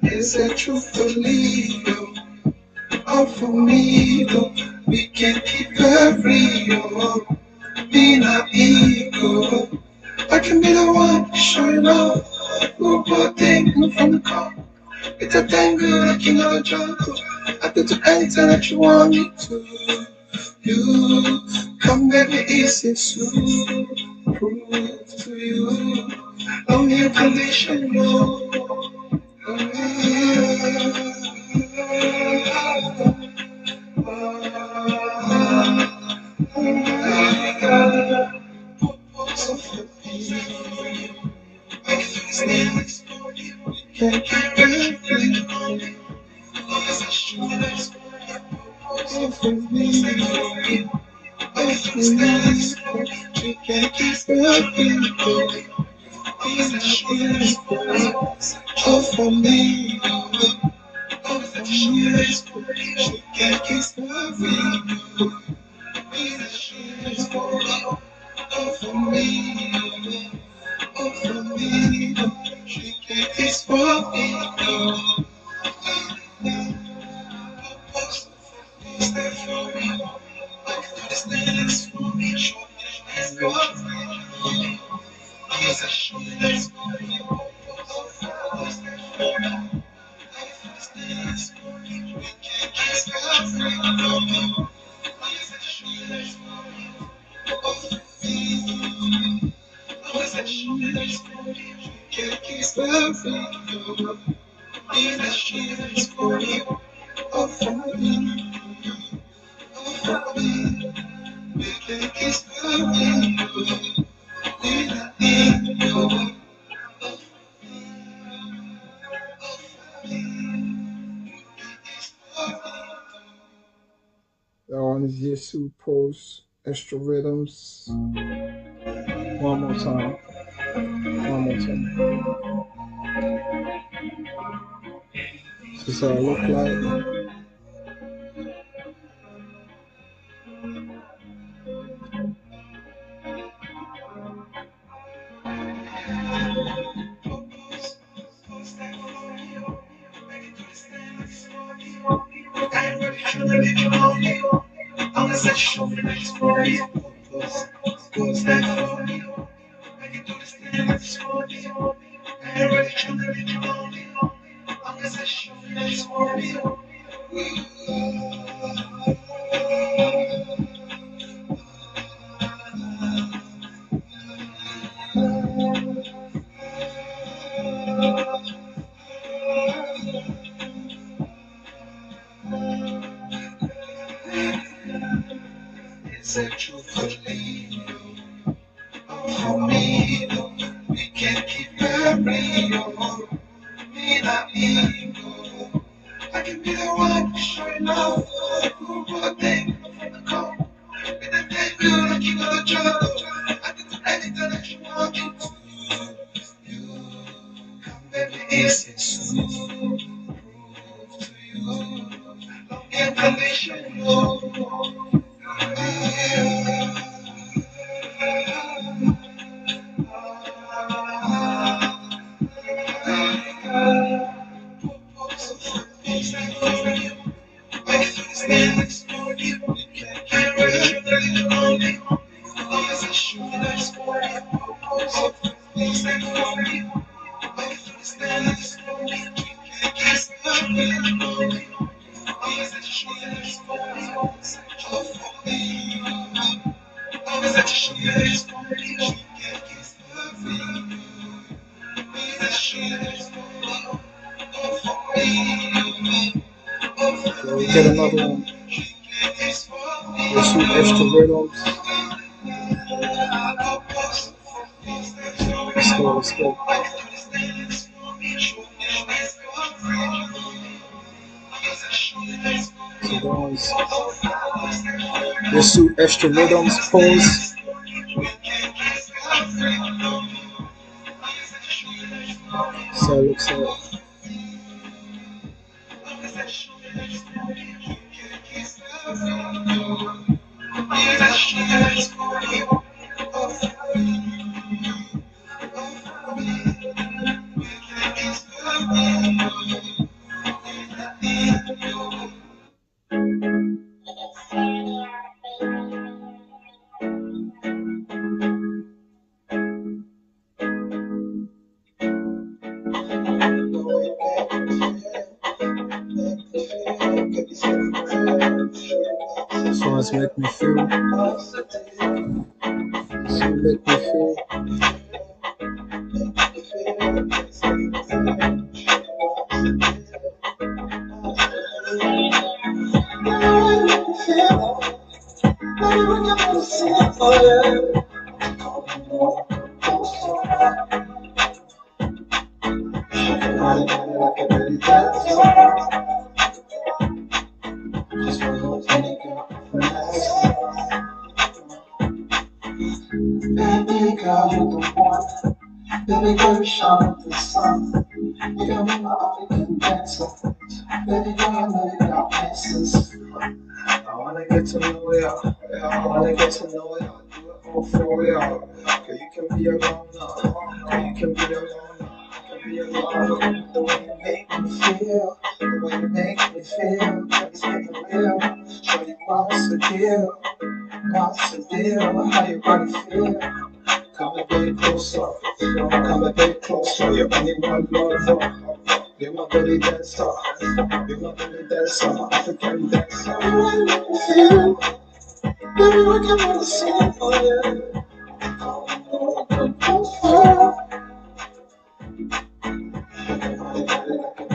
Is it truthfully? All for me, though. We can keep it real. Me not ego. I can be the one showing off. Who brought things from the car? It's a dang good looking at a jungle. I could do anything that you want me to. You come baby easy to prove to you. Only unconditional. Can't keep it for me. You can't keep it all for me. All for me. She can't keep it all for me. All for me. She can't keep for me. Stand for me. Stand for me. Stand for me. That one is YESU Post Extra Rhythms. One more time. One more time. This is how it look like. Is it truthfully for me? We can keep it real. Me not ego. I can be the one showing off. Who brought things from the car? With a day good looking at the jungle. I can do anything that you want me to. You come baby easy to prove to you. Unconditional. We get another one. YESU Extra Rhythms. Let's go, let's go. So that was YESU Extra Rhythms Pose. So it looks like. must make me feel. So make me feel. Baby girl, you're the one. Baby girl, you shine like the sun. You got me my African dancer. Baby girl, I know you got answers. I wanna get to know ya. I wanna get to know ya. Do it all for ya. Girl, you can be alone now. Girl, you can be alone now. You can be alone. The way you make me feel. The way you make me feel. Just make it real. Show you what's the deal. What's the deal? How you gonna feel? Come a bit closer, come a bit closer. You're only one lover. You're my belly dancer. You're my belly dancer, African dancer. You wanna make me feel? Baby, we can make the same for you.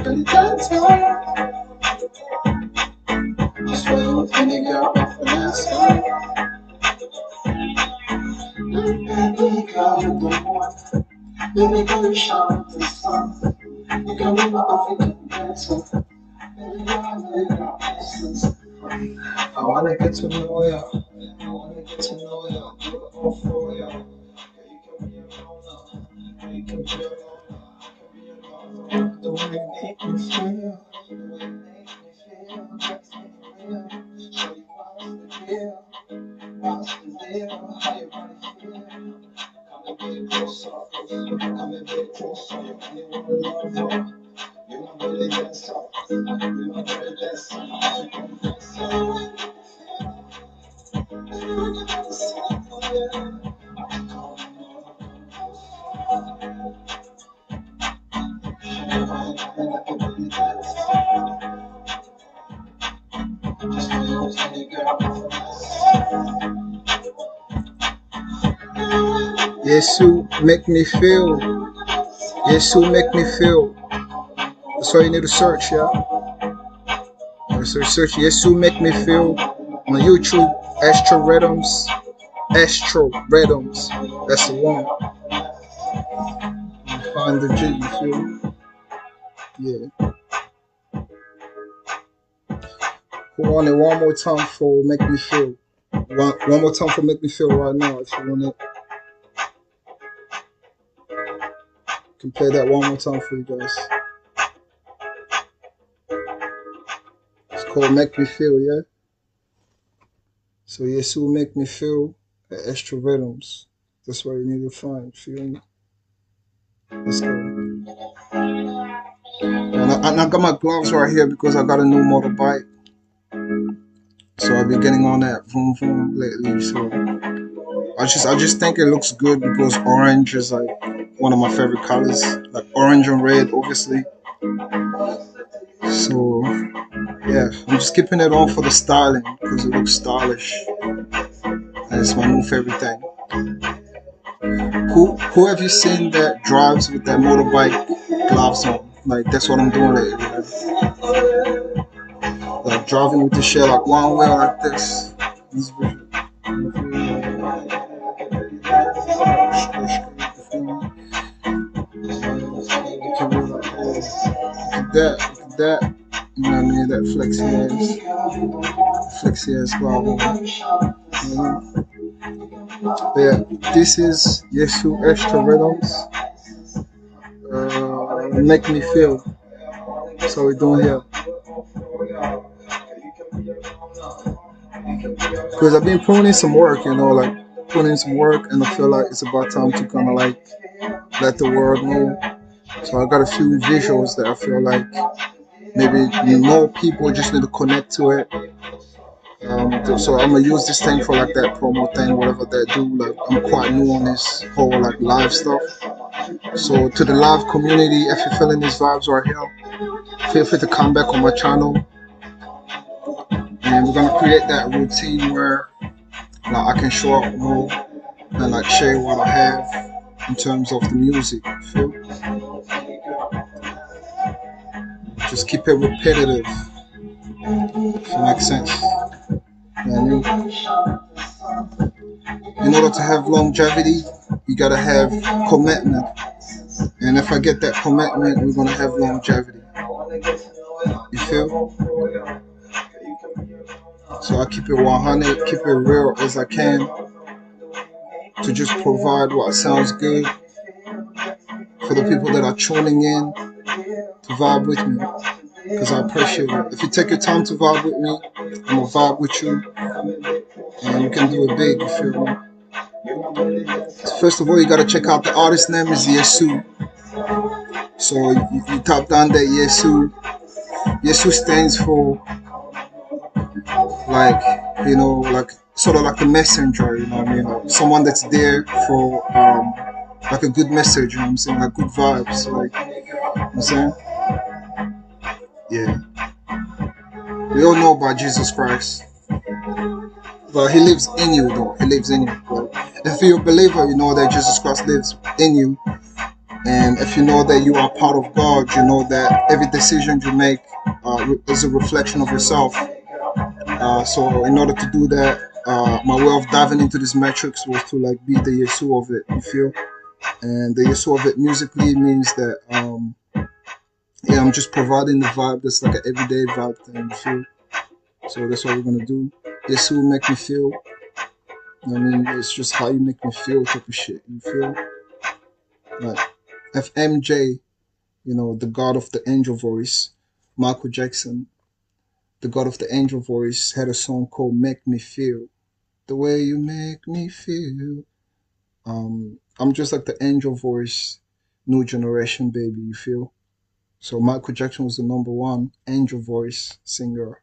Belly dancer. Just for you, any girl, dancer. Baby girl, you're the one. Baby girl, you shine like the sun. You can be my African dancer. Baby girl, I know you got essence. I wanna get to know ya. I wanna get to know ya. Do it all for ya. Yeah, you can be alone now. Yeah, you can be alone now. You can be alone. The way you make me feel. The way you make me feel. Just make it real. Show you what's the deal. What's the deal? How you gonna feel? Come a bit closer, come a bit closer. You're only one lover. You're my belly dancer. You're my belly dancer. African dancer. Baby, we can do the same for you. Just for you, any girl. YESU, make me feel. YESU, make me feel. That's all you need to search, yeah. Search YESU, make me feel on YouTube. Astro Rhythms. Astro Rhythms. That's the one. Find the G, you feel me? Yeah. Who want it one more time for Make Me Feel? One more time for Make Me Feel right now if you want it. Can play that one more time for you guys. It's called Make Me Feel, yeah? So YESU, Make Me Feel at Extra Rhythms. That's what you need to find, feel me? Let's go. And I got my gloves right here because I got a new motorbike. So I've been getting on that vroom vroom lately. So I just think it looks good because orange is like one of my favorite colors. Like orange and red, obviously. So yeah, I'm just keeping it on for the styling because it looks stylish. And it's my new favorite thing. Who have you seen that drives with that motorbike gloves on? Like that's what I'm doing lately. Like driving with the shit like one wheel like this. Look at that. You know what I mean? That flexy ass glove on. Yeah, this is YESU Extra Rhythms. Make Me Feel. That's what we're doing here. Because I've been putting in some work, you know, like putting in some work, and I feel like it's about time to kind of like let the world know. So I got a few visuals that I feel like maybe more people just need to connect to it. So I'm gonna use this thing for like that promo thing, whatever they do. Like I'm quite new on this whole like live stuff. So to the live community, if you're feeling these vibes right here, feel free to come back on my channel and we're gonna create that routine where like I can show up more and like share what I have in terms of the music. You feel? Just keep it repetitive. If it makes sense. You know what I mean? In order to have longevity, you gotta have commitment. And if I get that commitment, we're gonna have longevity. You feel? So I keep it 100, keep it real as I can to just provide what sounds good for the people that are tuning in to vibe with me. Because I appreciate it. If you take your time to vibe with me, I'm gonna vibe with you, and we can do it big. You feel me? So first of all, you gotta check out the artist name is YESU. So you tap down that YESU. YESU stands for like like sort of like the messenger. You know what I mean? Like someone that's there for like a good message. You know what I'm saying? Like good vibes. Like you know what I'm saying? Yeah. We all know about Jesus Christ. But he lives in you though. He lives in you. Like, if you're a believer, you know that Jesus Christ lives in you. And if you know that you are part of God, you know that every decision you make is a reflection of yourself. So in order to do that, my way of diving into this metrics was to like be the YESU of it, you feel? And the YESU of it musically means that yeah, I'm just providing the vibe that's like an everyday vibe thing, you feel? So that's what we're gonna do. YESU make me feel. I mean, it's just how you make me feel type of shit, you feel? Like FMJ, you know, the god of the angel voice, Michael Jackson, the god of the angel voice, had a song called Make Me Feel. The way you make me feel. I'm just like the angel voice, new generation baby, you feel? So Michael Jackson was the number one angel voice singer.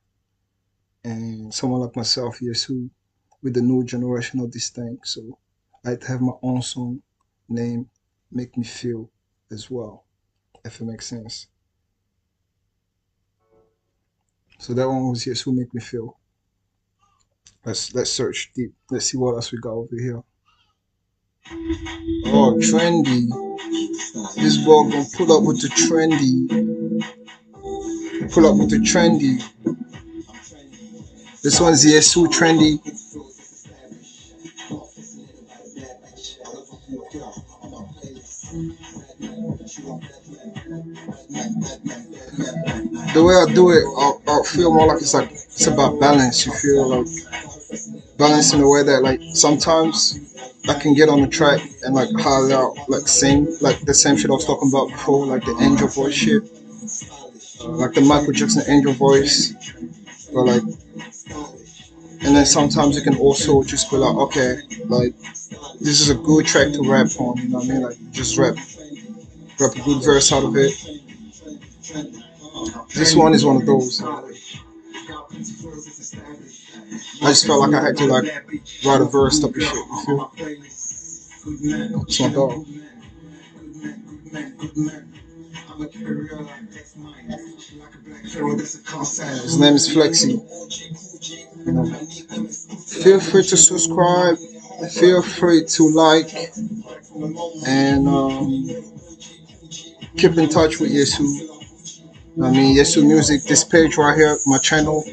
And someone like myself, YESU, with the new generation of this thing. So I like to have my own song named Make Me Feel as well, if it makes sense. So that one was YESU Make Me Feel. Let's search deep. Let's see what else we got over here. Oh, trendy. This boy gonna pull up with the trendy. Pull up with the trendy. This one's YESU trendy. The way I do it, I'll feel more like it's about balance. You feel like balance in a way that like sometimes I can get on the track and like holler out, like sing like the same shit I was talking about before, like the angel voice shit, like the Michael Jackson angel voice, but like, and then sometimes you can also just be like, okay, like this is a good track to rap on, you know what I mean? Like just rap a good verse out of it. This one is one of those. I just felt like I had to like write a verse type of shit. You feel? It's my dog. His name is Flexi. You know, feel free to subscribe. Feel free to like and keep in touch with YESU. I mean, YESU Music. This page right here, my channel.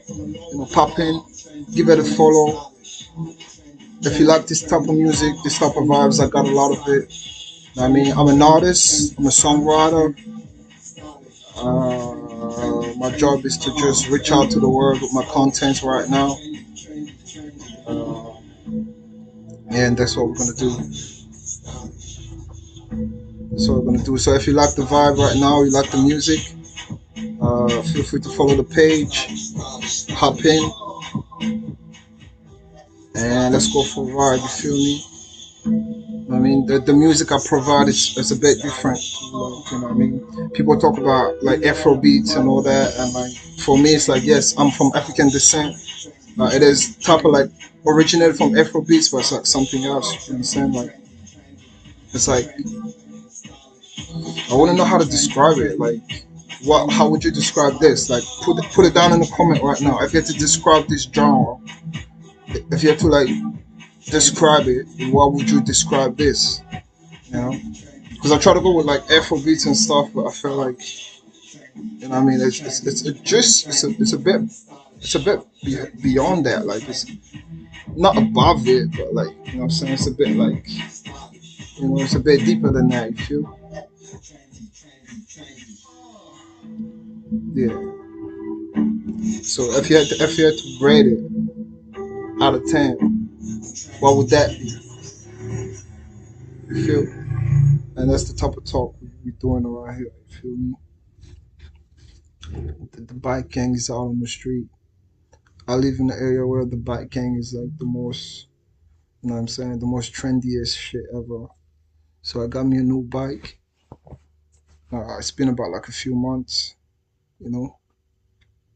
You know, pop in, give it a follow. If you like this type of music, this type of vibes, I got a lot of it. I mean, I'm an artist, I'm a songwriter. My job is to just reach out to the world with my content right now. And that's what we're gonna do. That's what we're gonna do. So if you like the vibe right now, you like the music, feel free to follow the page, hop in, and let's go for a ride. You feel me? I mean, the music I provide is a bit different. Like, you know what I mean? People talk about like Afro beats and all that, and like for me, it's like yes, I'm from African descent. It is type of like originated from Afro beats, but it's like something else. You understand? Like it's like I wouldn't know how to describe it. Like how would you describe this? Like, put it down in the comment right now. If you had to describe this genre, if you had to like describe it, what would you describe this? You know, because I try to go with like Afro beats and stuff, but I feel like, you know what I mean, it's a bit beyond that. Like, it's not above it, but like, you know what I'm saying, it's a bit like, you know, it's a bit deeper than that. You feel? Yeah. So if you had to rate it out of 10, what would that be? You feel? And that's the type of talk we're doing around here. You feel me? The bike gang is out on the street. I live in an area where the bike gang is like the most, you know what I'm saying, the most trendiest shit ever. So I got me a new bike. It's been about like a few months, you know,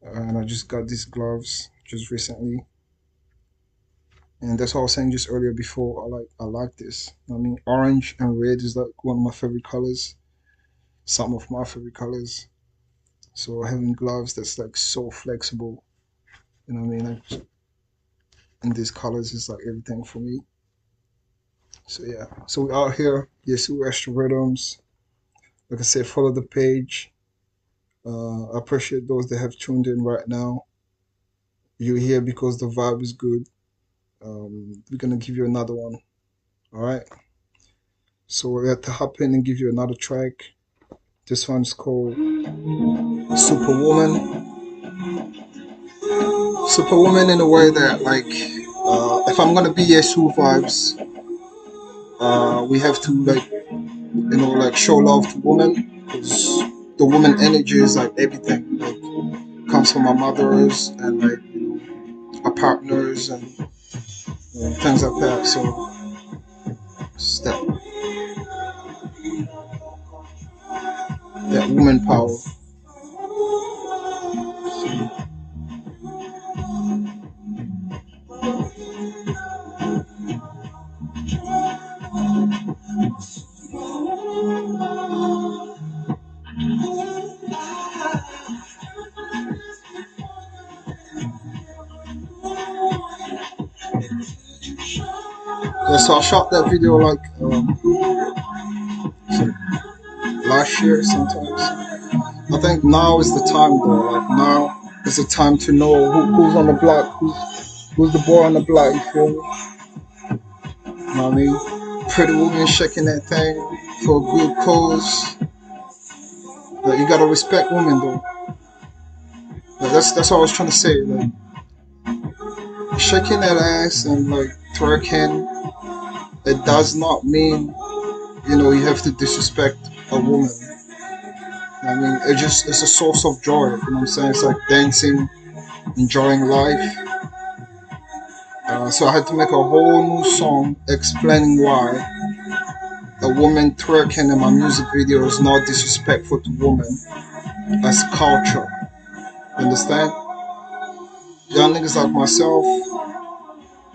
and I just got these gloves just recently. And that's what I was saying just earlier before. I like this. I mean, orange and red is like one of my favorite colors. Some of my favorite colors. So having gloves that's like so flexible, you know what I mean? Like, and these colors is like everything for me. So yeah. So we're out here. YESU Extra Rhythms. Like I said, follow the page. I appreciate those that have tuned in right now. You're here because the vibe is good. We're gonna give you another one. All right. So we have to hop in and give you another track. This one's called Superwoman. Superwoman in a way that like, if I'm gonna be Yesu vibes, we have to like, you know, like show love to women because the woman energy is like everything. Like, comes from our mothers and like, you know, our partners and, you know, things like that. So it's that woman power. Yeah, so I shot that video like last year sometimes. I think now is the time though. Like now is the time to know who's on the block, who's the boy on the block. You feel me? You know what I mean? Pretty woman shaking that thing for a good cause. Like, you gotta respect women though. Like, that's what I was trying to say. Like, shaking that ass and like twerking, it does not mean, you know, you have to disrespect a woman. I mean, it's a source of joy. You know what I'm saying? It's like dancing, enjoying life. So I had to make a whole new song explaining why a woman twerking in my music video is not disrespectful to women as culture. Understand? Young niggas like myself,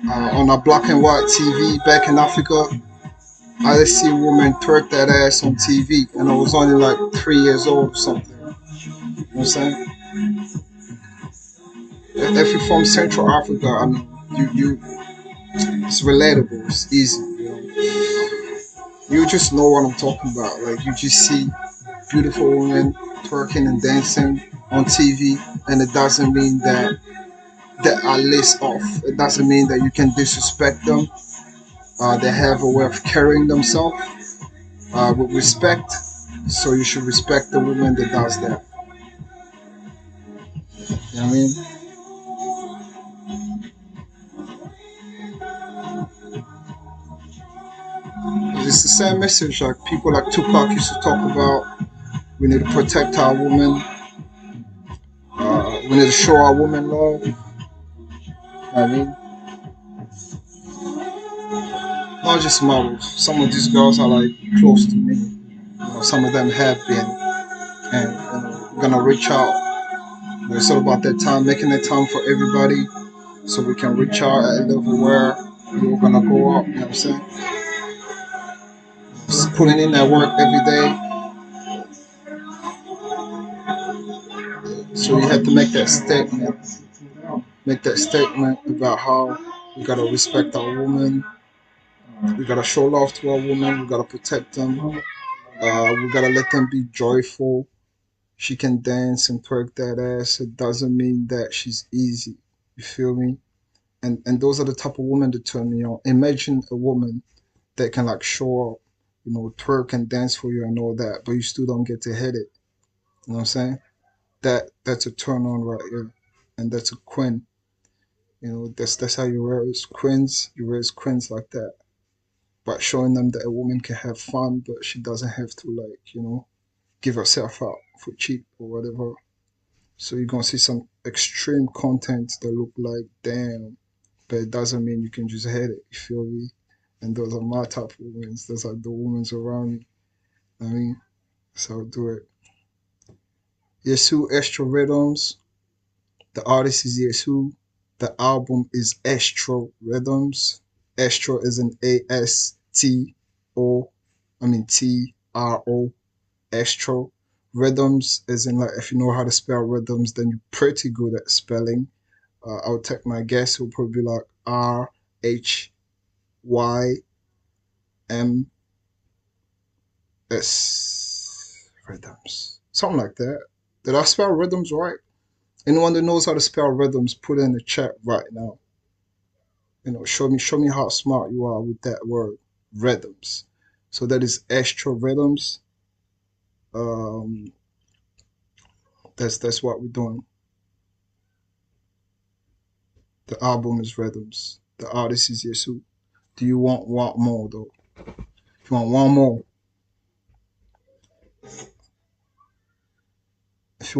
on a black and white TV back in Africa, I just see a woman twerk that ass on TV, and I was only like 3 years old or something. You know what I'm saying? If you're from Central Africa, I mean, it's relatable, it's easy. You know? You just know what I'm talking about. Like, you just see beautiful women twerking and dancing on TV, and it doesn't mean that are less off. It doesn't mean that you can disrespect them. They have a way of carrying themselves with respect. So you should respect the woman that does that. You know what I mean? It's the same message like people like Tupac used to talk about. We need to protect our women. We need to show our women love. You know what I mean? Not just models. Some of these girls are like close to me. You know, some of them have been, and, you know, we're gonna reach out. It's all about that time, making that time for everybody, so we can reach out at a level where we're gonna go up. You know what I'm saying? Just putting in that work every day. So you had to make that statement about how we gotta respect our women, we gotta show love to our women, we gotta protect them, we gotta let them be joyful. She can dance and twerk that ass. It doesn't mean that she's easy. You feel me? And those are the type of women that turn me on. Imagine a woman that can like show up, twerk and dance for you and all that, but you still don't get to hit it. You know what I'm saying? That's a turn on right here, and that's a queen. That's how you raise queens. You raise queens like that, but showing them that a woman can have fun, but she doesn't have to give herself out for cheap or whatever. So you're gonna see some extreme content that look like damn, but it doesn't mean you can just hit it. You feel me? And those are my type of women. Those are the women around me. I mean, so I'll do it. YESU Extra Rhythms. The artist is YESU. The album is Extra Rhythms. Extra is an ASTO. I mean TRO. Extra. Rhythms is in like, if you know how to spell rhythms, then you're pretty good at spelling. I'll take my guess. It will probably be like RHYMS. Rhythms. Something like that. Did I spell rhythms right? Anyone that knows how to spell rhythms, put it in the chat right now. Show me how smart you are with that word, rhythms. So that is Extra Rhythms. Um, that's what we're doing. The album is Rhythms. The artist is YESU. Do you want more though? If you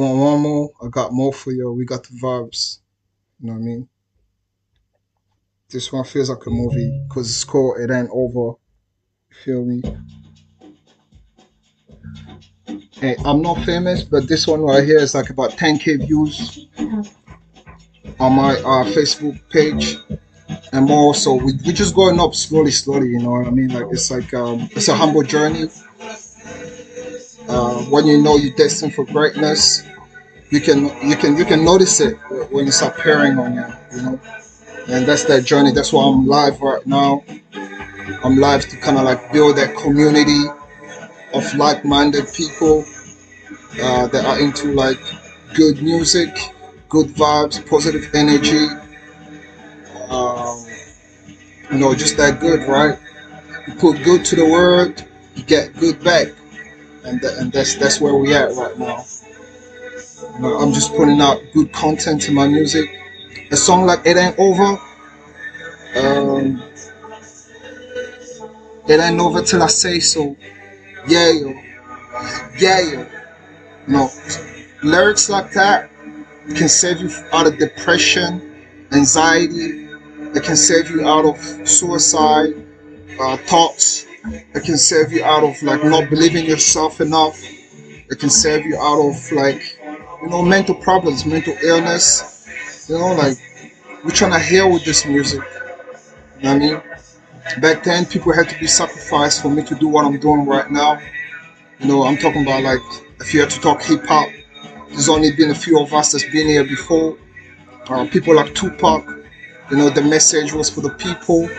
want one more, I got more for you. We got the vibes. You know what I mean? This one feels like a movie because it's called It Ain't Over. You feel me? Hey, I'm not famous, but this one right here is like about 10K views on my Facebook page. And more so, we just going up slowly, you know what I mean? Like it's it's a humble journey. When you know you're destined for greatness, you can notice it when it's appearing on you. And that's that journey. That's why I'm live right now. I'm live to kind of like build that community of like-minded people that are into like good music, good vibes, positive energy. Um, just that good, right? You put good to the word, you get good back, and that's where we at right now. I'm just putting out good content in my music. A song like It Ain't Over, um, it ain't over till I say so. Yeah, yo, yeah, yo. No, lyrics like that can save you out of depression, anxiety. It can save you out of suicide thoughts. It can save you out of like not believing yourself enough. It can save you out of like mental problems, mental illness. Like we're trying to heal with this music. You know what I mean? Back then, people had to be sacrificed for me to do what I'm doing right now. I'm talking about like if you had to talk hip hop, there's only been a few of us that's been here before. People like Tupac, the message was for the people.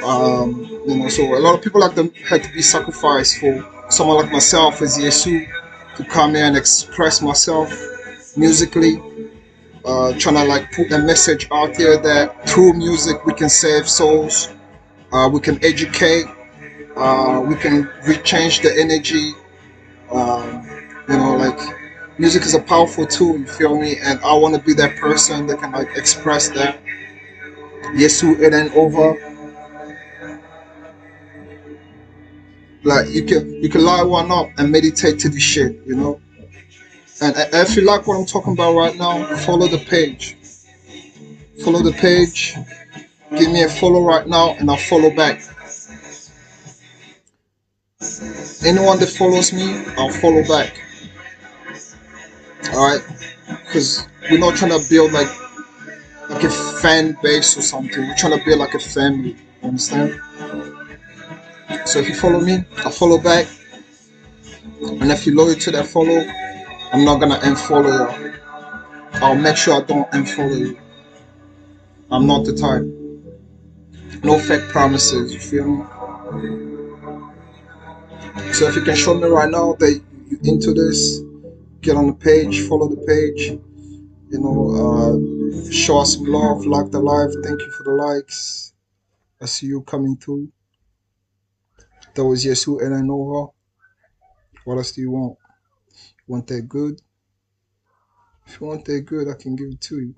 So a lot of people like them had to be sacrificed for someone like myself as YESU to come here and express myself musically. Trying to like put a message out there that through music we can save souls, we can educate, we can rechange the energy. Um, like music is a powerful tool. You feel me? And I want to be that person that can like express that. YESU, it ain't over. Like you can line one up and meditate to the shit. And if you like what I'm talking about right now, follow the page. Follow the page. Give me a follow right now, and I'll follow back. Anyone that follows me, I'll follow back. All right, because we're not trying to build like a fan base or something. We're trying to build like a family. You understand? So if you follow me, I'll follow back. And if you're loyal to that follow, I'm not gonna unfollow you. I'll make sure I don't unfollow you. I'm not the type. No fake promises, you feel me? So if you can show me right now that you into this, get on the page, follow the page, show us some love, like the live. Thank you for the likes. I see you coming through. That was YESU and Nova. What else do you want? You want that good? If you want that good, I can give it to you.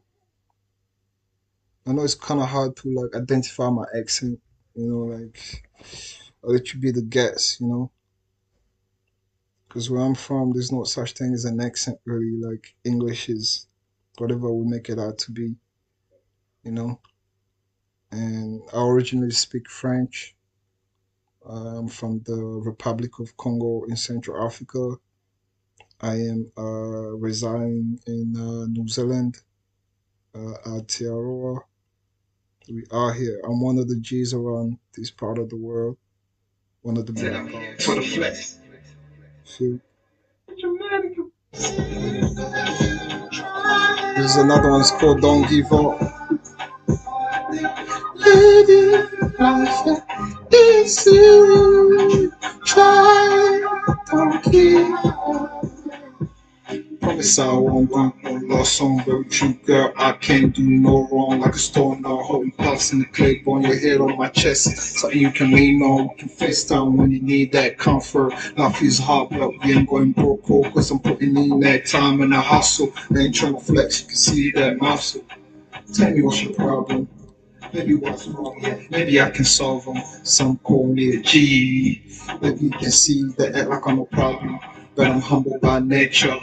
I know it's kind of hard to like identify my accent, like I'll let you be the guess, because where I'm from, there's no such thing as an accent really. Like English is whatever we make it out to be, you know. And I originally speak French. I'm from the Republic of Congo in Central Africa. I am residing in New Zealand, Aotearoa. We are here. I'm one of the G's around this part of the world. One of the black guys. For the flex. Feel. There's another one. It's called "Don't Give Up." Lady, life is you. Try, don't give up. Promise I won't do no love song about you, girl. I can't do no wrong. Like a stone now, holding puffs in the clip on your head, on my chest. Something you can lean on, we can FaceTime when you need that comfort. Life is hard, but we ain't going broke, cause I'm putting in that time and the hustle. I ain't trying to flex, you can see that muscle. Tell me what's your problem. Maybe what's wrong, yeah. Maybe I can solve them. Some call me a G. Maybe you can see that act like I'm a problem, but I'm humble by nature.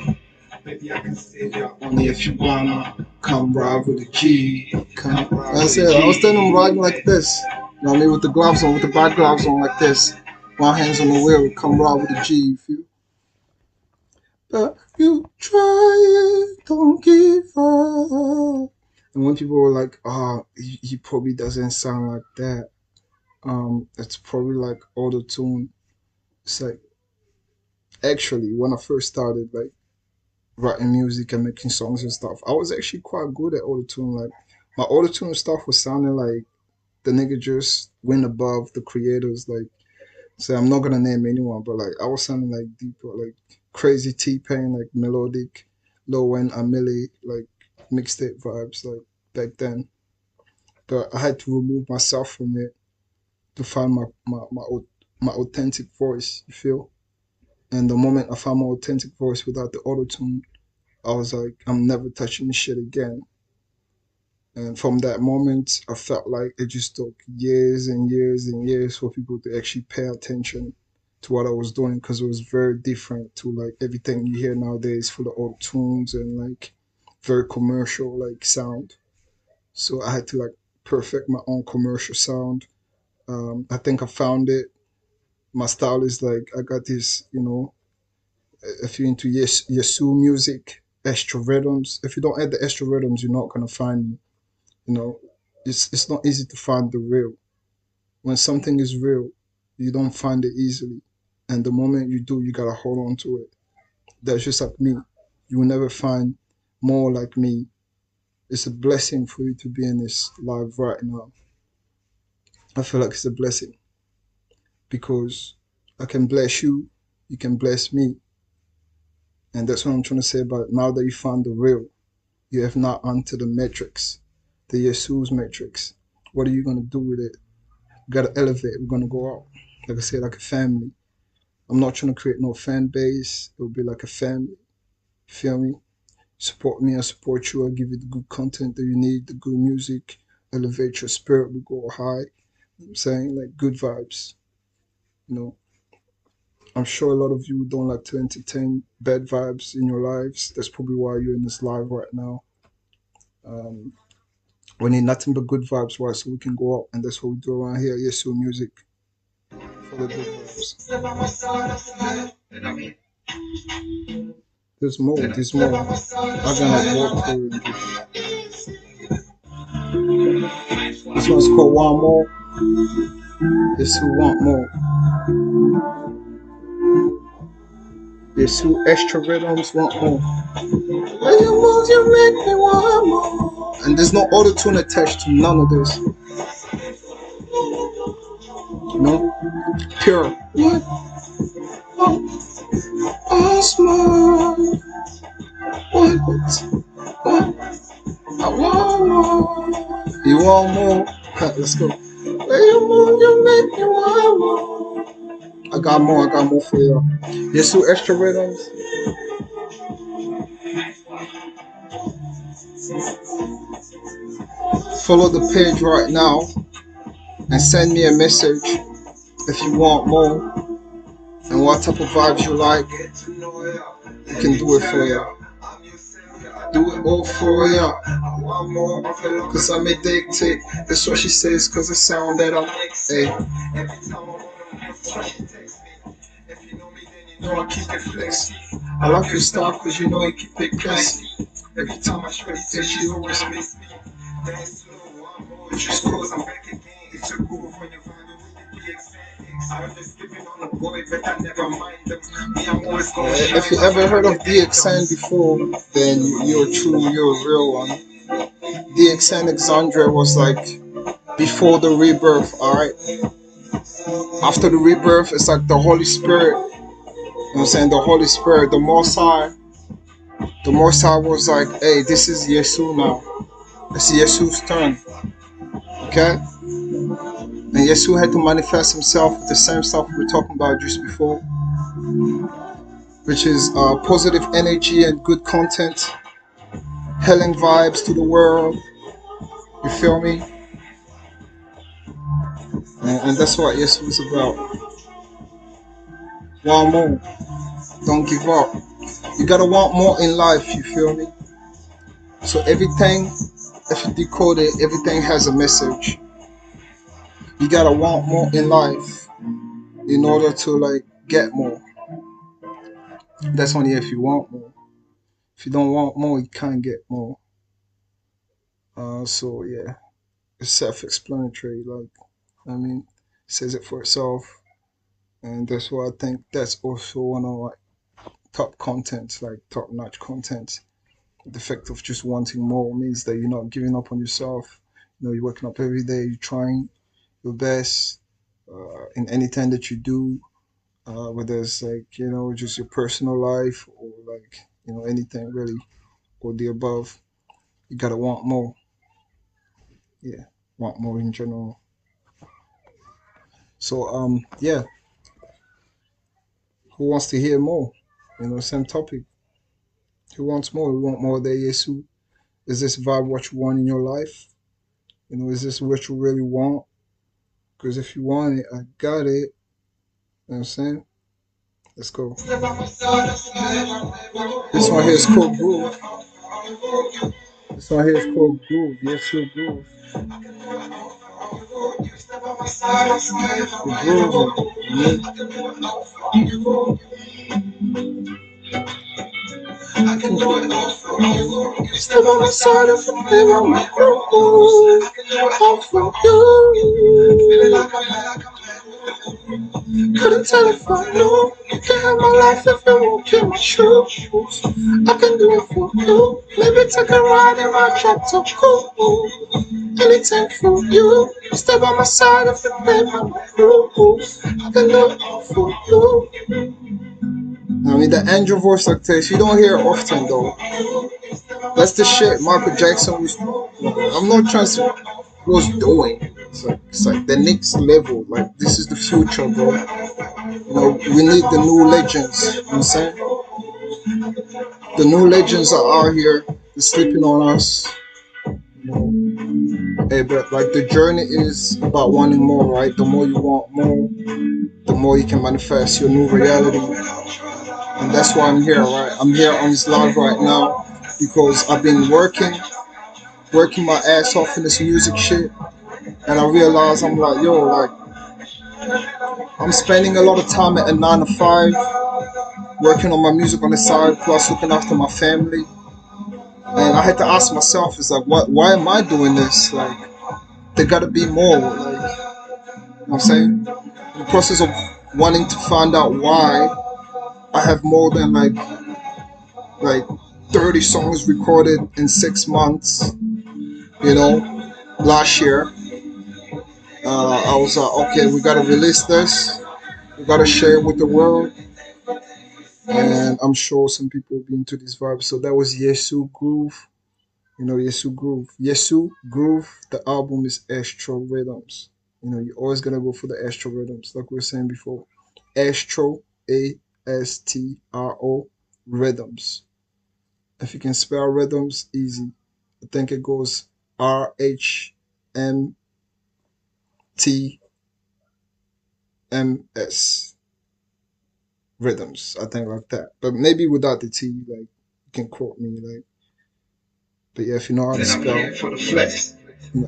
Maybe I can stay here only if you wanna come ride with a G. Come ride. That's it. I was telling him riding like this. You know what I mean? With the gloves on, with the back gloves on like this. One hand's on the wheel. Come ride with a G. You feel? But you try it, don't give up. And when people were like, "Oh, he probably doesn't sound like that," it's probably like auto tune. It's like actually when I first started like writing music and making songs and stuff, I was actually quite good at auto tune. Like my auto tune stuff was sounding like the nigga just went above the creators. Like, so I'm not gonna name anyone, but like I was sounding like deeper, like crazy T-Pain, like melodic, Lil Wayne, Amelie, like mixtape vibes, like back then. But I had to remove myself from it to find my authentic voice. You feel? And the moment I found my authentic voice without the auto tune, I was like, I'm never touching this shit again. And from that moment, I felt like it just took years and years and years for people to actually pay attention to what I was doing because it was very different to like everything you hear nowadays, full of auto tunes and like very commercial like sound. So I had to like perfect my own commercial sound. I think I found it. My style is like I got this, if you're into Yesu music, extra rhythms. If you don't add the extra rhythms, you're not gonna find me. You know, it's not easy to find the real. When something is real, you don't find it easily. And the moment you do, you gotta hold on to it. That's just like me. You will never find more like me. It's a blessing for you to be in this live right now. I feel like it's a blessing because I can bless you, you can bless me. And that's what I'm trying to say about it. Now that you found the real, you have not onto the metrics, the Yesu's metrics. What are you gonna do with it? We gotta elevate. We're gonna go out. Like I said, like a family. I'm not trying to create no fan base. It'll be like a family. Feel me? Support me, I support you. I give you the good content that you need, the good music, elevate your spirit. We go high. I'm saying like good vibes. You know, I'm sure a lot of you don't like to entertain bad vibes in your lives. That's probably why you're in this live right now. Um, we need nothing but good vibes, right? So we can go out, and that's what we do around here. Yes, so music for the good vibes. There's more. There's more. I gotta walk through this one's called One More. This who want more. YESU extra rhythms, want more. When you move, you make me want more. And there's no auto tune attached to none of this. No, pure. What? Small. What? I want more. You want more? Let's go. When you move, you make me want more. I got more for you. YESU extra rhythms. Follow the page right now and send me a message if you want more and what type of vibes you like. You can do it for you. Do it all for ya. Cause I'm addicted. That's what she says, cause the sound that I make. Hey. You know I keep it flexy. I like your style cause you know you keep it classy. Every time I try to test you, always miss me. Dance slow, I'm more just cause I'm back again. It's a groove when you're vibing with the DX. I'm just skipping on the boy, but I never mind them. Me, I'm always going to if you ever heard of DXN before, then you're a real one. DXN Alexandria was like before the rebirth, alright? After the rebirth, it's like the Holy Spirit. You know what I'm saying? The Holy Spirit, the Most High was like, hey, this is YESU now. It's YESU's turn. Okay? And YESU had to manifest himself with the same stuff we were talking about just before, which is positive energy and good content, healing vibes to the world. You feel me? And that's what YESU is about. Want more. Don't give up. You gotta want more in life, you feel me? So everything, if you decode it, everything has a message. You gotta want more in life in order to like get more. That's only if you want more. If you don't want more, you can't get more. So yeah, it's self-explanatory. Like, I mean, it says it for itself, and that's why I think that's also one of my top contents, like top-notch content. The fact of just wanting more means that you're not giving up on yourself. You know, you're waking up every day, you're trying your best in anything that you do, whether it's like, you know, just your personal life or like, you know, anything really, or the above. You gotta want more. Yeah, want more in general. So yeah, who wants to hear more? You know, same topic. Who wants more? We want more there, YESU. Is this vibe what you want in your life? You know, is this what you really want? Because if you want it, I got it. You know what I'm saying? Let's go. This one here is called Groove. This one here is called Groove. YESU Groove. The groove. I can do it all for you. You step on my side of the bed on my groove. I can do it all for you. Feeling like I'm back. Couldn't tell if I knew. You can have my life if you won't kill my shoes. I can do it for you. Maybe take a ride in my truck to cool. Anything for you. Step on my side of the bed on my groove. I can do it all for you. I mean, the angel voice like this, you don't hear it often though. That's the shit Michael Jackson was. I'm not trying to was doing. It's like the next level. Like, this is the future, bro. You know, we need the new legends. You know what I'm saying? The new legends are out here. They're sleeping on us. You know, hey, but like the journey is about wanting more, right? The more you want more, the more you can manifest your new reality. And that's why I'm here, right? I'm here on this live right now because I've been working my ass off in this music shit, and I realized I'm like, yo, like I'm spending a lot of time at a 9 to 5, working on my music on the side, plus looking after my family. And I had to ask myself, is like, why am I doing this? Like, there gotta be more. Like, you know what I'm saying? In the process of wanting to find out why, I have more than like 30 songs recorded in 6 months. You know, last year, I was okay. We gotta release this. We gotta share it with the world, and I'm sure some people will be into this vibe. So that was YESU Groove. You know, YESU Groove. YESU Groove. The album is Astro Rhythms. You know, you're always gonna go for the Astro Rhythms, like we were saying before. Astro, ASTRO Rhythms. If you can spell rhythms, easy. I think it goes RHMTMS. Rhythms, I think like that. But maybe without the T, like you can quote me, like. But yeah, if you know how to spell,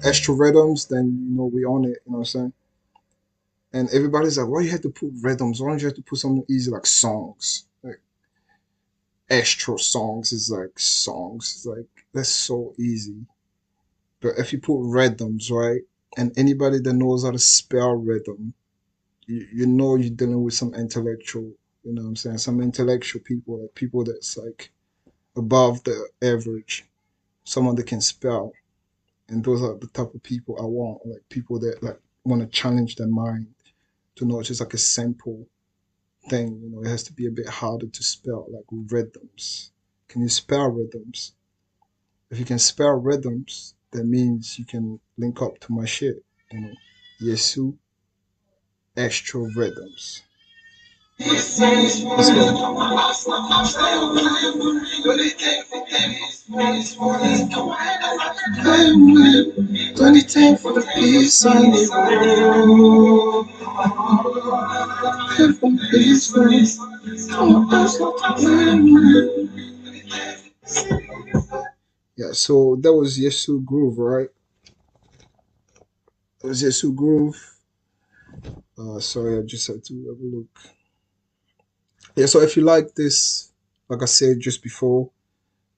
extra rhythms, then you know we on it. You know what I'm saying? And everybody's like, why you have to put rhythms? Why don't you have to put something easy like songs? Like extra songs is like songs. It's like that's so easy. But if you put rhythms, right? And anybody that knows how to spell rhythm, you know you're dealing with some intellectual, you know what I'm saying? Some intellectual people, like people that's like above the average, someone that can spell. And those are the type of people I want, like people that like want to challenge their mind to know it's just like a simple thing. You know, it has to be a bit harder to spell, like rhythms. Can you spell rhythms? If you can spell rhythms, that means you can link up to my shit. You know, Yesu Astro Rhythms. Let's go. Anything for the peace I need. Yeah, so that was Yesu Groove, right? That was Yesu Groove. Sorry, I just had to have a look. Yeah, so if you like this, like I said just before,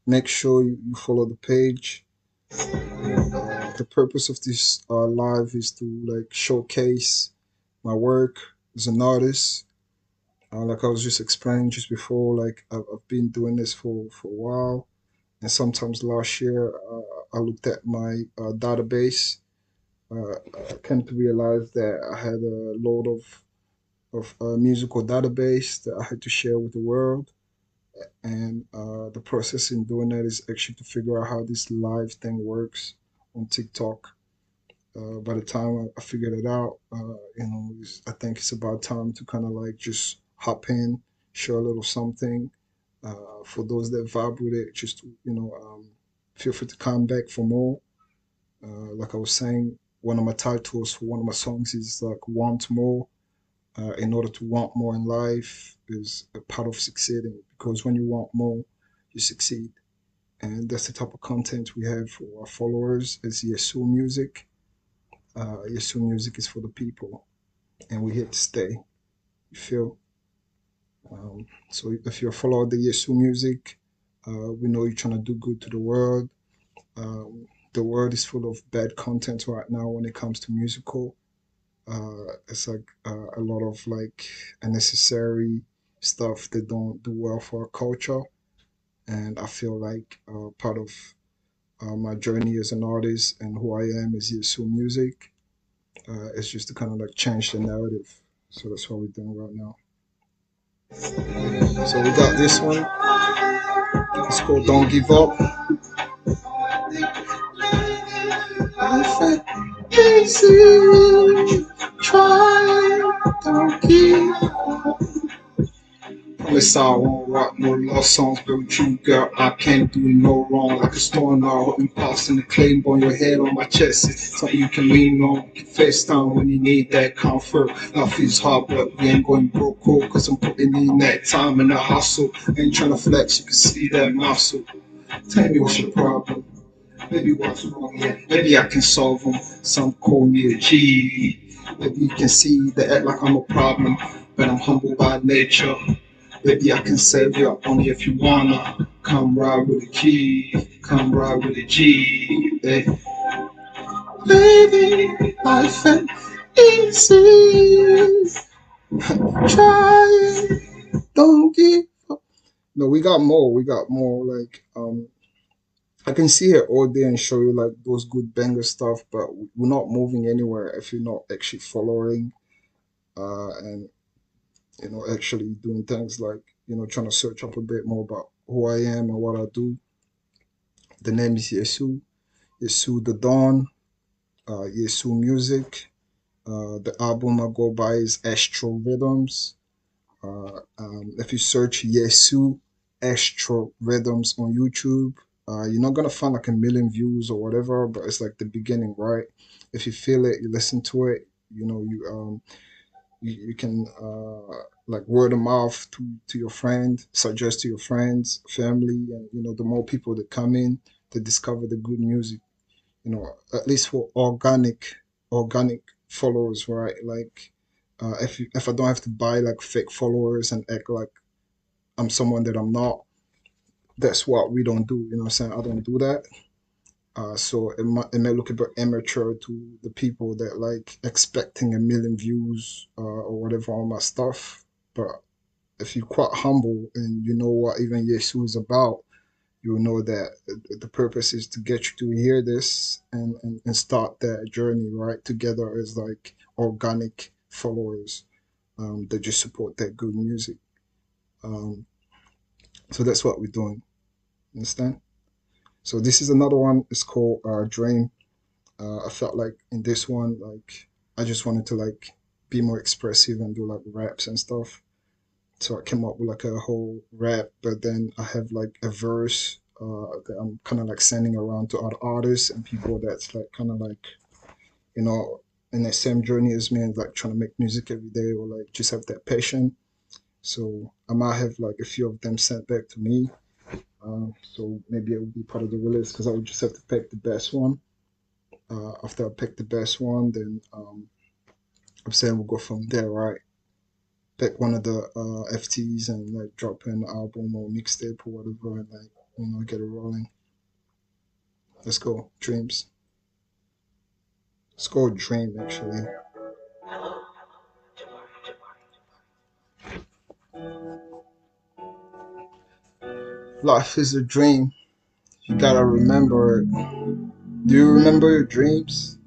make sure you follow the page. The purpose of this live is to like showcase my work as an artist. Like I was just explaining just before, like I've been doing this for a while, and sometimes last year I looked at my database. Uh, I came to realize that I had a load of musical database that I had to share with the world, and the process in doing that is actually to figure out how this live thing works on TikTok. By the time I figured it out, I think it's about time to kind of like just hop in, share a little something. For those that vibe with it, just feel free to come back for more. Like I was saying, one of my titles for one of my songs is like "Want More." In order to want more in life is a part of succeeding because when you want more, you succeed. And that's the type of content we have for our followers as YESU Music. YESU Music is for the people, and we're here to stay. You feel? So if you're a follower of the YESU Music, we know you're trying to do good to the world. The world is full of bad content right now when it comes to musical. It's like a lot of like unnecessary stuff that don't do well for our culture. And I feel like part of my journey as an artist and who I am as YESU Music is just to kind of like change the narrative. So that's what we're doing right now. So we got this one. It's called Don't Give Up. Easy, try, don't give up. Promise I won't rock no love songs, but with you, girl, I can't do no wrong. Like a storm now, impulse and the claim on your head, on my chest. It's something you can lean on, you can face down when you need that comfort. Life is hard, but we ain't going broke, cool, cause I'm putting in that time and the hustle. Ain't trying to flex, you can see that muscle. Tell me what's your problem. Maybe what's wrong, yeah. Maybe I can solve them. Some call me a G. Maybe you can see that act like I'm a problem, but I'm humble by nature. Maybe I can save you only if you wanna. Come ride with a G, come ride with a G. Hey. Baby, life ain't easy. Try, don't don't give up. No, we got more. We got more. Like I can sit here all day and show you like those good banger stuff, but we're not moving anywhere if you're not actually following and actually doing things like trying to search up a bit more about who I am and what I do. The name is YESU the Don, YESU Music. The album I go by is Astro Rhythms. If you search Yesu Astro Rhythms on YouTube, you're not gonna find like a million views or whatever, but it's like the beginning, right? If you feel it, you listen to it, you can like word of mouth to your friend, suggest to your friends, family, and the more people that come in to discover the good music, at least for organic followers, right? Like if I don't have to buy like fake followers and act like I'm someone that I'm not, that's what we don't do. You know what I'm saying? I don't do that. So it may look a bit amateur to the people that like expecting a million views or whatever on my stuff. But if you're quite humble and you know what even Yesu is about, you'll know that the purpose is to get you to hear this and start that journey right together as like organic followers that just support that good music. Um, so that's what we're doing. Understand? So this is another one. It's called Dream. I felt like in this one, like I just wanted to like be more expressive and do like raps and stuff. So I came up with like a whole rap, but then I have like a verse that I'm kind of like sending around to other artists and people that's like kind of like you know in the same journey as me and like trying to make music every day or like just have that passion. So I might have like a few of them sent back to me. So maybe it will be part of the release because I would just have to pick the best one. After I pick the best one, then I'm saying we'll go from there, right? Pick one of the FTs and like drop an album or mixtape or whatever and like get it rolling. Let's go, Dreams. Let's go, Dream actually. Life is a dream. You gotta remember it. Do you remember your dreams?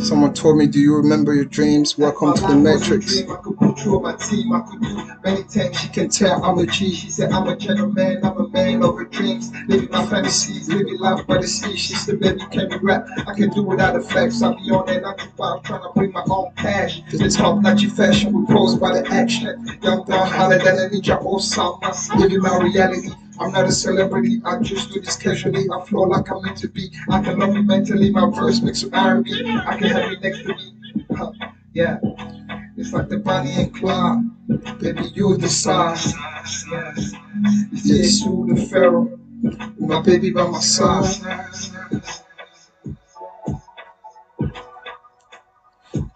Someone told me, do you remember your dreams? Welcome to the Matrix. I could put you on my team. I could do many things. She can tell I'm a G. She said I'm a gentleman. I'm a man of her dreams. Living my fantasies. Living life by the sea. She said, baby, can you rap? I can do without a flex. I'll be on that 9 to 5 trying to bring my own cash. It's top notchy fashion. We pose by the action. Young Don holler than a ninja or something. Living my reality. I'm not a celebrity, I just do this casually. I flow like I'm meant to be. I can love you mentally, my verse makes you R&B. I can have you next to me. Yeah, it's like the Bonnie and Clyde. Baby, you decide. Yes, it's Jesus the Pharaoh. With my baby by my side.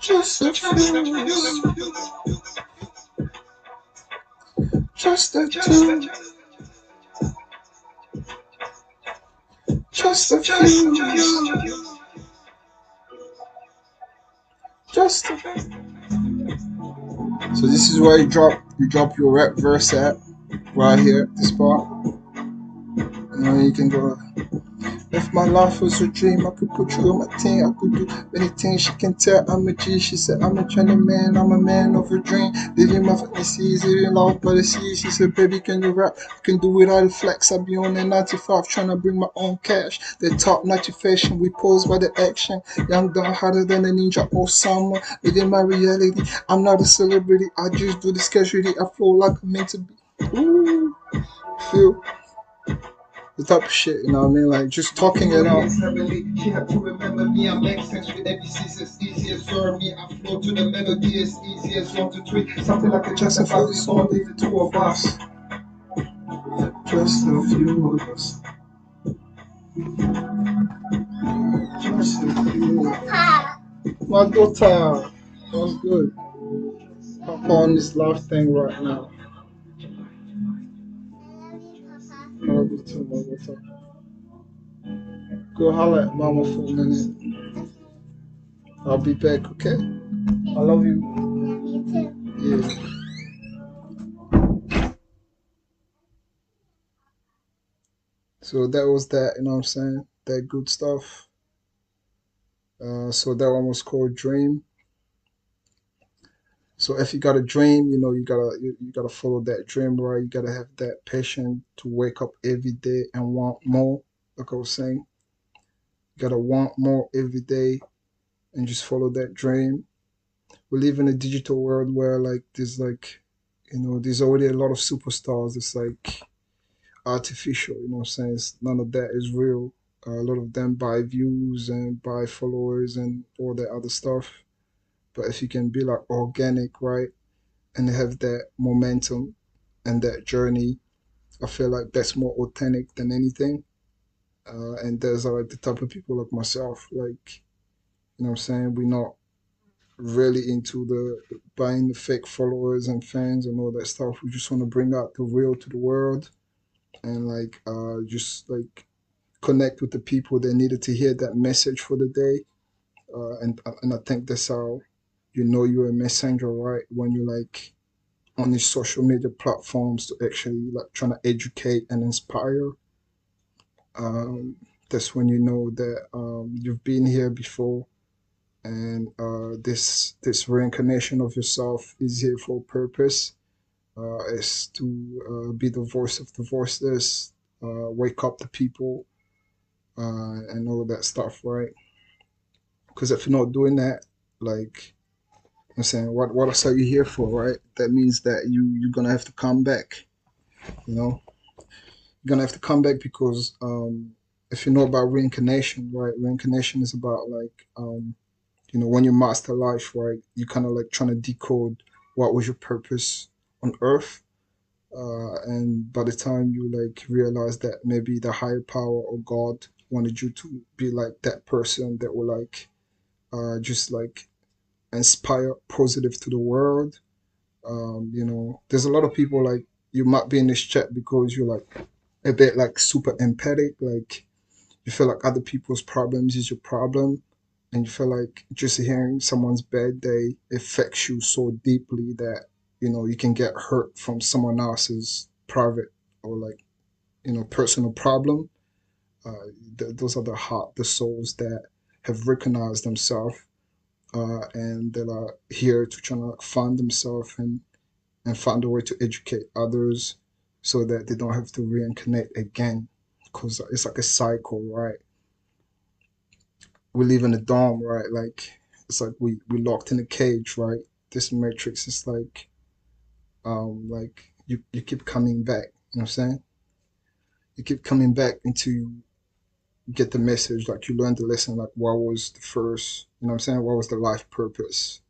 Just a few. Just a two. Just a few. Just a few. So this is where you drop your rap verse at right here, this part. And then you can go. If my life was a dream, I could put you on my team. I could do anything. She can tell I'm a G. She said I'm a gentleman. I'm a man of a dream. Living my fantasies, living life by the sea. She said, baby, can you rap? I can do it all the flex. I be on that 95 trying to bring my own cash. The top notchy fashion. We pose by the action. Young Don harder than a ninja or summer. Living my reality. I'm not a celebrity. I just do this casually. I flow like I'm meant to be. Ooh, feel the type of shit, you know what I mean? Like just talking it out. She had to remember me, I make sense with every season. It's easy as for me, I flow to the melody, it's easy as 1 to 3. Something like a just about this only the two of us. Just a few of us. Just a few of us. My daughter, what's good? Papa on this love thing right now. I love you too, my daughter. Go holler at mama for a minute. I'll be back, okay? I love you. So that was that, you know what I'm saying? That good stuff. So that one was called Dream. So if you got a dream, you gotta follow that dream, right? You gotta have that passion to wake up every day and want more. Like I was saying, you gotta want more every day and just follow that dream. We live in a digital world where there's already a lot of superstars. It's like artificial, you know what I'm saying? None of that is real. A lot of them buy views and buy followers and all that other stuff. But if you can be like organic, right, and have that momentum and that journey, I feel like that's more authentic than anything. And there's like the type of people like myself, like, you know what I'm saying? We're not really into the buying the fake followers and fans and all that stuff. We just want to bring out the real to the world and just like connect with the people that needed to hear that message for the day. And I think that's how you know you're a messenger, right? When you like on these social media platforms to actually like trying to educate and inspire. Um, that's when you know that you've been here before, and this reincarnation of yourself is here for a purpose. Is to be the voice of the voiceless, wake up the people, and all that stuff, right? Because if you're not doing that, like I'm saying, what else are you here for, right? That means that you're gonna have to come back. You know, you're gonna have to come back because if you know about reincarnation, right? Reincarnation is about when you master life, right? You kind of like trying to decode what was your purpose on Earth, and by the time you like realize that maybe the higher power or God wanted you to be like that person that will like just like inspire positive to the world. There's a lot of people like you might be in this chat because you're like a bit like super empathic, like you feel like other people's problems is your problem, and you feel like just hearing someone's bad day affects you so deeply that you can get hurt from someone else's private or like personal problem. Those are the souls that have recognized themselves, and that are here to try to like, find themselves and find a way to educate others so that they don't have to reincarnate again, because it's like a cycle, right? We live in a dome, right? Like it's like we locked in a cage, right? This matrix is like you keep coming back. You know what I'm saying? You keep coming back until you get the message, like you learn the lesson, like what was the first, you know what I'm saying? What was the life purpose?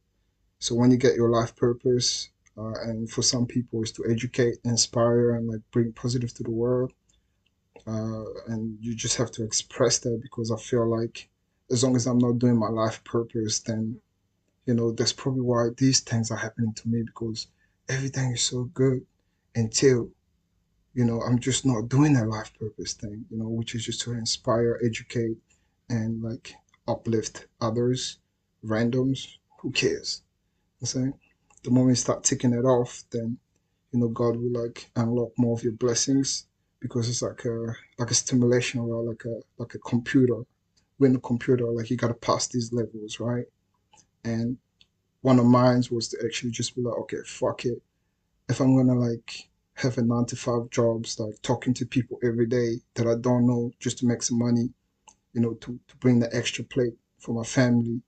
So when you get your life purpose, and for some people is to educate, inspire, and like bring positive to the world, and you just have to express that because I feel like as long as I'm not doing my life purpose, then that's probably why these things are happening to me because everything is so good until, I'm just not doing that life purpose thing, which is just to inspire, educate, and like uplift others, randoms, who cares? I'm saying the moment you start ticking it off, then, God will like unlock more of your blessings because it's like a stimulation or like a computer. When a computer, like you gotta pass these levels, right? And one of mine was to actually just be like, okay, fuck it. If I'm gonna like have a 9 to 5 jobs, like talking to people every day that I don't know just to make some money, to bring the extra plate for my family,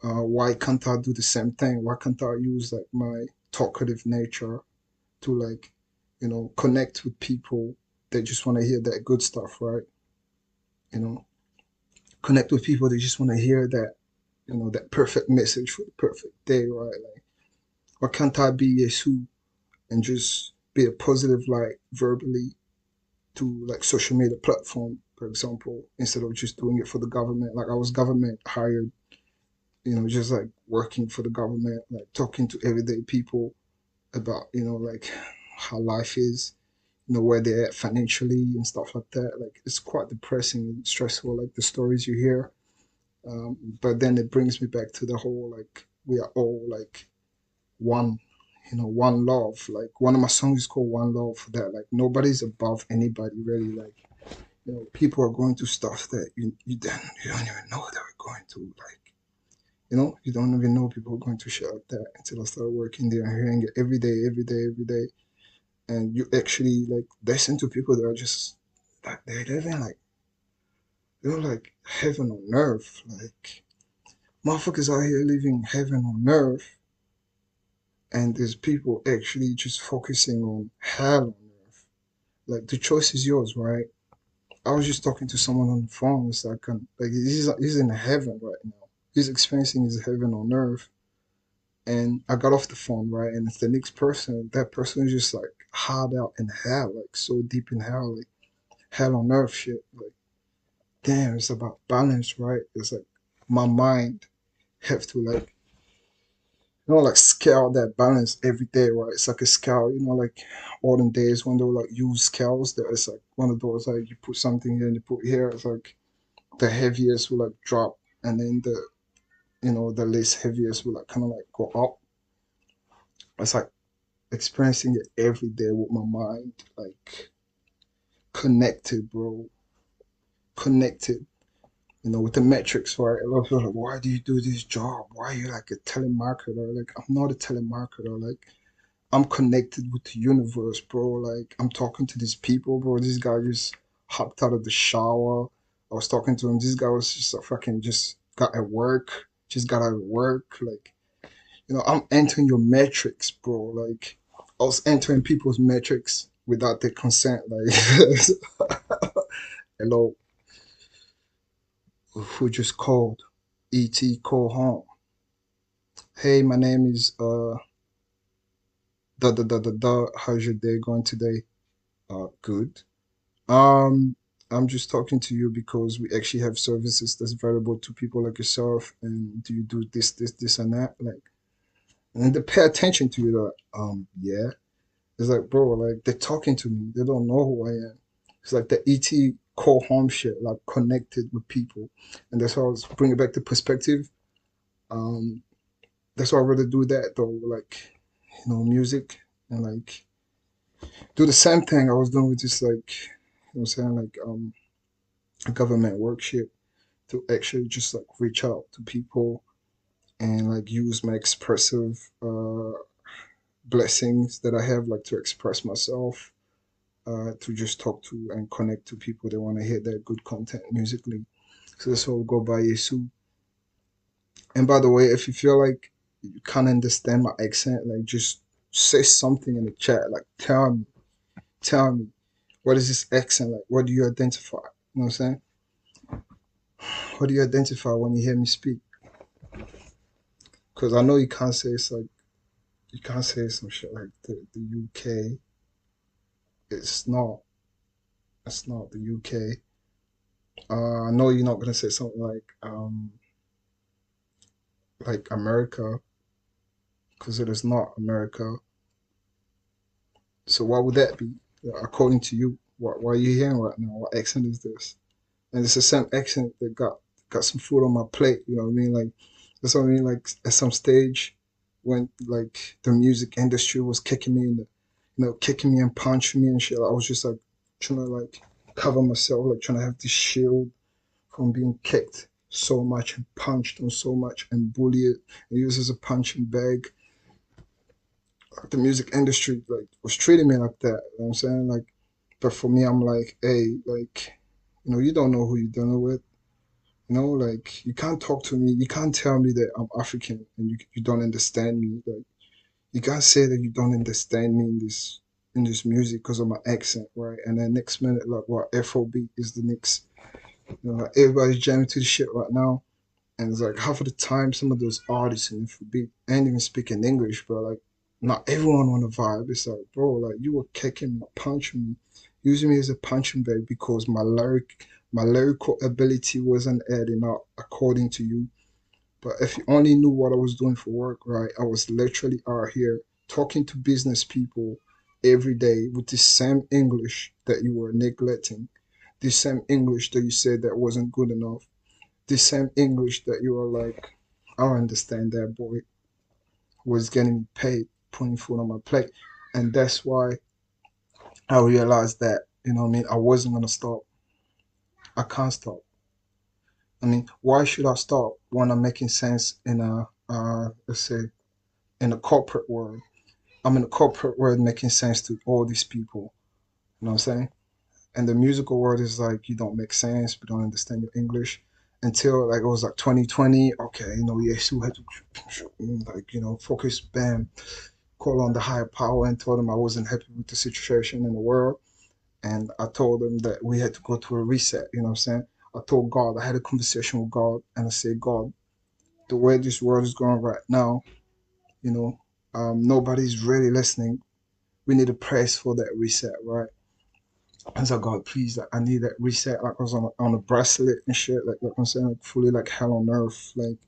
why can't I do the same thing? Why can't I use like my talkative nature to like, connect with people that just want to hear that good stuff, right? You know, connect with people that just want to hear that, that perfect message for the perfect day, right? Like, why can't I be YESU and just be a positive light verbally to like social media platform, for example, instead of just doing it for the government? Like I was government hired, just like working for the government, like talking to everyday people about, like how life is, where they're at financially and stuff like that. Like it's quite depressing and stressful, like the stories you hear. But then it brings me back to the whole like we are all like one, one love. Like one of my songs is called One Love for that. Like nobody's above anybody really. Like People are going through stuff that you don't even know they were going through. Like, you don't even know people are going through shit like that until I start working there and hearing it every day, every day, every day. And you actually like listen to people that are just like they're living like heaven on earth. Like motherfuckers out here living heaven on earth, and there's people actually just focusing on hell on earth. Like the choice is yours, right? I was just talking to someone on the phone. It's like, he's in heaven right now. He's experiencing his heaven on earth. And I got off the phone, right? And it's the next person. That person is just like hard out in hell, like so deep in hell, like hell on earth shit. Like, damn, it's about balance, right? It's like my mind have to like, like scale that balance every day, right? It's like a scale, like olden days when they were like use scales. That it's like one of those like you put something here and you put here. It's like the heaviest will like drop, and then the least heaviest will like kind of like go up. It's like experiencing it every day with my mind, like connected, bro, connected. With the metrics, right? A lot of people are like, why do you do this job? Why are you like a telemarketer? Like, I'm not a telemarketer. Like, I'm connected with the universe, bro. Like, I'm talking to these people, bro. This guy just hopped out of the shower. I was talking to him. This guy was just fucking just got at work, just got out of work. Like, I'm entering your metrics, bro. Like, I was entering people's metrics without their consent. Like, hello, who just called? ET call home. Hey, my name is da da da da da. How's your day going today? Good. Um, I'm just talking to you because we actually have services that's valuable to people like yourself. And do you do this, this, this, and that? Like, and they pay attention to you. Yeah. It's like, bro, like they're talking to me. They don't know who I am. It's like the ET call home shit, like connected with people. And that's why I was bringing back the perspective. Um, that's why I'd rather do that though, like, music and like do the same thing I was doing with this, like, what I'm saying, like, government workshop to actually just like reach out to people and like use my expressive blessings that I have, like to express myself, to just talk to and connect to people that want to hear that good content musically. So that's what we go by YESU. And by the way, if you feel like you can't understand my accent, like just say something in the chat. Like tell me, what is this accent like? What do you identify? You know what I'm saying? What do you identify when you hear me speak? Because I know you can't say it's like you can't say some shit like the UK. It's not. It's not the UK. I know you're not gonna say something like America, because it is not America. So what would that be? According to you, what are you hearing right now? What accent is this? And it's the same accent that got some food on my plate. You know what I mean? Like that's what I mean. Like at some stage, when like the music industry was kicking me in the, kicking me and punching me and shit, I was just like trying to like cover myself, like trying to have this shield from being kicked so much and punched on so much and bullied and used as a punching bag. Like the music industry like was treating me like that. You know what I'm saying? Like, but for me, I'm like, hey, like, you don't know who you're dealing with. Like you can't talk to me. You can't tell me that I'm African and you don't understand me. Like you can't say that you don't understand me in this music because of my accent, right? And then next minute, like what FOB is the next. Like everybody's jamming to the shit right now. And it's like half of the time, some of those artists in Afrobeat ain't even speaking English, bro. Like, not everyone want to vibe. It's like, bro, like you were kicking me, punching me, using me as a punching bag because my lyrical ability wasn't adding up according to you. But if you only knew what I was doing for work, right? I was literally out here talking to business people every day with the same English that you were neglecting, the same English that you said that wasn't good enough, the same English that you were like, I don't understand that boy was getting me paid, putting food on my plate. And that's why I realized that, I wasn't gonna stop. I can't stop. I mean, why should I stop when I'm making sense in a let's say in a corporate world? I'm in a corporate world making sense to all these people. You know what I'm saying? And the musical world is like you don't make sense, we don't understand your English until like it was like 2020. Okay, Yesu had to like focus, bam, call on the higher power and told him I wasn't happy with the situation in the world. And I told him that we had to go to a reset, you know what I'm saying? I told God, I had a conversation with God and I said, God, the way this world is going right now, you know, nobody's really listening. We need a praise for that reset, right? I was like, God, please, like, I need that reset. Like I was on a bracelet and shit, like I'm saying, like fully like hell on earth, like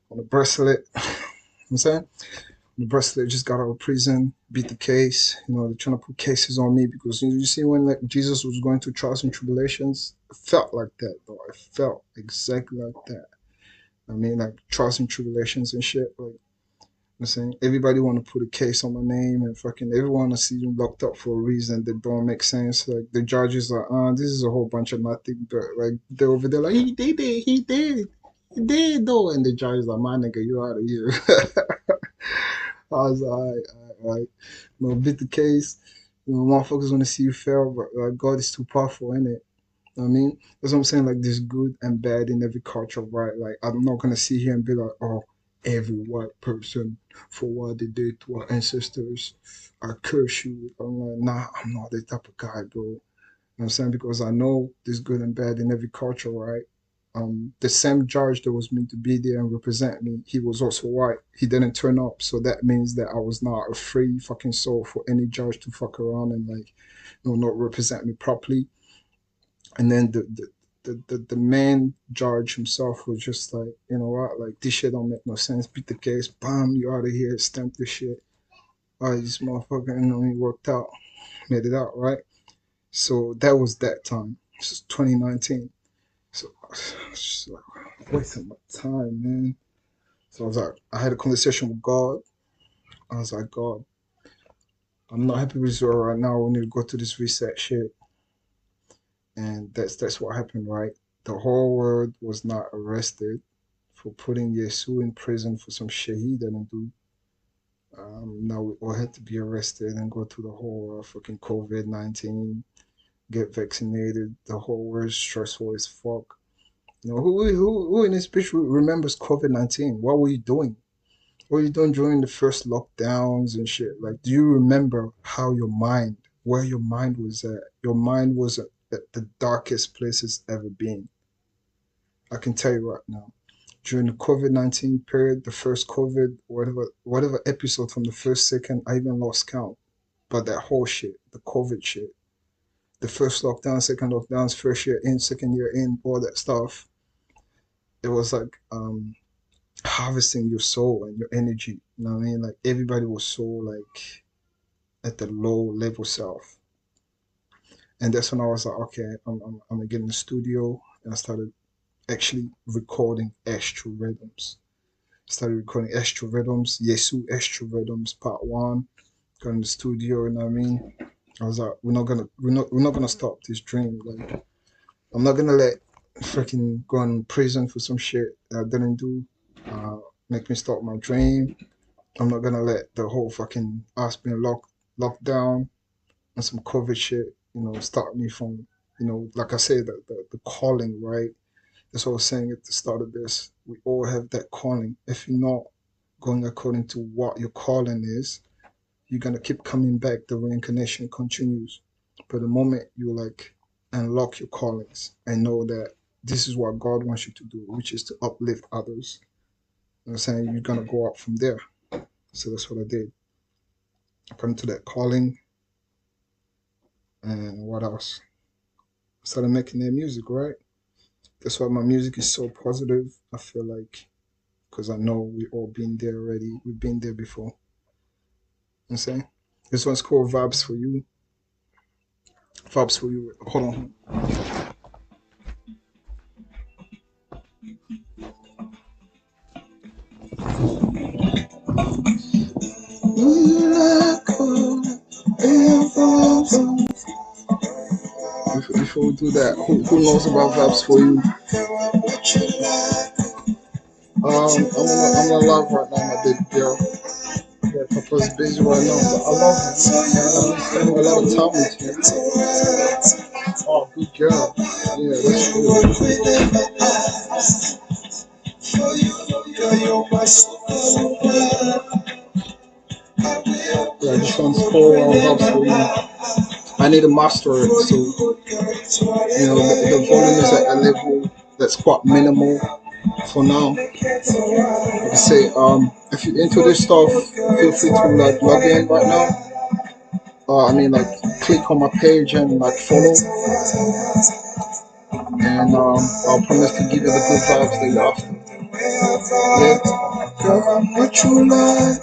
on a bracelet. You know what I'm saying? The bracelet just got out of prison, beat the case. They're trying to put cases on me because you see when like Jesus was going through trials and tribulations, it felt like that, though. It felt exactly like that. I mean, like trials and tribulations and shit. Like I'm saying, everybody want to put a case on my name and fucking everyone to see them locked up for a reason that don't make sense. Like the judges are, this is a whole bunch of nothing, but like they're over there like he did though, and the judge is like, my nigga, you out of here. I was like, all right, beat the case. Motherfuckers want to see you fail, but like God is too powerful, in it. I mean, that's what I'm saying. Like, there's good and bad in every culture, right? Like, I'm not gonna sit here and be like, oh, every white person for what they did to our ancestors, I curse you. I'm like, nah, I'm not that type of guy, bro. You know what I'm saying? Because I know there's good and bad in every culture, right? The same judge that was meant to be there and represent me, he was also white. He didn't turn up, so that means that I was not a free fucking soul for any judge to fuck around and like, not represent me properly. And then the main judge himself was just like, you know what, like this shit don't make no sense. Beat the case, bam, you out of here, stamp this shit. All right, this motherfucker, he worked out, made it out, right? So that was that time. This is 2019. So it's just like wasting my time, man. So I was like, I had a conversation with God. I was like, God, I'm not happy with Zoro right now. We need to go to this reset shit. And that's what happened, right? The whole world was not arrested for putting Yesu in prison for some shit he didn't do. Now we all had to be arrested and go through the whole fucking COVID-19, get vaccinated. The whole world is stressful as fuck. Who in this bitch remembers COVID-19? What were you doing? What were you doing during the first lockdowns and shit? Like, do you remember where your mind was at? Your mind was at the darkest place it's ever been. I can tell you right now. During the COVID-19 period, the first COVID, whatever episode from the first second, I even lost count. But that whole shit, the COVID shit, the first lockdown, second lockdowns, first year in, second year in, all that stuff, it was like harvesting your soul and your energy. You know what I mean? Like everybody was so like at the low level self. And that's when I was like, okay, I'm gonna get in the studio and I started actually recording extra rhythms. Started recording extra rhythms, Yesu extra rhythms, part one. Got in the studio, you know what I mean? I was like, we're not gonna stop this dream. Like, I'm not gonna let freaking go in prison for some shit that I didn't do. Uh, Make me stop my dream. I'm not gonna let the whole fucking ass being locked down and some COVID shit, stop me from, like I said, the calling, right? That's what I was saying at the start of this. We all have that calling. If you're not going according to what your calling is, you're gonna keep coming back. The reincarnation continues. But the moment you like unlock your callings and know that this is what God wants you to do, which is to uplift others, you know what I'm saying, you're gonna go up from there. So that's what I did. I come to that calling, and what else? I started making that music, right? That's why my music is so positive. I feel like because I know we all been there already. We've been there before. You know what I'm saying? This one's called Vibes for You. Vibes for You. Hold on. before we do that, who knows about vibes for you? I'm not live right now, my baby girl. Yeah, Papa's busy right now, but I love you. And I'm spending a lot of time with you. Oh, good girl. Yeah, that's good. Yeah, this one's 4 vibes for you. I need to master it, so the volume is at a level that's quite minimal for now. Like I say, if you're into this stuff, feel free to like log in right now. Like click on my page and like follow, and I'll promise to give you the good vibes that you're after. Yeah. Girl, I'm what you like,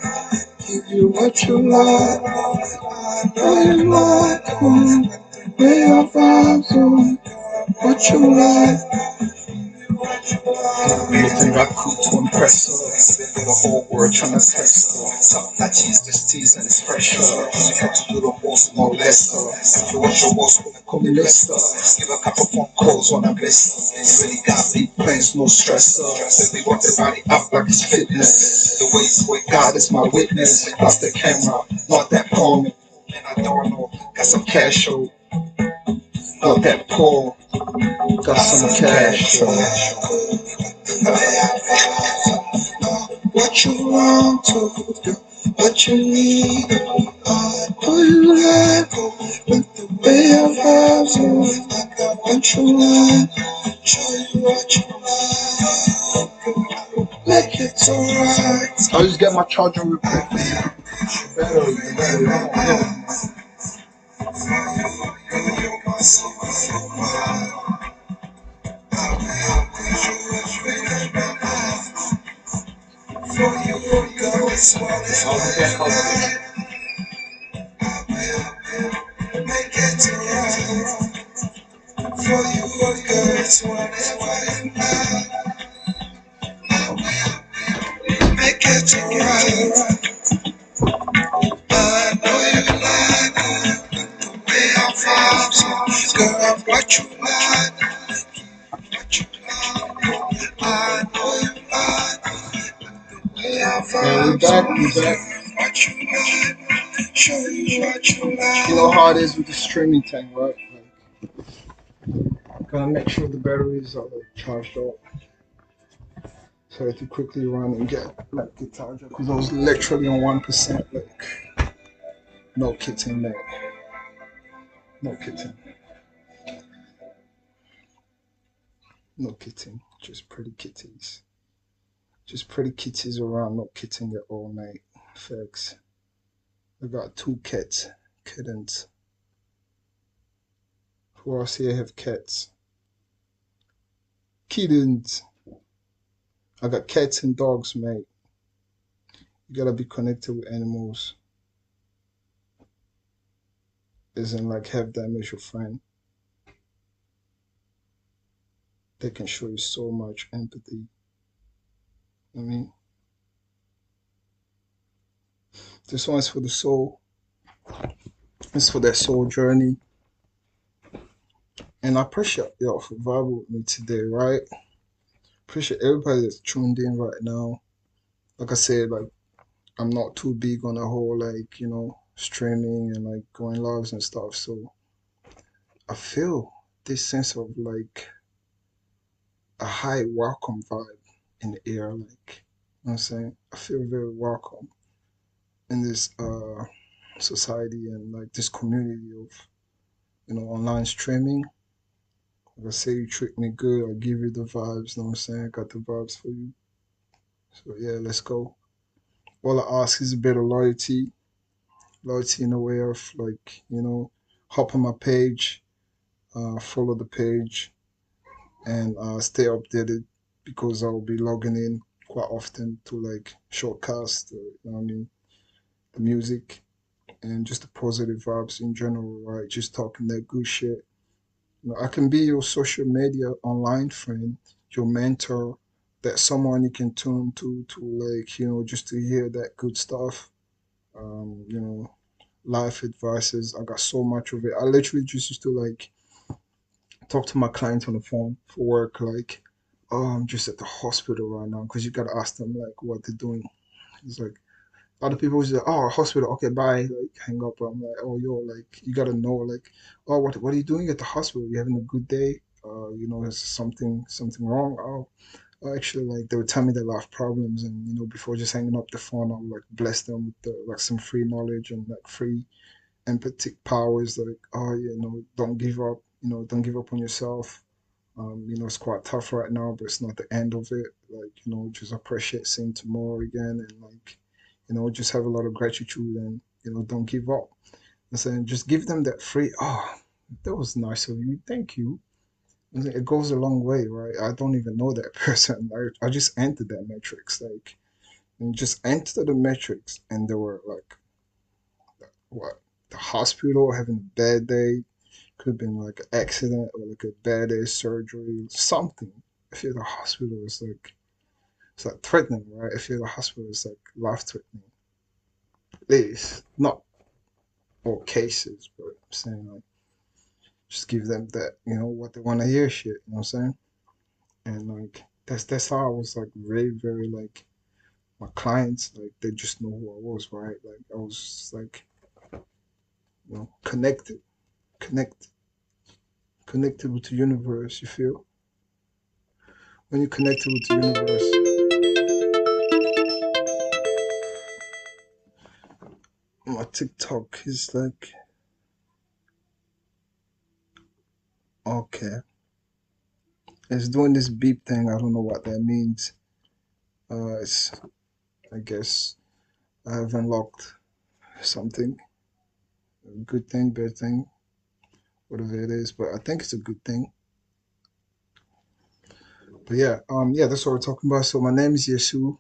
give you what you like, what you like, where your vibes on, what you like. Anything I could to impress her. The whole world trying to test her. Something that she's just teasing is fresh. She got to do the most, no less. If you want your most, call me Lester. Give a couple phone calls on a bliss. You really got deep plans, no stress. They work their body out like it's fitness. The way you work, God is my witness. Plus the camera, not that porn. And I don't know, got some cash, oh. Not that poor, got some cash, oh. What you want to do, what you need, who you like, with the way your vibes are, what you like, show you what you like, make it alright. I'll just get my charger real quick. Make it alright. I know you like the way I vibes. Girl, what you like, what you like. I know you like the way I vibes. Yeah, we back, we back. What you like, show you what you like. You know how it is with the streaming thing, right? Like, gotta make sure the batteries are like charged up. So I had to quickly run and get like the charger because I was literally on 1%. Like, no kidding, man. No kidding. No kidding. Just pretty kitties. Just pretty kitties around, not kidding at all, mate. Facts. I got 2 cats. Kittens. Who else here have cats? Kittens. I got cats and dogs, mate. You gotta be connected with animals. Isn't like have them as your friend. They can show you so much empathy. I mean, this one's for the soul. It's for their soul journey. And I appreciate y'all for vibing with me today, right? Appreciate everybody that's tuned in right now. Like I said, like I'm not too big on the whole like, streaming and like going lives and stuff. So I feel this sense of like a high welcome vibe in the air, like you know what I'm saying? I feel very welcome in this society and like this community of online streaming. Like I say, you treat me good, I give you the vibes, you know what I'm saying? Got the vibes for you. So yeah, let's go. All I ask is a bit of loyalty. Loyalty in a way of like, hop on my page, follow the page, and stay updated because I'll be logging in quite often to like shortcast, the music and just the positive vibes in general, right? Just talking that good shit. I can be your social media online friend, your mentor, that someone you can turn to like, just to hear that good stuff. Um, you know, Life advices. I got so much of it. I literally just used to like talk to my clients on the phone for work, like, oh, I'm just at the hospital right now, because you gotta ask them like what they're doing. It's like other people just like, oh, hospital, okay, bye, like hang up. I'm like, oh, yo, like you gotta know, like, oh, what are you doing at the hospital? You having a good day? Is something wrong? Oh, actually, like they would tell me their life problems, and before just hanging up the phone, I would like bless them with like some free knowledge and like free empathic powers, like, oh, don't give up, don't give up on yourself. It's quite tough right now, but it's not the end of it. Like, just appreciate seeing tomorrow again, and like, just have a lot of gratitude, and don't give up. And saying just give them that free, oh, that was nice of you, thank you. And it goes a long way, right? I don't even know that person. I just entered that matrix, like, and just entered the matrix, and they were like, what? The hospital having a bad day, could have been like an accident or like a bad day surgery, something. I feel the hospital is like it's like threatening, right? I feel the hospital is like life threatening. At least not all cases, but I'm saying like just give them that, what they want to hear shit, you know what I'm saying? And like that's how I was like very, very like my clients, like they just know who I was, right? Like I was just like, connected, connected, connected with the universe, you feel? When you're connected with the universe, my TikTok is like, okay, it's doing this beep thing. I don't know what that means. It's, I guess I have unlocked something, a good thing, bad thing, whatever it is, but I think it's a good thing. But yeah, yeah, that's what we're talking about. So my name is YESU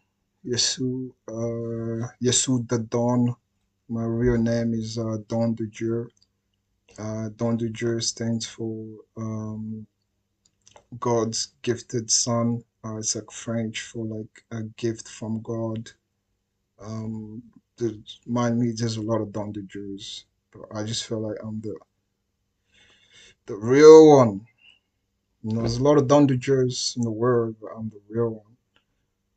the Don. My real name is Don de Dieu. Don de Dieu stands for God's gifted son. It's like French for like a gift from God. Um, Mind me, there's a lot of Don de Dieu's, but I just feel like I'm the real one. There's a lot of Don de Dieu's in the world, but I'm the real one.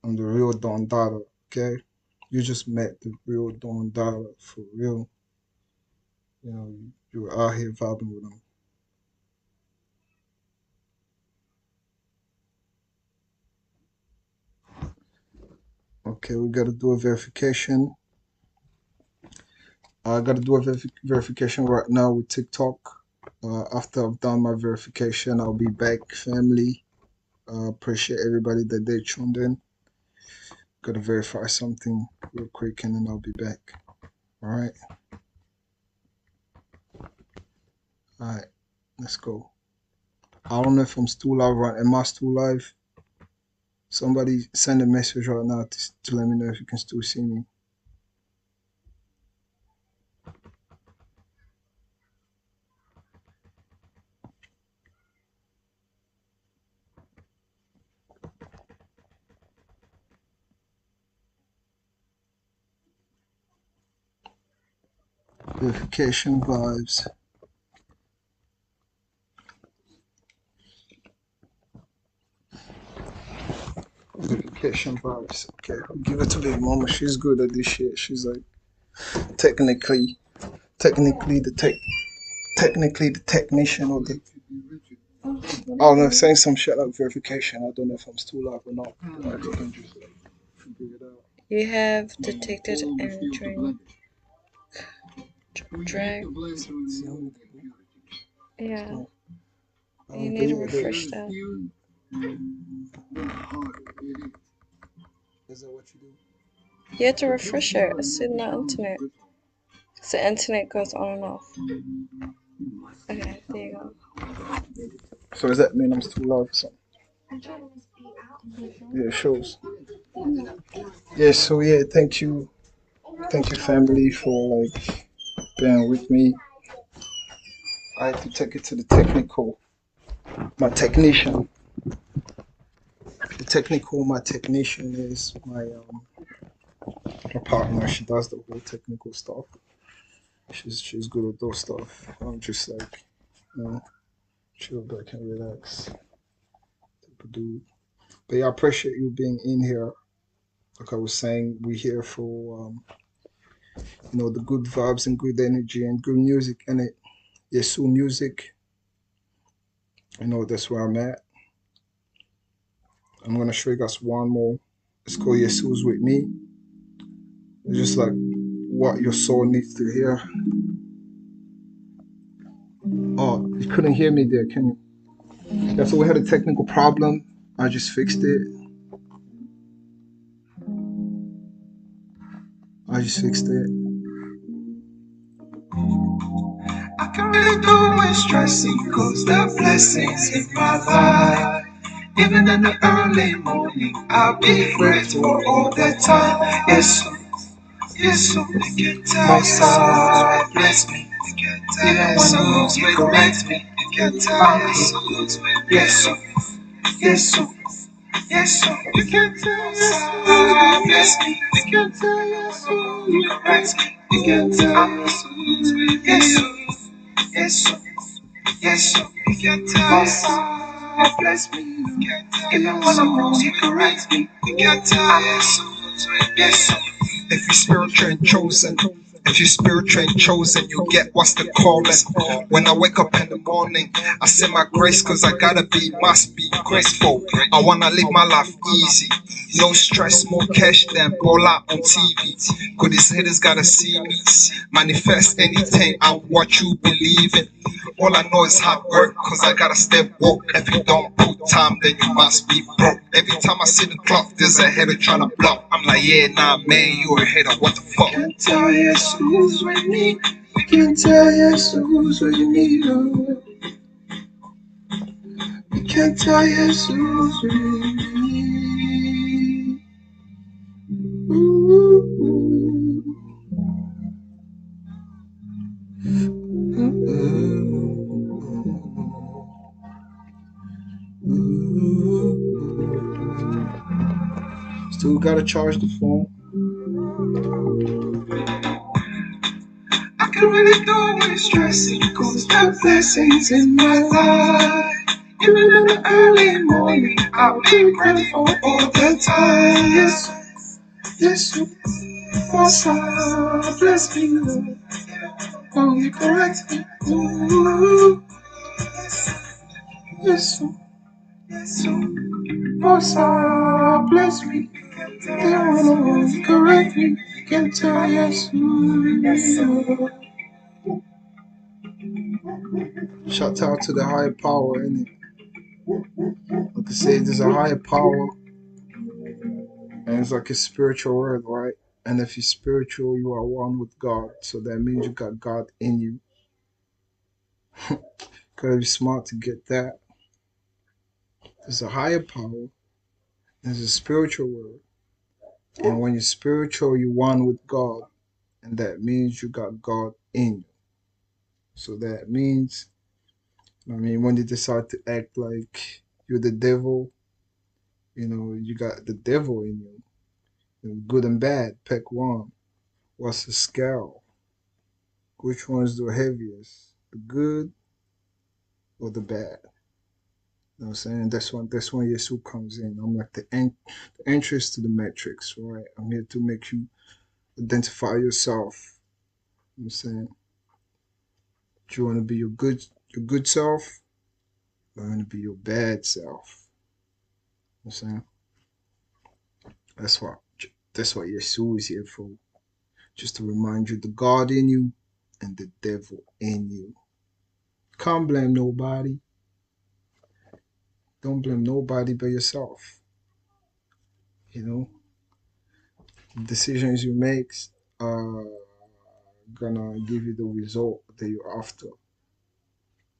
I'm the real Don Dada. Okay, you just met the real Don Dada for real. You were out here vibing with him. Okay, we gotta do a verification. I gotta do a verification right now with TikTok. After I've done my verification, I'll be back, family. Appreciate everybody that they tuned in. Gotta verify something real quick, and then I'll be back. All right, all right, let's go. I don't know if I'm still live. Right? Am I still live? Somebody send a message right now to let me know if you can still see me. Verification vibes. Verification vibes. Okay, I'll give it to Big Mama. She's good at this shit. She's like technically, technically the tech, technically the technician or the. Oh no, saying some shit like verification. I don't know if I'm still live or not. I can just like figure it out. You have detected entering drag. Yeah, you need to refresh that. Is that what you do? You have to refresh it. It's in the internet. So the internet goes on and off. Okay, there you go. So does that mean I'm still live? So yeah, it shows. Yeah. So yeah, thank you, family, for like being with me. I had to take it to the technical. My technician, my technician is my partner. She does the whole technical stuff. She's good at those stuff. I'm just like, you know, chill back and relax. Dude. But yeah, I appreciate you being in here. Like I was saying, we here for the good vibes and good energy and good music in it. YESU music. That's where I'm at. I'm gonna show you guys one more. It's called YESU's with me. It's just like what your soul needs to hear. Oh, you couldn't hear me there, can you? Yeah, so we had a technical problem. I just fixed it. I just fixed it. I can really do with stressing, cause the blessings in my life. Even in the early morning, I'll be grateful all the time. Yes, yes, you can tell God bless me. Yes, you correct me. You can tell yes, yes, yes, you can tell God bless me. You can tell yes, you correct me. You can tell yes, yes, yes, you can tell God bless me. Even when I'm wrong, you correct me. You can tell yes, yes. If you're spiritual and chosen, if you're spiritual and chosen, you get what's the calling. When I wake up in the morning, I say my grace cause I must be graceful. I wanna live my life easy. No stress, more cash than Bola on TV. Cause these haters gotta see me. Manifest anything, I'm what you believe in. All I know is hard work, cause I gotta step woke. If you don't put time, then you must be broke. Every time I see the clock, there's a hater trying to block. I'm like, yeah, nah, man, you a hater, what the fuck? You can tell yes who's with me. You can tell yes who's with me. Oh. You can tell yes who's with me. Ooh. Still gotta charge the phone. I can really do with stressing, cause the blessings in my life. Even in the early morning, I'll be grateful all the time. Yes, yes, what's up? Bless me, Lord. Oh, you correct me. Ooh, yes, yes, what's up? Bless me. They wanna correct me. You can tell yes, Lord. Shout out to the higher power, innit? Like I said, there's a higher power, and it's like a spiritual word, right? And if you're spiritual, you are one with God. So that means you got God in you. Gotta be smart to get that. There's a higher power, there's a spiritual word. And when you're spiritual, you're one with God. And that means you got God in you. So that means, when you decide to act like you're the devil, you got the devil in you. Good and bad, pick one. What's the scale? Which one's the heaviest? The good or the bad? You know what I'm saying? That's when Yesu comes in. I'm like the entrance to the matrix, right? I'm here to make you identify yourself. You know what I'm saying? Do you want to be your good self? Or you want to be your bad self? You know what I'm saying? That's what that's what Yesu is here for. Just to remind you the God in you and the devil in you. Can't blame nobody. Don't blame nobody but yourself. You know, decisions you make are gonna give you the result that you're after.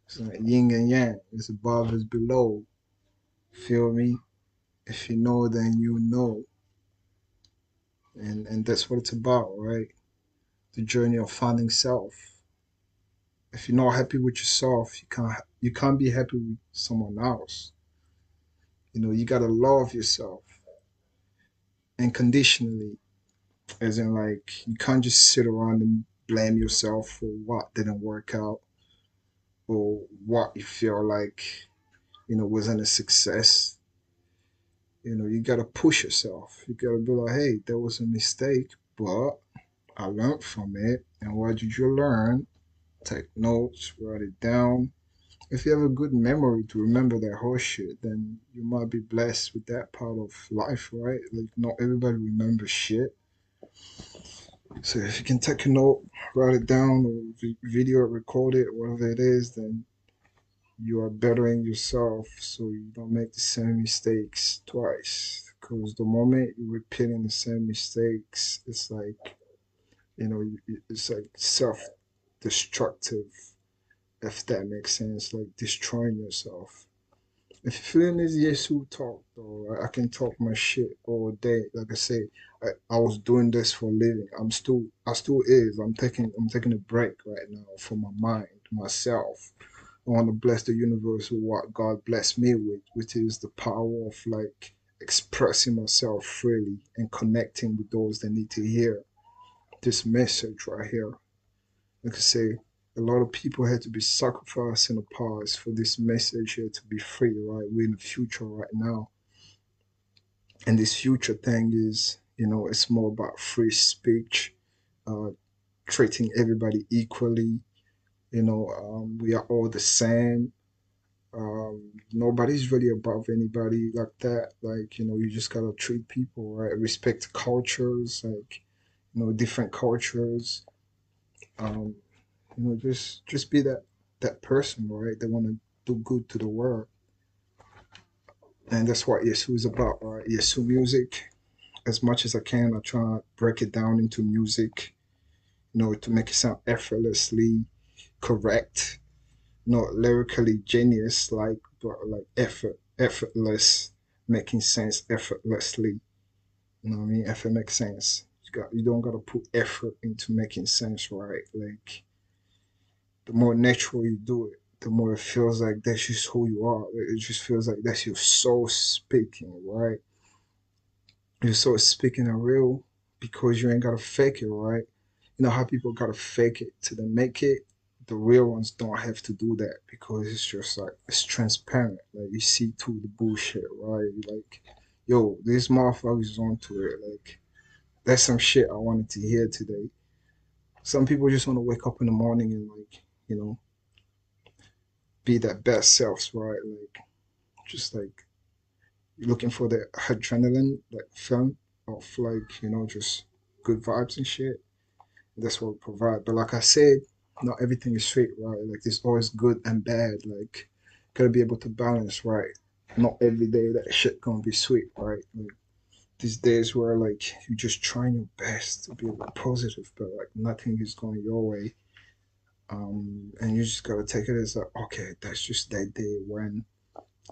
It's like yin and yang. It's above, it's below. Feel me? If you know, then you know, and that's what it's about, right? The journey of finding self. If you're not happy with yourself, you can't be happy with someone else. You gotta love yourself unconditionally, as in like you can't just sit around and blame yourself for what didn't work out. or what you feel like, wasn't a success. You gotta push yourself. You gotta be like, hey, there was a mistake, but I learned from it. And what did you learn? Take notes, write it down. If you have a good memory to remember that whole shit, then you might be blessed with that part of life, right? Like, not everybody remembers shit. So if you can take a note, write it down, or video it, record it, whatever it is, then you are bettering yourself so you don't make the same mistakes twice. Because the moment you're repeating the same mistakes, it's like, it's like self destructive, if that makes sense, like destroying yourself. If you're feeling this YESU talk, though, right, I can talk my shit all day. Like I say, I was doing this for a living. I still is. I'm taking a break right now for my mind, myself. I want to bless the universe with what God blessed me with, which is the power of like expressing myself freely and connecting with those that need to hear this message right here. Like I say, a lot of people had to be sacrificed in the past for this message here to be free, right? We're in the future right now. And this future thing is, it's more about free speech, uh, treating everybody equally. We are all the same. Nobody's really above anybody like that. Like, you just gotta treat people, right? Respect cultures, like, different cultures. Um, just be that person, right? They want to do good to the world, and that's what Yesu is about, right? Yesu music. As much as I can, I try to break it down into music, to make it sound effortlessly correct, not lyrically genius, like, but like effortless, making sense effortlessly. You know what I mean? If it makes sense, you don't gotta put effort into making sense, right? Like, the more natural you do it, the more it feels like that's just who you are. It just feels like that's your soul speaking, right? Your soul is speaking a real because you ain't gotta fake it, right? You know how people gotta fake it to then make it? The real ones don't have to do that because it's just like it's transparent. Like you see through the bullshit, right? Like, yo, this motherfucker is onto it. Like that's some shit I wanted to hear today. Some people just want to wake up in the morning and like, be their best selves, right? Like just like looking for the adrenaline, like film of like, just good vibes and shit. That's what we provide. But like I said, not everything is sweet, right? Like there's always good and bad. Like gotta be able to balance, right? Not every day that shit gonna be sweet, right? Like these days where like you're just trying your best to be positive, but like nothing is going your way. And you just gotta take it as like, okay, that's just that day when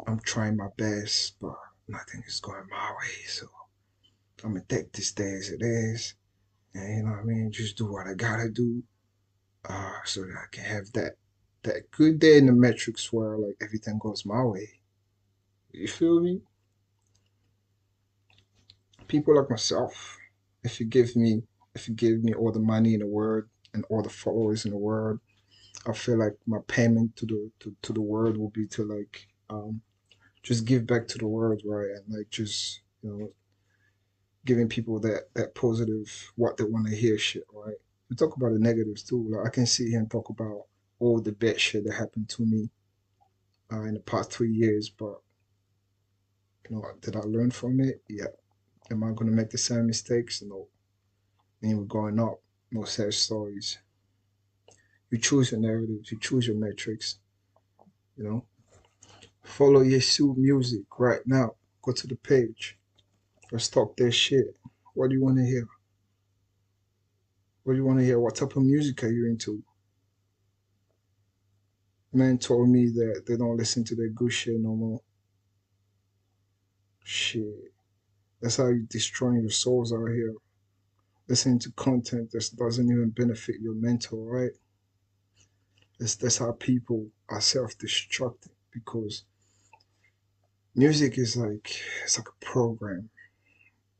I'm trying my best, but nothing is going my way. So I'm gonna take this day as it is, and you know what I mean. Just do what I gotta do, so that I can have that good day in the metrics where like everything goes my way. You feel me? People like myself, if you give me if you give me all the money in the world and all the followers in the world, I feel like my payment to the world will be to like just give back to the world, right? And like just giving people that positive what they want to hear shit, right? We talk about the negatives too. Like I can sit here and talk about all the bad shit that happened to me in the past 3 years, but did I learn from it? Yeah. Am I gonna make the same mistakes? No. And we're going up. No sad stories. You choose your narratives. You choose your metrics. You know. Follow Yesu music right now. Go to the page. Let's talk that shit. What do you want to hear? What do you want to hear? What type of music are you into? Man told me that they don't listen to that good shit no more. Shit. That's how you destroying your souls out here. Listening to content that doesn't even benefit your mental, right? That's how people are self-destructing because music is like it's like a program.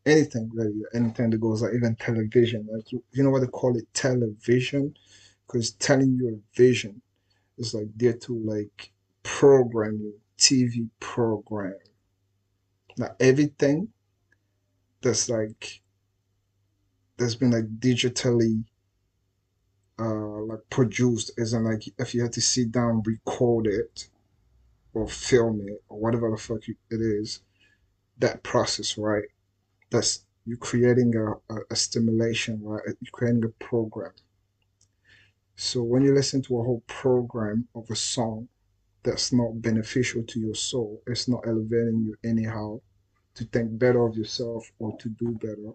Anything really, anything that goes like even television. Like you know what they call it television? Because telling you a vision. It's like there to like program you, TV program. Now everything that's like that's been like digitally like produced isn't like if you had to sit down, record it or film it or whatever the fuck it is, that process, right? That's you creating a stimulation, right? You're creating a program. So when you listen to a whole program of a song that's not beneficial to your soul, it's not elevating you anyhow to think better of yourself or to do better.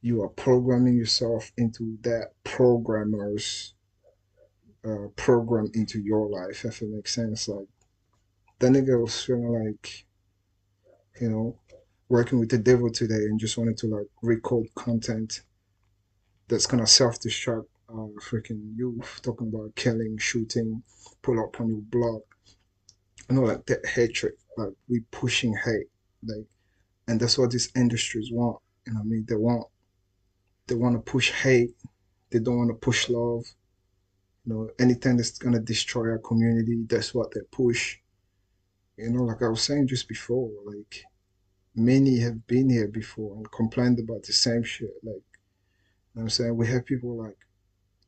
You are programming yourself into that programmer's program into your life, if it makes sense. Like that nigga was feeling like, you know, working with the devil today and just wanted to like record content that's gonna self-destruct freaking youth, talking about killing, shooting, pull up on your block, like that hatred, like we pushing hate, like, and that's what these industries want. You know what I mean? They want to push hate. They don't want to push love. Anything that's gonna destroy our community, that's what they push. Like I was saying just before, like many have been here before and complained about the same shit. Like, I'm saying we have people like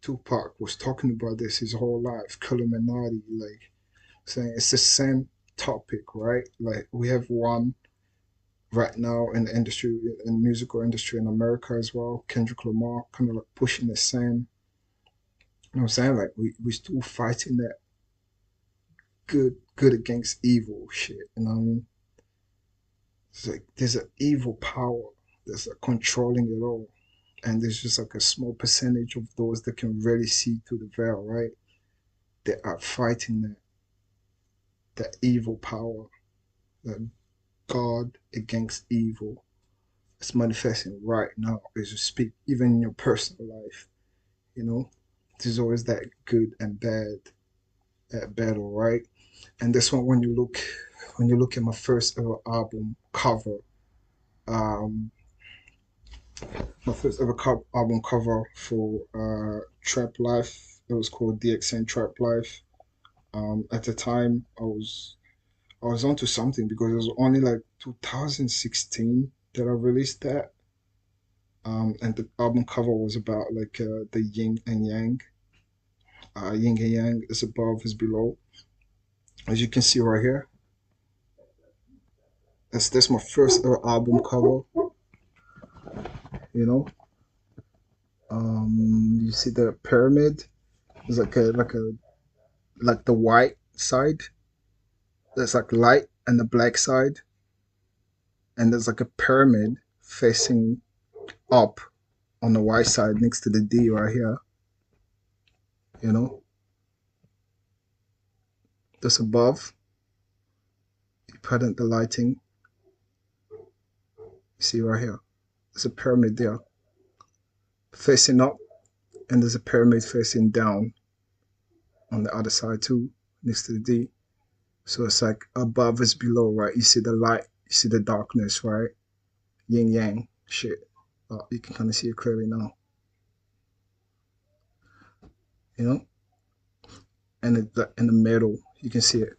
Tupac was talking about this his whole life, Illuminati, like saying it's the same topic, right? Like we have one right now in the industry, in the musical industry in America as well, Kendrick Lamar, kind of like pushing the same. You know what I'm saying? Like we still fighting that good against evil shit. You know what I mean? It's like there's an evil power that's like controlling it all. And there's just like a small percentage of those that can really see through the veil, right? They are fighting that evil power, that God against evil. It's manifesting right now as you speak, even in your personal life. You know, there's always that good and bad, that battle, right? And that's why when you look at my first ever album cover, um, my first ever album cover for Trap Life, it was called DXN Trap Life. At the time, I was onto something because it was only like 2016 that I released that. And the album cover was about like the yin and yang. Yin and yang is above, is below. As you can see right here, that's my first ever album cover. You know, you see the pyramid. It's like the white side. There's like light and the black side, and there's like a pyramid facing up on the white side next to the D right here. You know, just above. You put in the lighting. You see right here. There's a pyramid there facing up, and there's a pyramid facing down on the other side too, next to the D. So it's like above is below, right? You see the light, you see the darkness, right? Yin yang shit. You can kind of see it clearly now, you know? And in the middle, you can see it.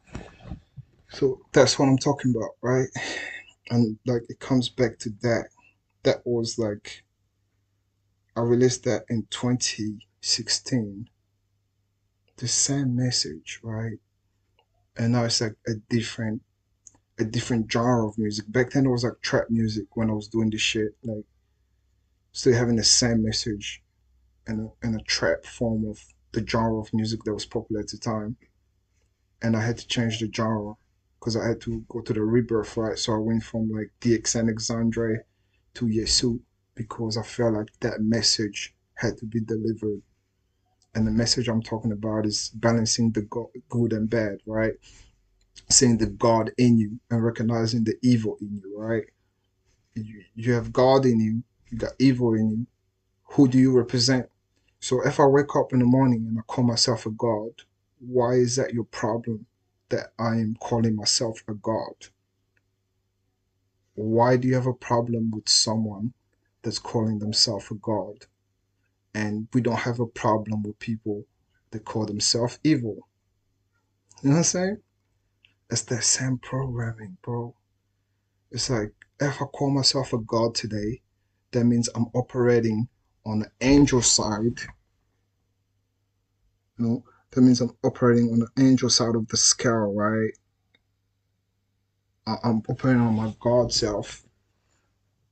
So that's what I'm talking about, right? And like it comes back to that. That was like I released that in 2016. The same message, right? And now it's like a different genre of music. Back then it was like trap music when I was doing this shit, like still having the same message in a trap form of the genre of music that was popular at the time. And I had to change the genre because I had to go to the rebirth, right? So I went from like DX Alexandre to YESU because I felt like that message had to be delivered. And the message I'm talking about is balancing the good and bad, right? Seeing the God in you and recognizing the evil in you, right? You have God in you, you got evil in you. Who do you represent? So if I wake up in the morning and I call myself a God, why is that your problem that I am calling myself a God? Why do you have a problem with someone that's calling themselves a God? And we don't have a problem with people that call themselves evil. You know what I'm saying? It's that same programming, bro. It's like if I call myself a god today, that means I'm operating on the angel side. You know, that means I'm operating on the angel side of the scale, right? I'm operating on my God self.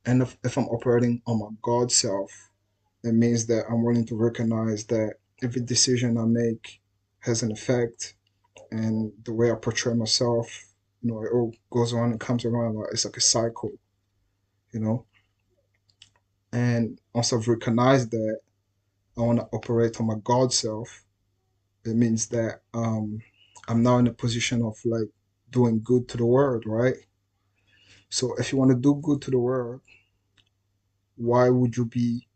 And if I'm operating on my God self, it means that I'm willing to recognize that every decision I make has an effect, and the way I portray myself, it all goes around and comes around. Like it's like a cycle, you know. And once I've recognized that I want to operate on my God self, it means that I'm now in a position of like doing good to the world, right? So if you want to do good to the world, why would you be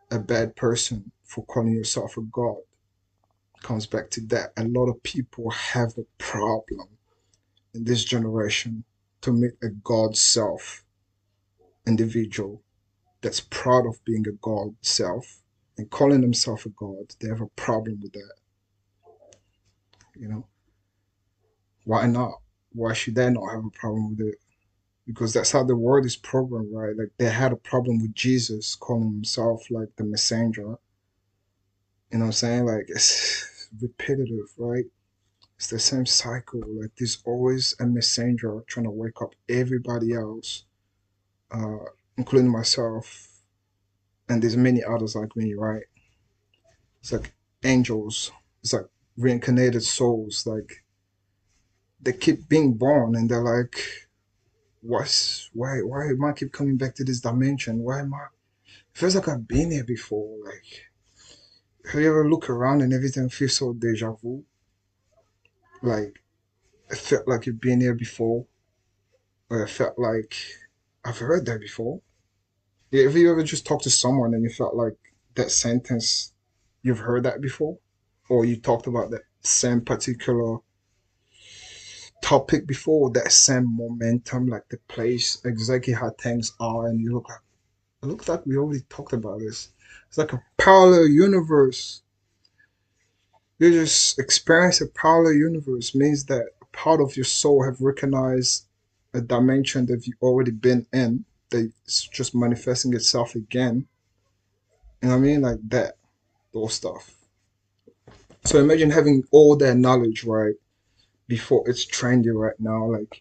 a bad person for calling yourself a God? Comes back to that. A lot of people have a problem in this generation to meet a God self individual that's proud of being a God self and calling themselves a God. They have a problem with that. You know, why not? Why should they not have a problem with it? Because that's how the world is programmed, right? Like they had a problem with Jesus calling himself like the messenger. You know what I'm saying? Like it's repetitive, right? It's the same cycle. Like there's always a messenger trying to wake up everybody else, uh, including myself, and there's many others like me, right? It's like angels. It's like reincarnated souls. Like they keep being born, and they're like, why am I keep coming back to this dimension? Why am I? It feels like I've been here before. Like, have you ever look around and everything feels so deja vu? Like, it felt like you've been here before, or it felt like I've heard that before. Yeah, have you ever just talked to someone and you felt like that sentence, you've heard that before? Or you talked about that same particular topic before, that same momentum, like the place, exactly how things are, and you look like, it looks like we already talked about this. It's like a parallel universe. You just experience a parallel universe means that a part of your soul have recognized a dimension that you've already been in, that it's just manifesting itself again. You know what I mean? Like that, those stuff. So imagine having all that knowledge, right? Before it's trendy right now. Like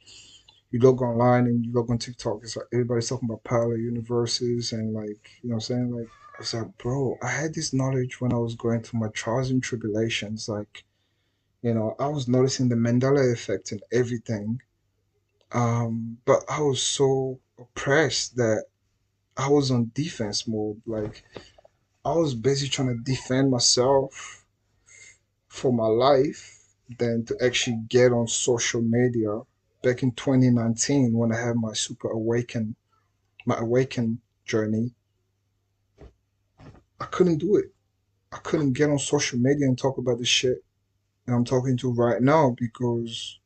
you log online and you log on TikTok, it's like everybody's talking about parallel universes and like, you know what I'm saying? Like I was like, bro, I had this knowledge when I was going through my trials and tribulations. Like, I was noticing the Mandela effect and everything. But I was so oppressed that I was on defense mode. Like I was busy trying to defend myself for my life than to actually get on social media. Back in 2019, when I had my awaken journey, I couldn't do it. I couldn't get on social media and talk about the shit that I'm talking to right now because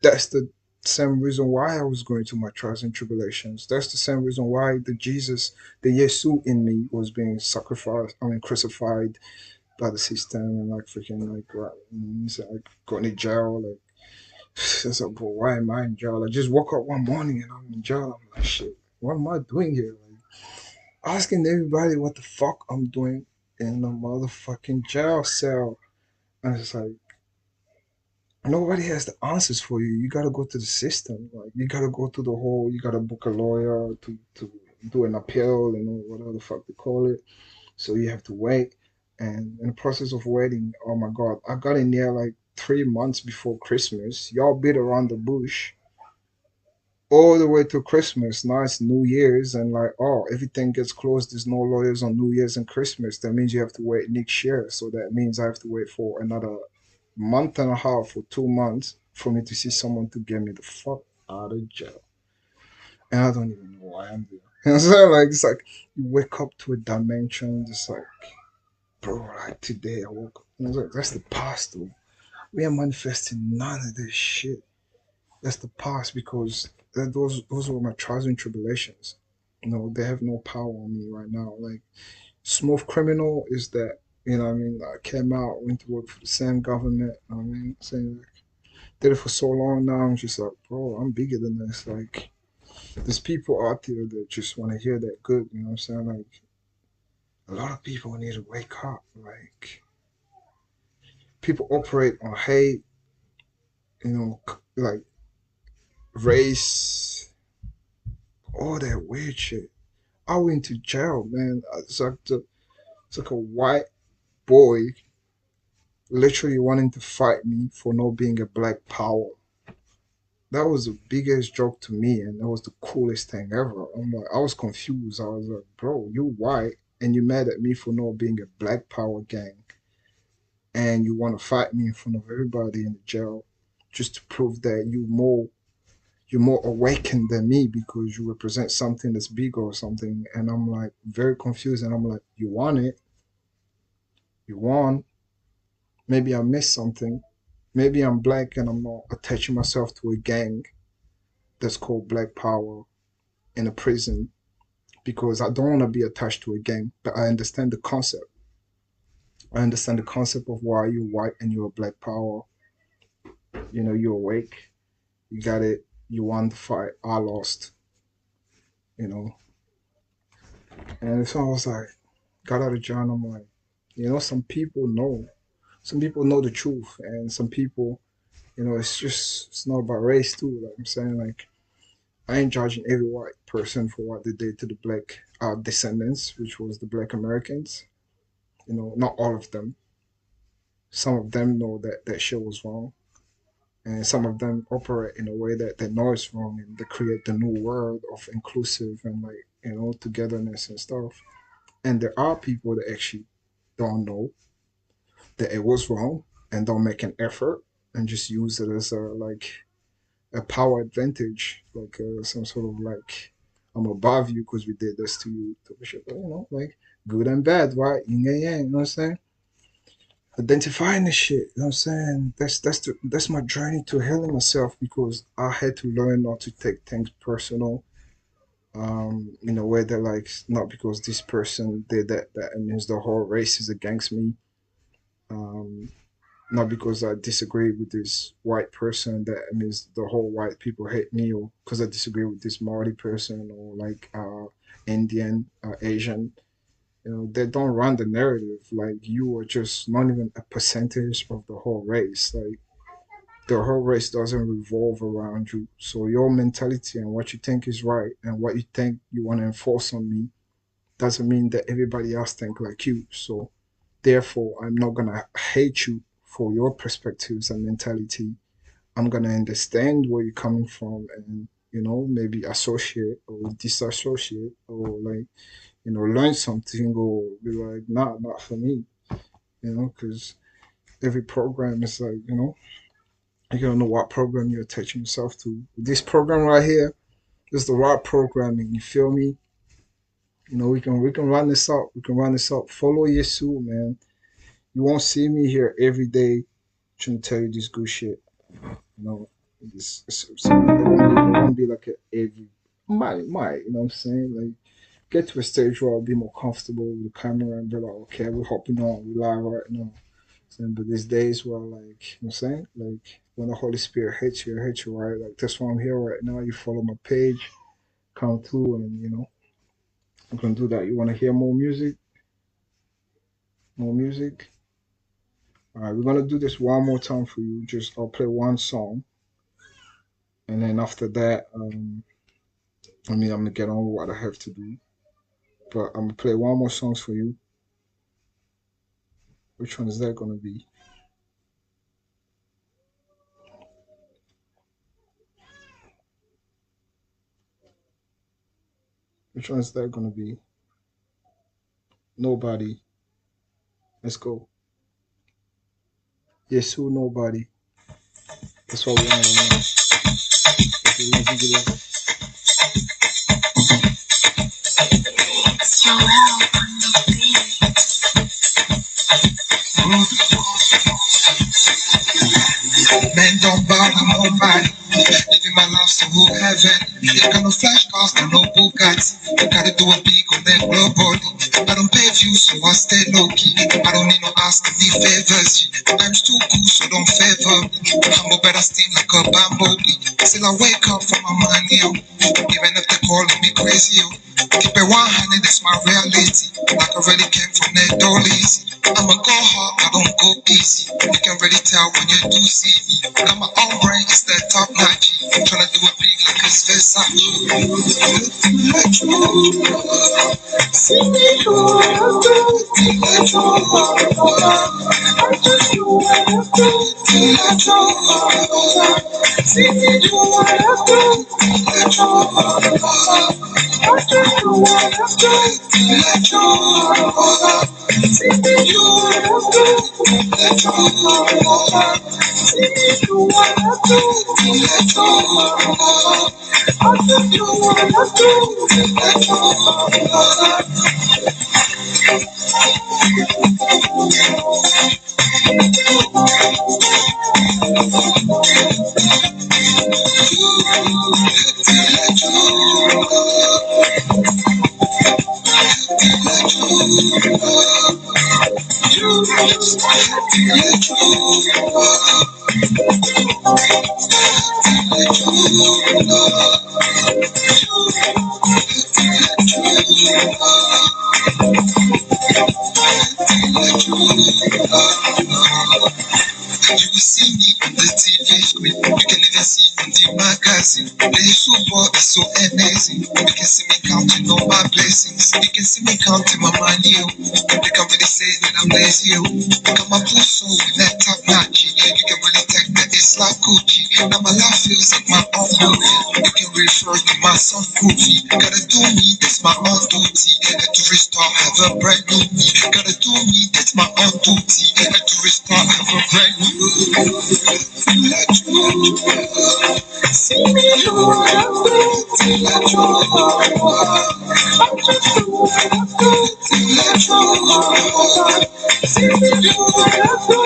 that's the same reason why I was going through my trials and tribulations. That's the same reason why the YESU in me was being crucified by the system and like freaking like, right, like going to jail. Like, it's like, bro, why am I in jail? I just woke up one morning and I'm in jail. I'm like, shit, what am I doing here? Like, asking everybody what the fuck I'm doing in a motherfucking jail cell. And it's like, nobody has the answers for you. You gotta go to the system. Like you gotta go to the whole. You gotta book a lawyer to do an appeal and whatever the fuck they call it. So you have to wait. And in the process of waiting, oh my god, I got in there like 3 months before Christmas. Y'all beat around the bush all the way to Christmas. Now it's New Year's, and like, oh, everything gets closed. There's no lawyers on New Year's and Christmas. That means you have to wait next year. So that means I have to wait for another month and a half or 2 months for me to see someone to get me the fuck out of jail. And I don't even know why I'm there. And so like it's like you wake up to a dimension, just like, bro, like today I woke up. And I was like, that's the past though. We are manifesting none of this shit. That's the past because those were my trials and tribulations. They have no power on me right now. Like smooth criminal is that, I mean, I came out, went to work for the same government, I mean, same. did it for so long now. I'm just like, bro, I'm bigger than this. Like, there's people out there that just want to hear that good. You know what I'm saying? Like, a lot of people need to wake up. Like, people operate on hate, like race, all that weird shit. I went to jail, man. It's like a white boy literally wanting to fight me for not being a black power. That was the biggest joke to me, and that was the coolest thing ever. I'm like, I was confused. I was like, bro, you white, and you mad at me for not being a black power gang, and you want to fight me in front of everybody in the jail, just to prove that you're more awakened than me because you represent something that's bigger or something. And I'm like very confused, and I'm like, you want it? You won? Maybe I missed something. Maybe I'm black and I'm not attaching myself to a gang that's called Black Power in a prison because I don't want to be attached to a gang, but I understand the concept. I understand the concept of why you're white and you're a Black Power. You're awake. You got it. You won the fight. I lost. You know, and so I was like, got out of jail. And I'm like, some people know. Some people know the truth, and some people, it's not about race too. Like I'm saying, like I ain't judging every white person for what they did to the black descendants, which was the black Americans. Not all of them. Some of them know that that shit was wrong, and some of them operate in a way that they know it's wrong, and they create the new world of inclusive and like togetherness and stuff. And there are people that actually don't know that it was wrong and don't make an effort and just use it as a power advantage, like some sort of like I'm above you because we did this to you, like good and bad, right? Yin and yang, you know what I'm saying? Identifying this shit, you know what I'm saying? That's my journey to healing myself because I had to learn not to take things personal. In a way that like not because this person did that means the whole race is against me. Um, Not because I disagree with this white person that means the whole white people hate me, or because I disagree with this Maori person or like Indian, Asian. They don't run the narrative. Like you are just not even a percentage of the whole race. Like the whole race doesn't revolve around you. So your mentality and what you think is right and what you think you want to enforce on me doesn't mean that everybody else think like you. So therefore, I'm not gonna hate you for your perspectives and mentality. I'm gonna understand where you're coming from and maybe associate or disassociate or like learn something or be like nah, not for me. Because every program is like you don't know what program you're attaching yourself to. This program right here is the right programming. You feel me? We can run this up. We can run this up. Follow YESU, man. You won't see me here every day trying to tell you this good shit. You know, it won't be like a every might. You know what I'm saying? Like get to a stage where I'll be more comfortable with the camera and be like, okay, we're hopping on, we live right now. But these days where like I'm saying, like when the Holy Spirit hits you, it hits you right. Like that's why I'm here right now. You follow my page, come through, and I'm gonna do that. You wanna hear more music? More music? All right, we're gonna do this one more time for you. Just I'll play one song, and then after that, I'm gonna get on with what I have to do. But I'm gonna play one more songs for you. Which one is that gonna be? Which one is that gonna be? Nobody. Let's go. Yes, who nobody. That's what we want right now. Okay, let's do that. Men don't bother nobody. my love, so who heaven? You got no flash cars, got no Bugatti. You gotta do a big on that globally. I don't pay views, so I stay low key. I don't need no asking me favors. I'm still cool, so don't favor me. I'm a better sting like a bumblebee. Still I wake up from my money, yo. Even if they calling me crazy, yo. Keep it 100, that's my reality. Like I already came from that dollies. I'ma go hard, I don't go easy. You can really tell when you do see me. Got my own brain, it's that top notch. Tryna do it big like it's Versace. See me do what I do. I just do what I do. See me do what I do. I just do what I do. See me do what I do. See me do what I do. I just do what I You will see me on the TV screen. You can even see me on the magazine. The YESU boy is so amazing. You can see me counting all my blessings. You can see me counting my money. You can really say that I'm lazy. Got my blue soul with that top notch. You can really take that it's like Gucci. Now my life feels like my own movie. You can refer to my son Goofy. Gotta do me, that's my own duty. And to restart, have a brand new me. Gotta do me, that's my own duty. And to restart, have a brand new me. See me do what I do. I just do what I do. See me do what I do.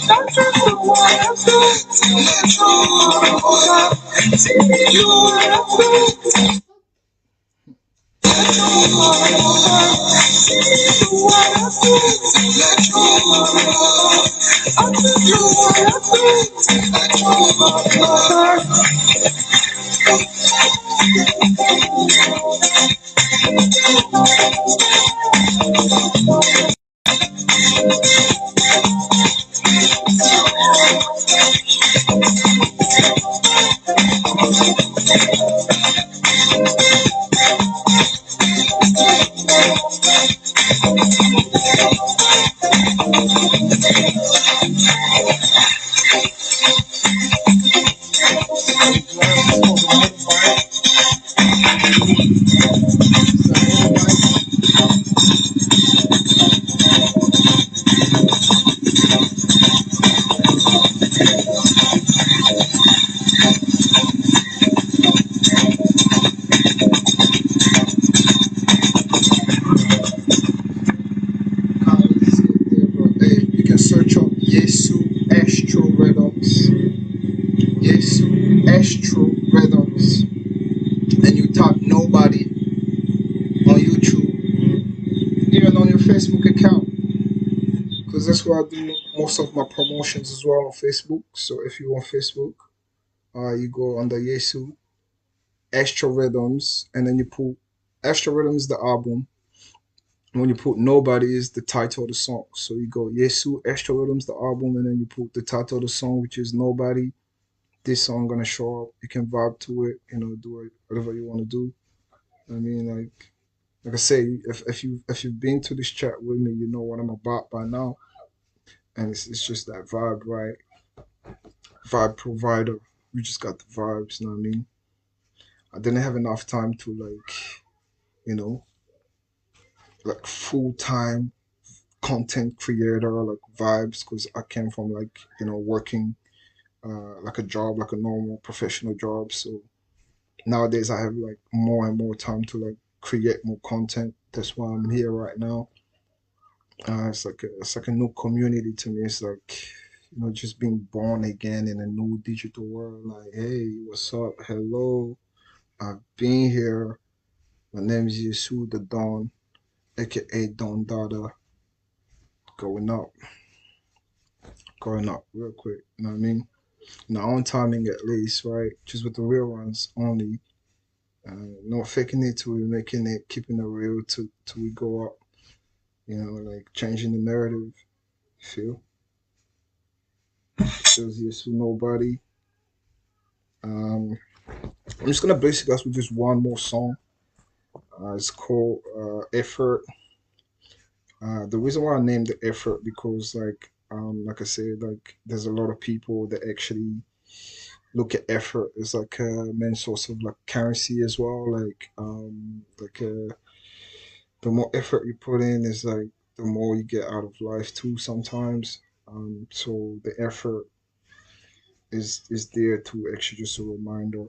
I just do what I do. See me do what I do. Hey, you can search up YESU Astro Rhythms. YESU Astro Rhythms. And you type nobody on YouTube, even on your Facebook account. Because that's where I do most of my promotions as well on Facebook. So if you're on Facebook, you go under YESU Astro Rhythms, and then you put Astro Rhythms the album. When you put Nobody is the title of the song. So you go YESU Astro Rhythms the album, and then you put the title of the song, which is Nobody. This song gonna show up. You can vibe to it, do it whatever you want to do. I mean, like I say, if you've been to this chat with me, you know what I'm about by now, and it's just that vibe, right? Vibe provider. We just got the vibes. You know what I mean? I didn't have enough time to you know, full time content creator like vibes because I came from working like a job, like a normal professional job. So nowadays I have like more and more time to create more content. That's why I'm here right now. It's like a new community to me. It's like just being born again in a new digital world. Like, hey, what's up? Hello, I've been here. My name is YESU the Don, aka Don Dada, going up, going up real quick. You know what I mean? In our own timing at least, right? Just with the real ones only. Not faking it till we're making it, keeping it real till we go up. Like changing the narrative. Feel feels yes to nobody. Um, I'm just gonna basic us with just one more song. It's called Effort. The reason why I named the Effort because like I said, like there's a lot of people that actually look at effort as like a main source of like currency as well. The more effort you put in is like the more you get out of life too sometimes. So the effort is there to actually just a reminder.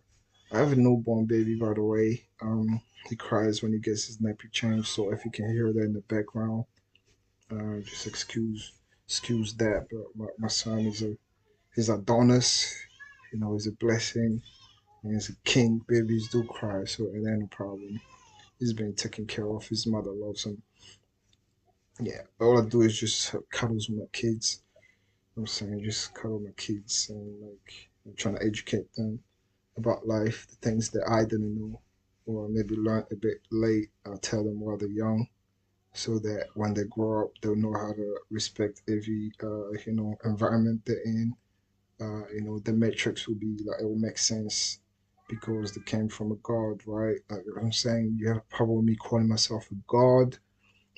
I have a newborn baby, by the way. He cries when he gets his nappy changed, so if you can hear that in the background, just excuse that. But my son is a he's Adonis, he's a blessing. And he's a king. Babies do cry, so it ain't a problem. He's been taken care of. His mother loves him. Yeah, all I do is just have cuddles with my kids. I'm saying just cuddle my kids and like I'm trying to educate them about life, the things that I didn't know or maybe learned a bit late. I'll tell them while they're young so that when they grow up, they'll know how to respect every, environment they're in. The metrics will be like, it will make sense because they came from a God, right? Like I'm saying, you have a problem with me calling myself a God,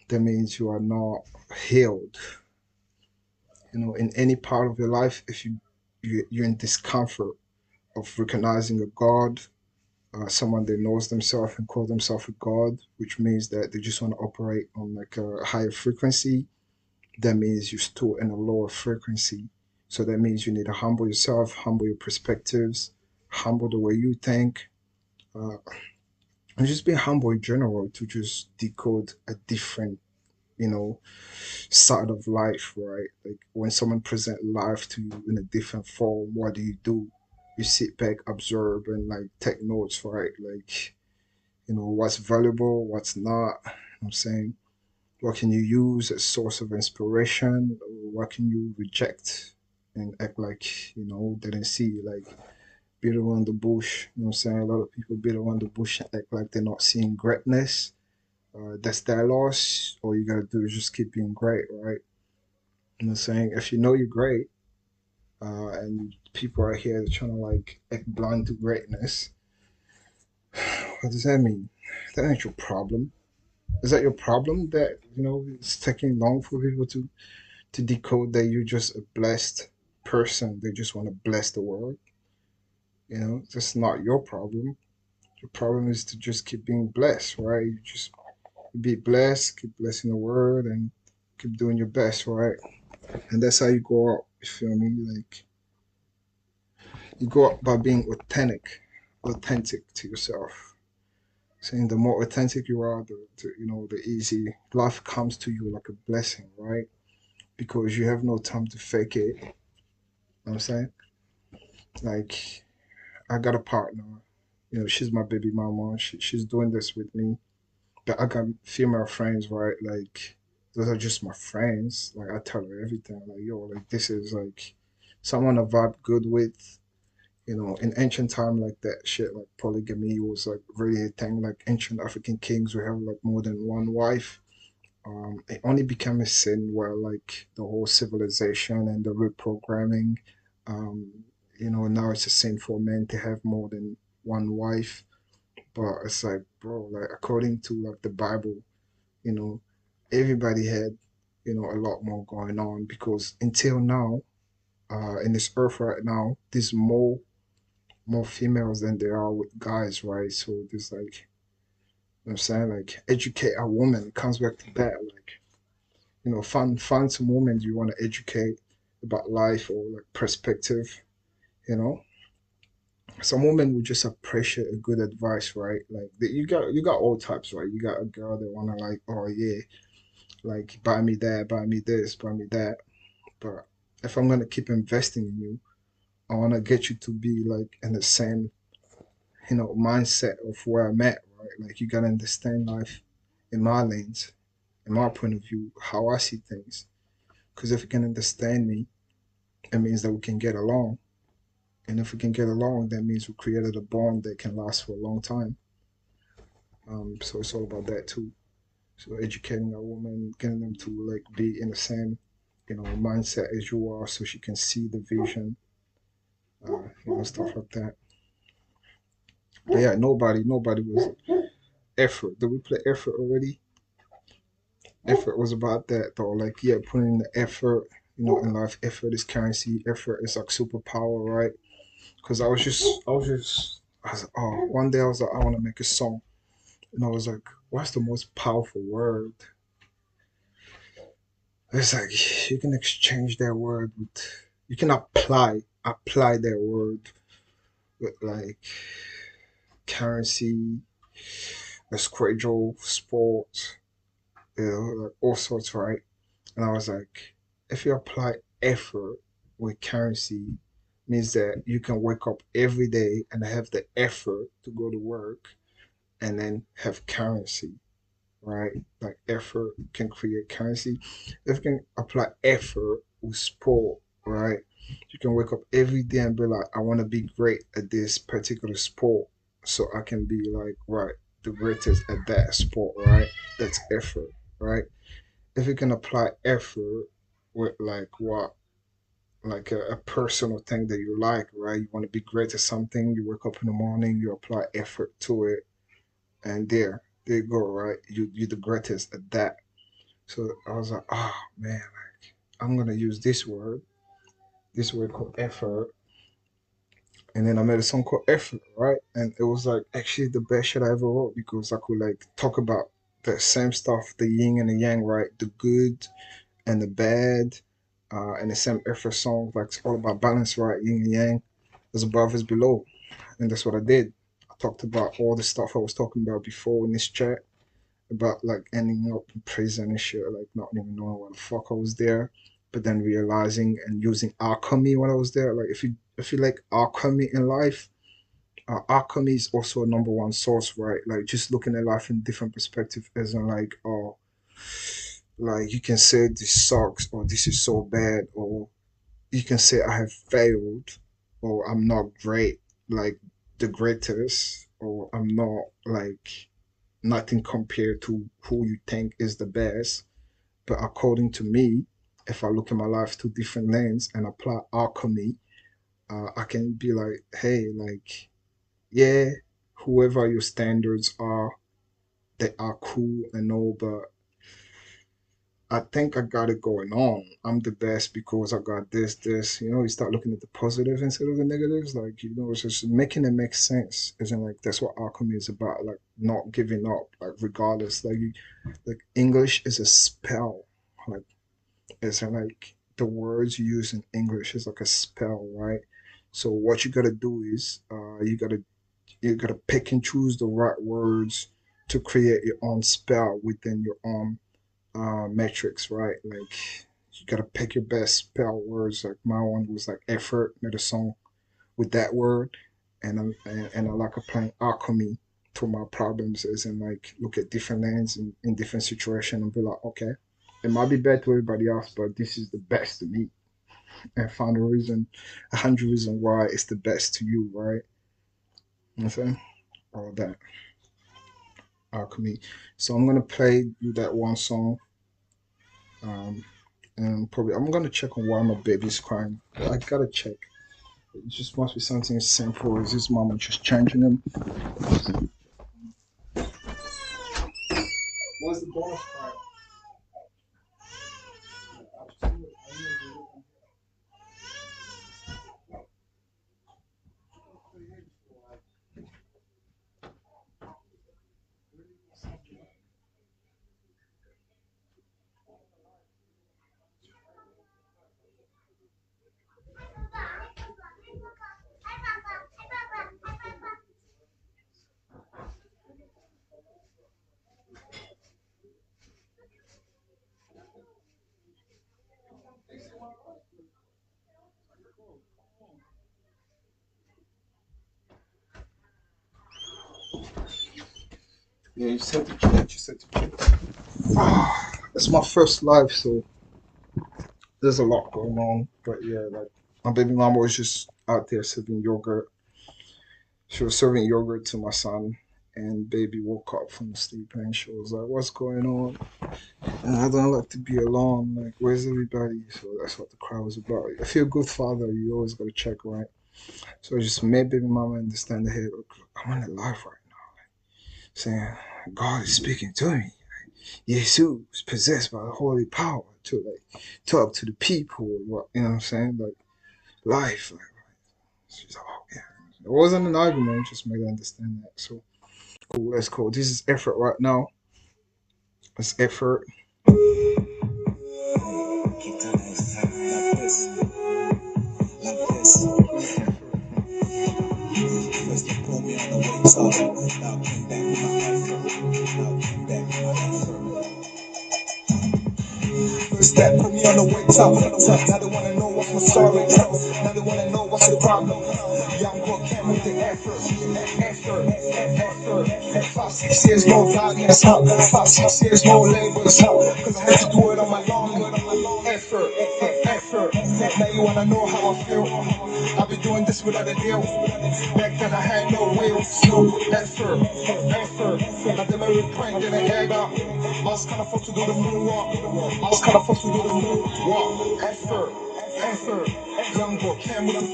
that means you are not healed. In any part of your life, if you're in discomfort of recognizing a God, someone that knows themselves and call themselves a god, which means that they just want to operate on like a higher frequency. That means you're still in a lower frequency. So that means you need to humble yourself, humble your perspectives, humble the way you think, uh, and just be humble in general to just decode a different, you know, side of life, right? Like when someone present life to you in a different form, what do? You sit back, observe, and like take notes, right? Like what's valuable, what's not. I'm saying, what can you use as source of inspiration? What can you reject and act like didn't see? Like beat around the bush. I'm saying, a lot of people beat around the bush and act like they're not seeing greatness. That's their loss. All you gotta do is just keep being great, right? I'm saying, if you know you're great, and people are here trying to like act blind to greatness, what does that mean? That ain't your problem. Is that your problem that it's taking long for people to decode that you're just a blessed person? They just want to bless the world. That's not your problem. Your problem is to just keep being blessed, right? You just be blessed, keep blessing the world, and keep doing your best, right? And that's how you go up. You feel me? Like you go up by being authentic to yourself. Saying the more authentic you are, the easy life comes to you like a blessing, right? Because you have no time to fake it. You know what I'm saying? Like, I got a partner. She's my baby mama. She's doing this with me. But I got female friends, right? Like, those are just my friends. Like, I tell her everything. Like, yo, like, this is like someone I vibe good with. In ancient time, like that shit, like polygamy was like really a thing. Like ancient African kings would have like more than one wife. It only became a sin where like the whole civilization and the reprogramming, um, now it's a sin for men to have more than one wife. But it's like, bro, like according to like the Bible, you know, everybody had, a lot more going on because until now, in this earth right now, there's more females than there are with guys, right? So there's like, I'm saying, like educate a woman. It comes back to that, like find some women you want to educate about life or like perspective. You know, some women would just appreciate a good advice, right? Like you got all types, right? You got a girl that wanna like, oh yeah, like buy me that, buy me this, buy me that. But if I'm gonna keep investing in you, I wanna get you to be like in the same, mindset of where I'm at, right? Like you gotta understand life in my lens, in my point of view, how I see things. Because if you can understand me, it means that we can get along. And if we can get along, that means we created a bond that can last for a long time. So it's all about that too. So educating a woman, getting them to like be in the same, mindset as you are, so she can see the vision, stuff like that. But yeah, nobody was effort. Did we play effort already? Effort was about that though. Like yeah, putting in the effort. In life, effort is currency. Effort is like superpower, right? Because one day I was like, I want to make a song, and I was like, what's the most powerful word? It's like you can exchange that word with, you can apply that word with like currency, a schedule, sport, like all sorts, right? And I was like, if you apply effort with currency, means that you can wake up every day and have the effort to go to work and then have currency, right? Like effort can create currency. If you can apply effort with sport, right? You can wake up every day and be like, I want to be great at this particular sport. So I can be like, right, the greatest at that sport, right? That's effort, right? If you can apply effort with like what, like a personal thing that you like, right? You want to be great at something, you wake up in the morning, you apply effort to it, and there you go, right? You're the greatest at that. So I was like, oh man, like I'm gonna use this word called effort, and then I made a song called Effort, right? And it was like actually the best shit I ever wrote because I could like talk about the same stuff, the yin and the yang, right? The good and the bad, and the same effort song. Like it's all about balance, right? Yin and yang, as above as below, and that's what I did. I talked about all the stuff I was talking about before in this chat, about like ending up in prison and shit, like not even knowing what the fuck I was there, but then realizing and using alchemy when I was there. Like if you like alchemy in life, alchemy is also a number one source, right? Like just looking at life in different perspective, as in like, oh, like you can say this sucks or this is so bad, or you can say I have failed or I'm not great, like the greatest, or I'm not like nothing compared to who you think is the best. But according to me, if I look at my life through different lens and apply alchemy, I can be like, hey, like, yeah, whoever your standards are, they are cool and all, but I think I got it going on. I'm the best because I got this. You start looking at the positives instead of the negatives. Like, it's just making it make sense. Isn't like that's what alchemy is about. Like not giving up, like regardless. Like English is a spell. Like it's like the words you use in English is like a spell, right? So what you gotta do is you gotta pick and choose the right words to create your own spell within your own metrics, right? Like you gotta pick your best spell words. Like my one was like effort, made a song with that word, and I like applying alchemy to my problems, as in like look at different lands in different situations and be like, okay, it might be bad to everybody else, but this is the best to me, and find a hundred reasons why it's the best to you, right? You know what I'm saying? All that alchemy. So I'm gonna play you that one song. Um, and probably I'm gonna check on why my baby's crying. I gotta check. It just must be something as simple as his mama just changing him. What's the boss crying? Yeah, you said to change. You said to change. It's my first live, so there's a lot going on. But yeah, like my baby mama was just out there serving yogurt. She was serving yogurt to my son, and baby woke up from sleep and she was like, "What's going on?" And I don't like to be alone. Like, where's everybody? So that's what the crowd was about. If you're a good father, you always gotta check, right? So I just made baby mama understand that, hey, look, I'm on the live right now, saying God is speaking to me. YESU is possessed by the holy power to like talk to the people. You know what I'm saying? Like life. Like, she's like, oh yeah. It wasn't an argument, just made her understand that. So cool, that's cool. This is effort right now. It's effort. Keep telling us like this, like this. First you put me on the way top, now came back with my effort, now came back with my effort. First that put me on the way top, now they wanna know what's my story, now they wanna know what's the problem. Young boy came with the effort. 5, 6 years, no darkness, 5, 6 years, no labels, cause I had to do it on my own. Effort. Now you wanna know how I feel. I've been doing this without a deal. Back then I had no wheels. Effort. Now they made me prank in the head up. I was kinda forced to do the moonwalk. Effort. Young boy came with the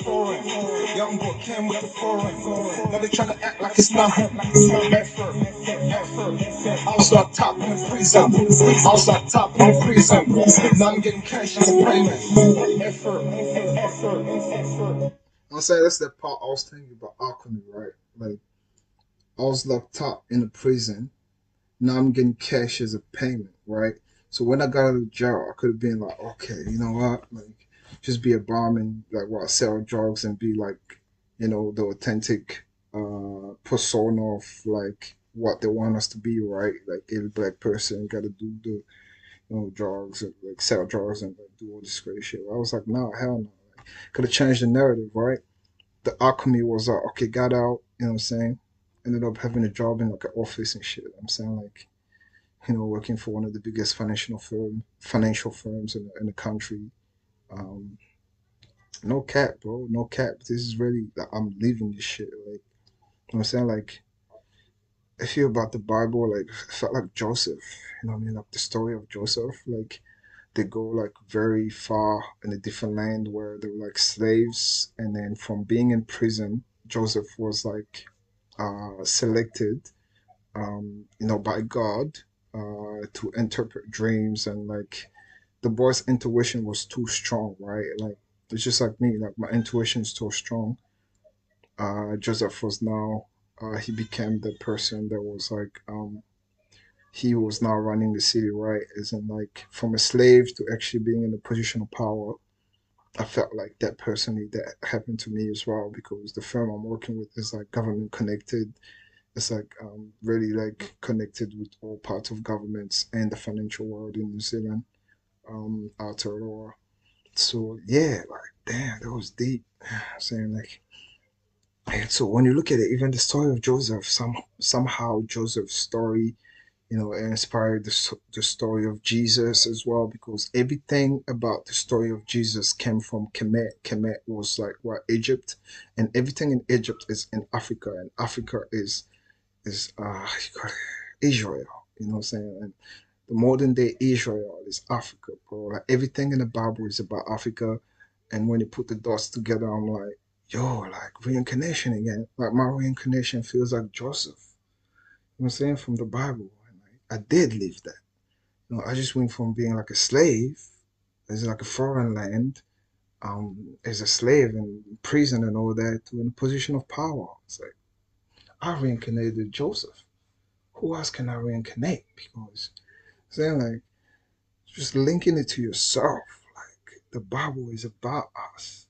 foreign. Now they tryna act like it's not her. Effort. I was locked top in the prison. Now I'm getting cash as a payment. Effort. I'm saying that's the part I was thinking about alchemy, right? Like I was locked up in a prison. Now I'm getting cash as a payment, right? So when I got out of jail, I could have been like, okay, you know what? Like just be a bum and like what sell drugs and be like, the authentic persona of like what they want us to be, right? Like every black person gotta do the drugs and like sell drugs and like, do all this crazy shit. I was like, no, hell no. Like, could have changed the narrative, right? The alchemy was okay, got out, you know what I'm saying? Ended up having a job in like an office and shit. I'm saying like, working for one of the biggest financial firms in the country. Um, no cap, bro, no cap. This is really like, I'm living this shit. Like, you know what I'm saying? Like, I feel about the Bible, like, I felt like Joseph. You know what I mean? Like the story of Joseph. Like, they go like very far in a different land where they were like slaves, and then from being in prison, Joseph was like selected, by God, to interpret dreams, and like the boy's intuition was too strong, right? Like it's just like me, like my intuition is too strong. Joseph was now, he became the person that was like, he was now running the city, right? As in like from a slave to actually being in a position of power. I felt like that personally that happened to me as well because the firm I'm working with is like government connected. It's like really like connected with all parts of governments and the financial world in New Zealand, Aotearoa. So yeah, like damn, that was deep. Saying like, and so when you look at it, even the story of Joseph, somehow Joseph's story, inspired the story of Jesus as well, because everything about the story of Jesus came from Kemet. Kemet was like what, Egypt, and everything in Egypt is in Africa, and Africa is you got Israel. You know what I'm saying? And the modern day Israel is Africa, bro. Like everything in the Bible is about Africa, and when you put the dots together, I'm like, yo, like reincarnation again. Like my reincarnation feels like Joseph. You know what I'm saying? From the Bible. And like, I did live that. I just went from being like a slave, as like a foreign land, as a slave in prison and all that, to in a position of power. It's like I reincarnated Joseph. Who else can I reincarnate? Because saying like just linking it to yourself, like the Bible is about us.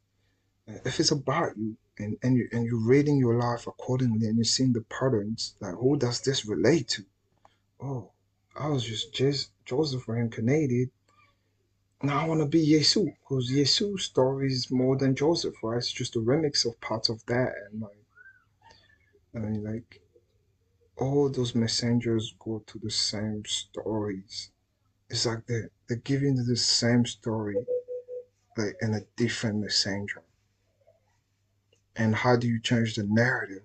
If it's about you and you're reading your life accordingly and you're seeing the patterns, like who does this relate to? Oh, I was just Joseph reincarnated. Now I want to be Yesu, because Yesu's story is more than Joseph, right? It's just a remix of parts of that, and like I mean, like all those messengers go to the same stories. It's like they're giving you the same story, like in a different messenger. And how do you change the narrative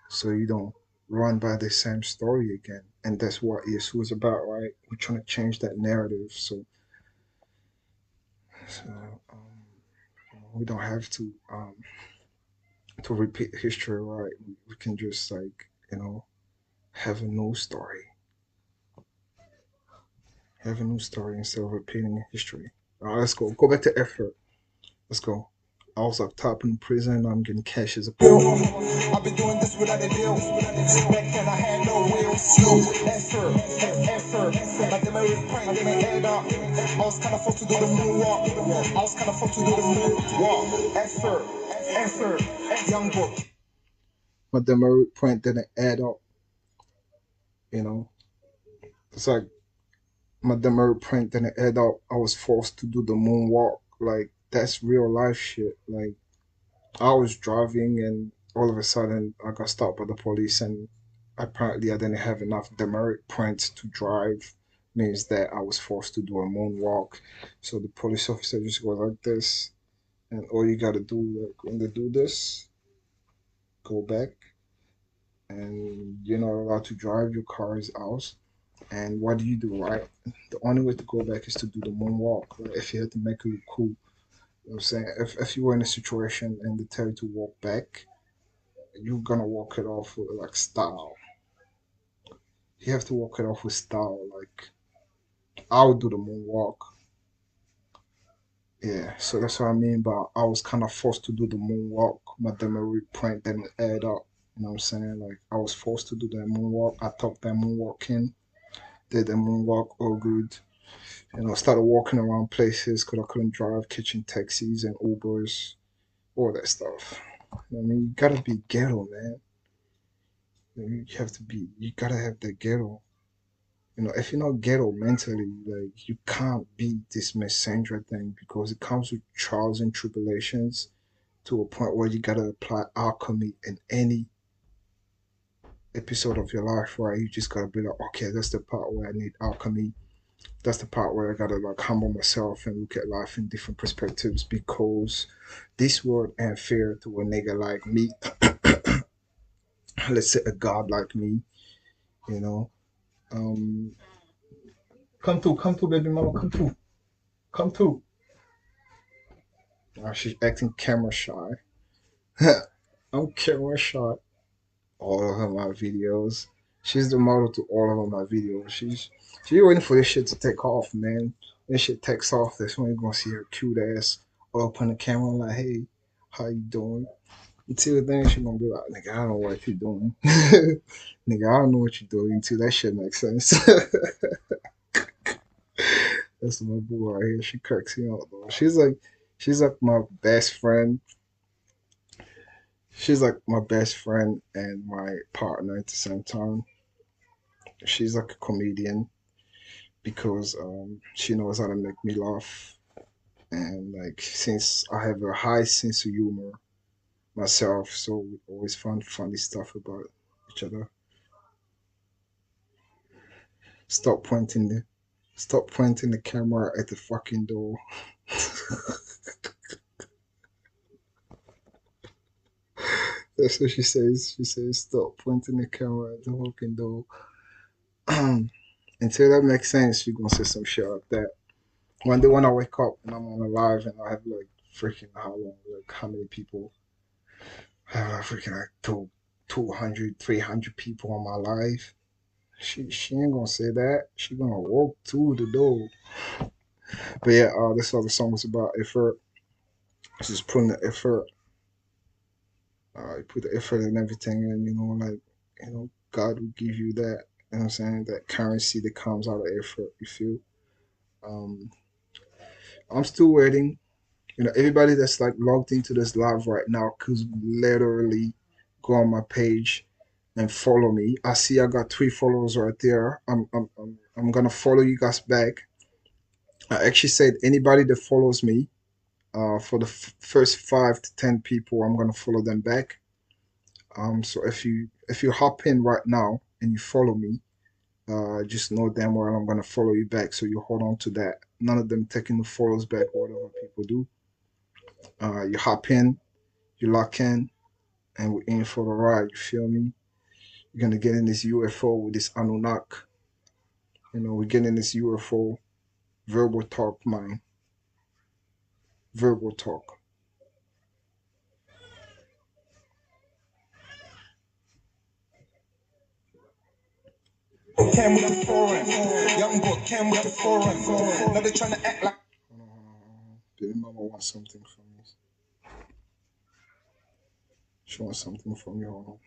so you don't run by the same story again? And that's what YESU is about, right? We're trying to change that narrative so we don't have to repeat history, right? We can just like have a new story, have a new story instead of repeating history. All right, let's go. Go back to effort. Let's go. I was up top in prison. I'm getting cash as a I've been doing this without a deal. Back then I had no wheels. Effort. Like the Mary prank, I didn't add up. I was kind of forced to do the moonwalk. I was kind of forced to do the moonwalk. Effort. Young book. but the merit point didn't add up. You know, it's like my demerit print didn't add up. I was forced to do the moonwalk. Like that's real life shit. Like I was driving and all of a sudden I got stopped by the police and apparently I didn't have enough demerit points to drive. Means that I was forced to do a moonwalk. So the police officer just goes like this, and all you gotta do, like when they do this, go back, and you're not allowed to drive. Your car is out. And what do you do, right? The only way to go back is to do the moonwalk. Right? If you had to make it look cool, you know what I'm saying? If you were in a situation and they tell you to walk back, you're gonna walk it off with like style. You have to walk it off with style. Like I would do the moonwalk. Yeah, so that's what I mean. But I was kind of forced to do the moonwalk. My demerit point didn't add up. You know what I'm saying? Like I was forced to do that moonwalk. I took that moonwalk in, did the moonwalk, all good. I started walking around places because I couldn't drive, catching taxis and Ubers, all that stuff. I mean, you gotta be ghetto, man. You have to be. You gotta have the ghetto. If you're not ghetto mentally, like you can't beat this messenger thing because it comes with trials and tribulations to a point where you gotta apply alchemy in any episode of your life, right? You just gotta be like, okay, that's the part where I need alchemy. That's the part where I gotta like humble myself and look at life in different perspectives because this world ain't fair to a nigga like me. Let's say a god like me, you know. Um, come to, baby mama, come to. She's acting camera shy. I'm camera shy. All of her my videos. She's the model to all of my videos. She's waiting for this shit to take off, man. When shit takes off, that's when you're gonna see her cute ass all up on the camera like, hey, how you doing? Until then, she gonna be like, nigga, I don't know what you're doing. Nigga, I don't know what you're doing until that shit makes sense. That's my boo right here. She cracks me up though. She's like my best friend. She's like my best friend and my partner at the same time. She's like a comedian because she knows how to make me laugh. And like since I have a high sense of humor myself, so we always find funny stuff about each other. Stop pointing the Stop pointing the camera at the fucking door. That's what she says. She says, stop pointing the camera at the fucking door. Until that makes sense, she's gonna say some shit like that. One day when I wake up and I'm on a live and I have like freaking how long, like how many people, I have like freaking like 200, 300 people on my live. She ain't gonna say that. She gonna walk through the door. But yeah, this other song was about effort. Just putting the effort. You put the effort and everything, and like God will give you that. You know what I'm saying? That currency that comes out of effort. You feel? Um, I'm still waiting. Everybody that's like logged into this live right now could literally go on my page and follow me. I see I got 3 followers right there. I'm gonna follow you guys back. I actually said anybody that follows me, for the first 5 to 10 people, I'm gonna follow them back. So if you hop in right now and you follow me, just know damn well I'm gonna follow you back. So you hold on to that. None of them taking the follows back, whatever people do. You hop in, you lock in, and we're in for the ride. You feel me? You're gonna get in this UFO with this Anunnaki. We're getting this UFO verbal talk, man. Verbal talk. Came with the foreign, young boy came with the foreign. Now they trying to act like. Baby mama wants something from me. She wants something from you. Hold on.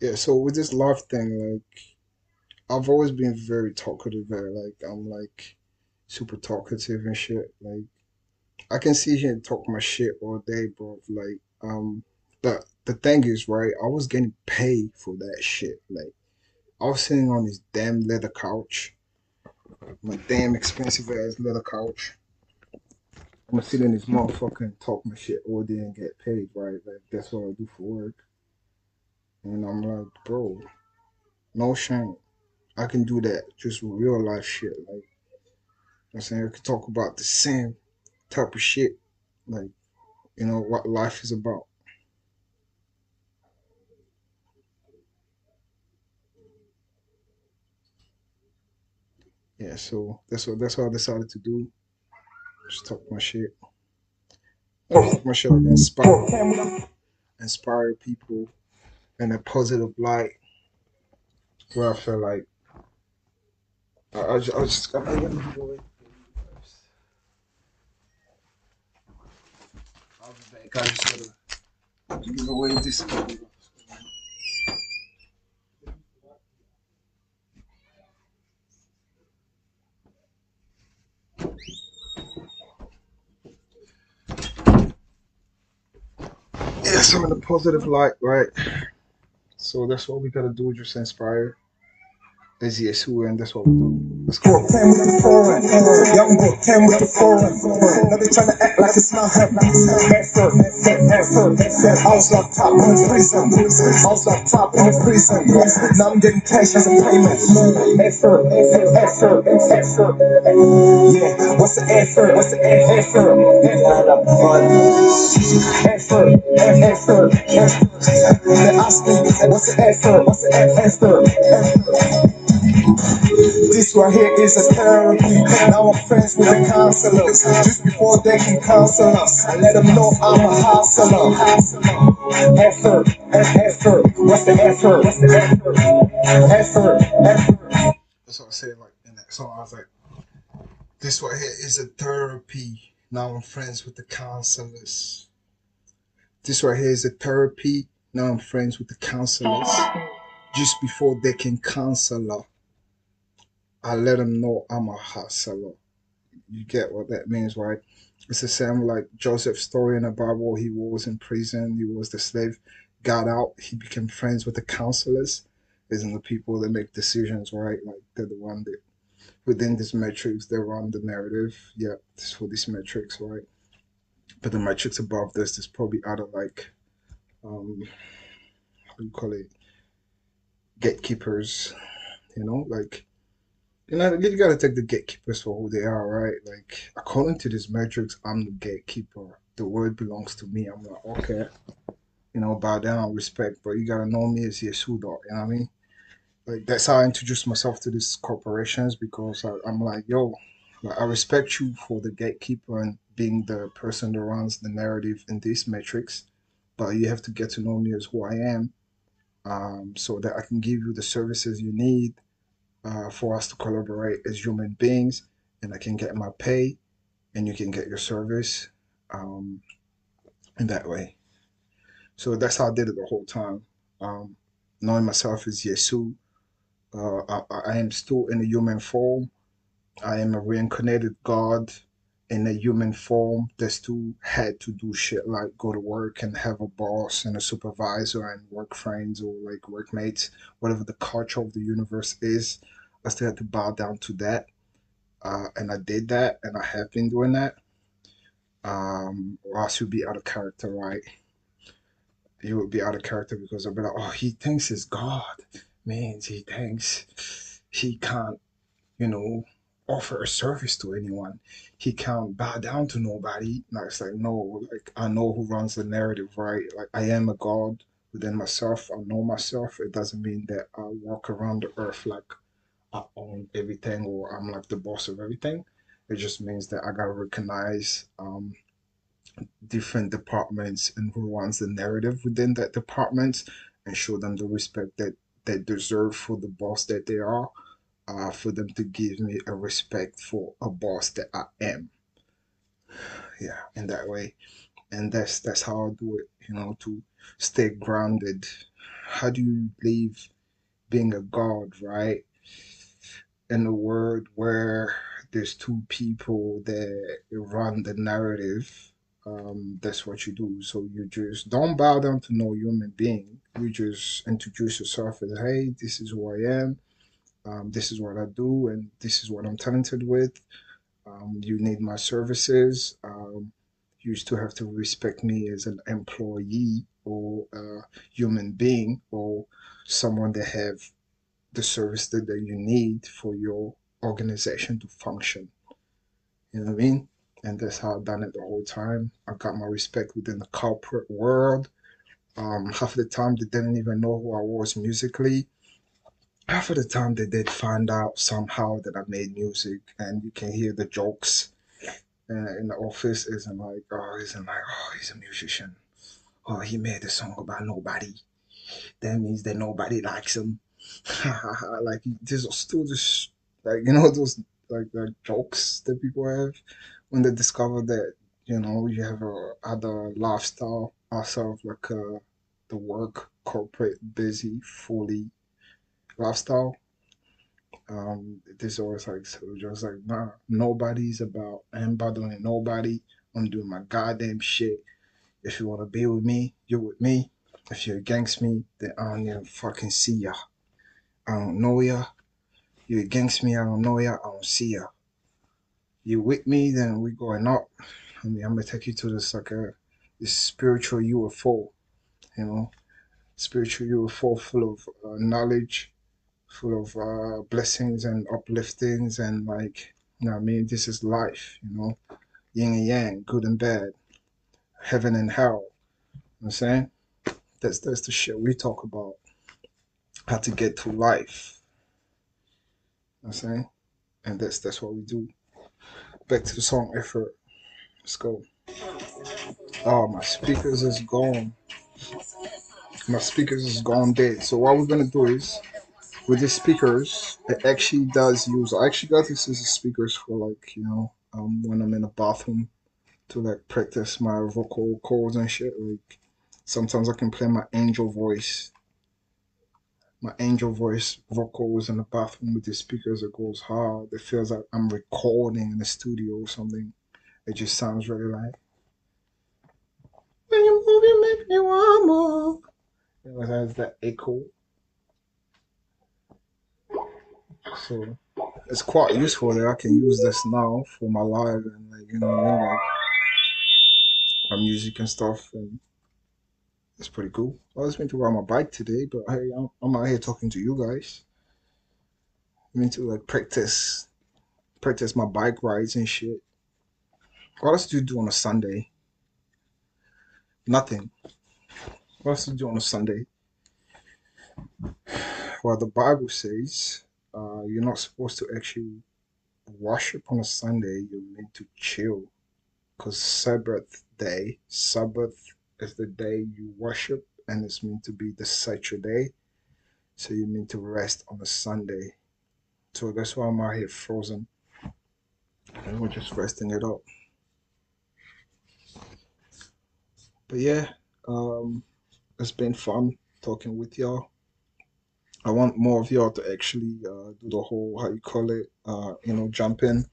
Yeah, so with this love thing, like I've always been very talkative. Like I'm like super talkative and shit. Like I can sit here and talk my shit all day, bro. Like the thing is, right? I was getting paid for that shit. Like I was sitting on this damn leather couch, my damn expensive ass leather couch. I'm gonna sit in this motherfucker and talk my shit all day and get paid, right? Like that's what I do for work. And I'm like, bro, no shame. I can do that just real life shit. Like I'm saying, I could talk about the same type of shit, like what life is about. Yeah, so that's what I decided to do. Just talk my shit. Talk my shit like inspire people in a positive light. Where I feel like I just got to give away. I'll be back. I just gotta give away this. Yeah, so in a positive light, right? So that's what we gotta do. Just inspire as YESU, and that's what we do. Let's go. Came with the foreign, young boy came with the foreign. Now they trying to act like it's not happening. Effort. I was locked up in the prison. I was locked up in the prison. Now I'm getting cash as a payment. Effort. Yeah, what's the effort? Effort. They ask me, what's the effort? This right here is a therapy. Now I'm friends with the counselors. Just before they can counsel us, I let them know I'm a hustler. Effort. What's the effort? Effort. That's what I said. Like in that song, I was like, "This right here is a therapy." Now I'm friends with the counselors. This right here is a therapy. Now I'm friends with the counselors. Just before they can counsel, I let them know I'm a hustler. You get what that means, right? It's the same like Joseph's story in the Bible. He was in prison. He was the slave. Got out. He became friends with the counselors. Isn't the people that make decisions, right? Like they're the one that within this metrics they run the narrative. Yeah, this for this metrics, right? But the metrics above this is probably other like how do you call it, gatekeepers. Like you gotta take the gatekeepers for who they are, right? Like according to this metrics, I'm the gatekeeper. The word belongs to me. I'm like, okay, bow down, respect, but you gotta know me as YESU dog. You know what I mean? Like that's how I introduce myself to these corporations because I'm like, yo, like, I respect you for the gatekeeper and being the person that runs the narrative in these metrics, but you have to get to know me as who I am, so that I can give you the services you need for us to collaborate as human beings, and I can get my pay, and you can get your service, um, in that way. So that's how I did it the whole time. Um, Knowing myself as YESU, I am still in a human form. I am a reincarnated God. in a human form. They still had to do shit like go to work and have a boss and a supervisor and work friends or like workmates, whatever the culture of the universe is. I still had to bow down to that. And I did that, and I have been doing that. Or else you'd be out of character, right? You would be out of character because I'll be like, oh, he thinks he's God. Means he thinks he can't, you know, offer a service to anyone. He can't bow down to nobody. Like, it's like, no, like, I know who runs the narrative, right? Like, I am a God within myself. I know myself. It doesn't mean that I walk around the earth like I own everything or I'm like the boss of everything. It just means that I gotta recognize different departments and who runs the narrative within that department and show them the respect that they deserve for the boss that they are, for them to give me a respect for a boss that I am. Yeah, in that way. And that's how I do it, to stay grounded. How do you live being a god, right? In a world where there's two people that run the narrative, that's what you do. So you just don't bow down to no human being. You just introduce yourself as, hey, this is who I am. This is what I do, and this is what I'm talented with. You need my services. You still have to respect me as an employee or a human being or someone that have the service that you need for your organization to function. You know what I mean? And that's how I've done it the whole time. I got my respect within the corporate world. Half of the time they didn't even know who I was musically. Half of the time they did find out somehow that I made music, and you can hear the jokes in the office. Isn't like, oh, he's a musician. Oh, he made a song about nobody. That means that nobody likes him. Like there's still just like those like jokes that people have when they discover that you have a other lifestyle outside of like the work corporate busy fully lifestyle. There's always like so just like nah, nobody's about I'm bothering nobody. I'm doing my goddamn shit. If you want to be with me, you're with me. If you're against me, then I don't even fucking see ya. I don't know ya. You against me, I don't know ya, I don't see ya. You with me, then we going up. I mean, I'm gonna take you to this spiritual UFO, you know, spiritual UFO full of knowledge, full of blessings and upliftings, and like, I mean, this is life, yin and yang, good and bad, heaven and hell. You know what I'm saying that's the shit we talk about. How to get through life. You know what I'm saying, and that's what we do. Back to the song effort. Let's go. Oh, my speakers is gone. My speakers is gone dead. So what we're gonna do is with the speakers, it actually does use. I actually got this as a speakers for like when I'm in a bathroom to like practice my vocal cords and shit. Like sometimes I can play my angel voice vocals in the bathroom with the speakers. It goes hard. It feels like I'm recording in the studio or something. It just sounds really like when you move, you make me want more. It has that echo. So it's quite useful that I can use this now for my live and like what I mean, like my music and stuff, and it's pretty cool. I was meant to ride my bike today, but hey, I'm out here talking to you guys. I mean to like practice my bike rides and shit. What else do you do on a Sunday? Nothing. What else do you do on a Sunday? Well, the Bible says you're not supposed to actually worship on a Sunday. You're meant to chill. Because Sabbath is the day you worship, and it's meant to be the Saturday day. So you mean to rest on a Sunday. So that's why I'm out here frozen. And we're just resting it up. But yeah, it's been fun talking with y'all. I want more of y'all to actually do the whole, how you call it, jump in.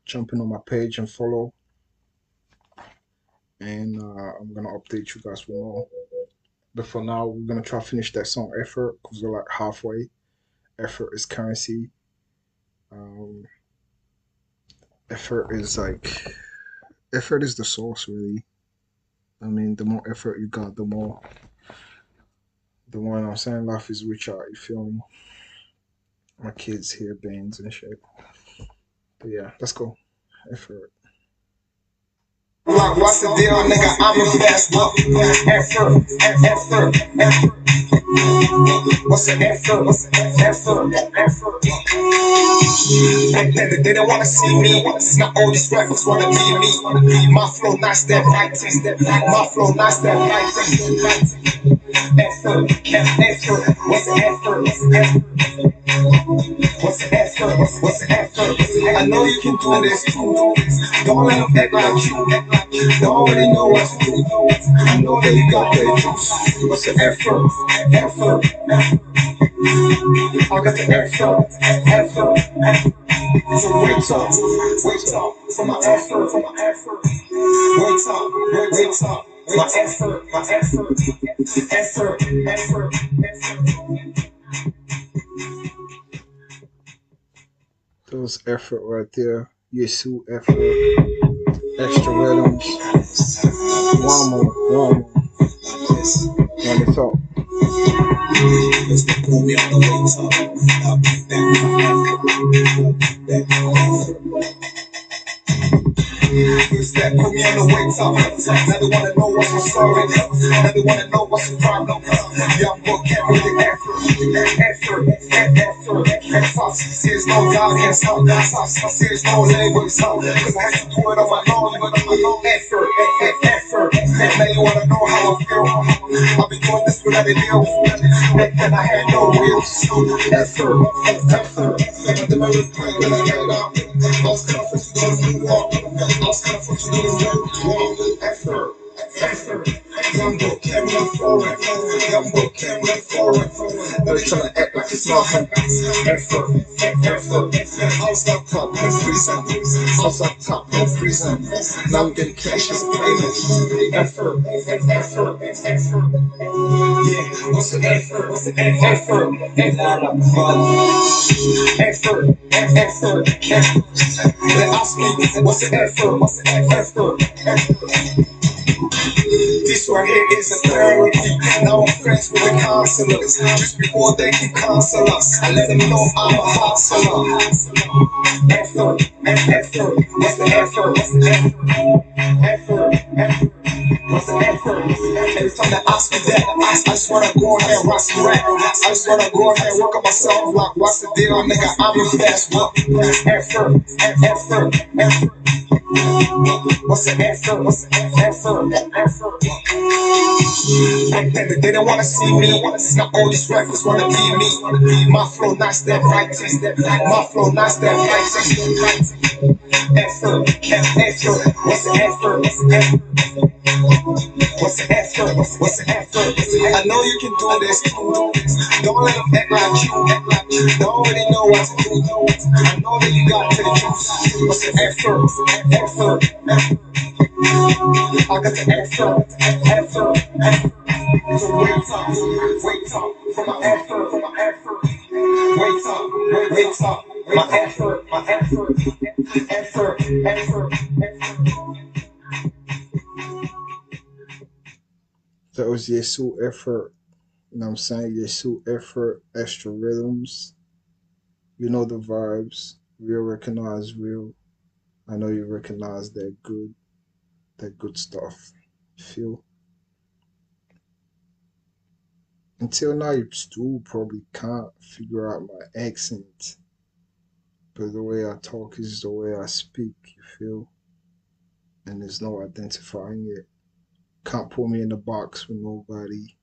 jump in on my page and follow. And I'm gonna update you guys with more. But for now, we're gonna try to finish that song "Effort" because we're like halfway. Effort is currency. Um, effort is like effort is the source, really. I mean, the more effort you got, the more you know what I'm saying, life is richer. You feel me? My kids hear bands and shit. But yeah, let's go. Effort. Like, what's the deal, nigga? I'm the best. Effort, effort, effort. What's the effort? What's the effort? Effort. They don't wanna see me. Not all these rappers wanna be me. My flow, not step right. My flow, not step right. Effort, effort. What's the effort? What's the effort? What's the effort? What's the effort? I know you can do this too. Don't let them act like you. They already know what to do. I know that you got that juice. What's the effort? Effort. I got the effort. Effort. So wait up for my effort. For my effort. Wait up. My effort. My effort. Effort. Effort. Effort. Those effort right there. YESU effort. Extra rhythms. One more. One more. Let me talk. Pull me on the way, I'll be back. That put me on the way top. Now they wanna know what's my story. Now they wanna know what's the problem. Young boy can't with the effort. There's no God can't stop. There's no label stop. Cause I have to do it on my own. But I'm on effort. Now you wanna know how I feel. I've been doing this without a deal. Back then I had no wheels. Effort. The murder play when I get out. I was confident to go to New York. I was confident to go to New York. Effort. Young boy came in forward. Young boy came in forward. Now they tryna act like it's nothing. Effort. I was up top, no freezing. I was up top, no freezing. Now I'm getting cash as a payment. Effort. Yeah, what's the effort? What's the effort? Effort. They ask me, what's the effort? What's the effort? This right here is a therapy. Now I'm friends with the counselors. Just before they can counsel us, I let them know I'm a hustler. Effort. What's the effort? What's the effort? What's the effort? Every time they ask me that, I just wanna go ahead and rock some rap. I just wanna go ahead and work on myself. Like, what's the deal, nigga? I'm the best. Effort. What's the effort? What's the effort? They don't wanna see me. Not all these rappers wanna be me. My flow, not step right. My flow, not step right. Effort. What's the effort? What's the effort? What's the effort? I know you can do this too. Don't let them act like you. They already know what to do. I know that you got the juice. What's the effort? I got the effort. So wait up for my effort. Wait up, my effort. That was YESU effort. You know what I'm saying? YESU effort, extra rhythms. You know the vibes. Real recognize real. I know you recognize that good stuff. Feel until now you still probably can't figure out my accent. But the way I talk is the way I speak, you feel? And there's no identifying it. Can't put me in a box with nobody.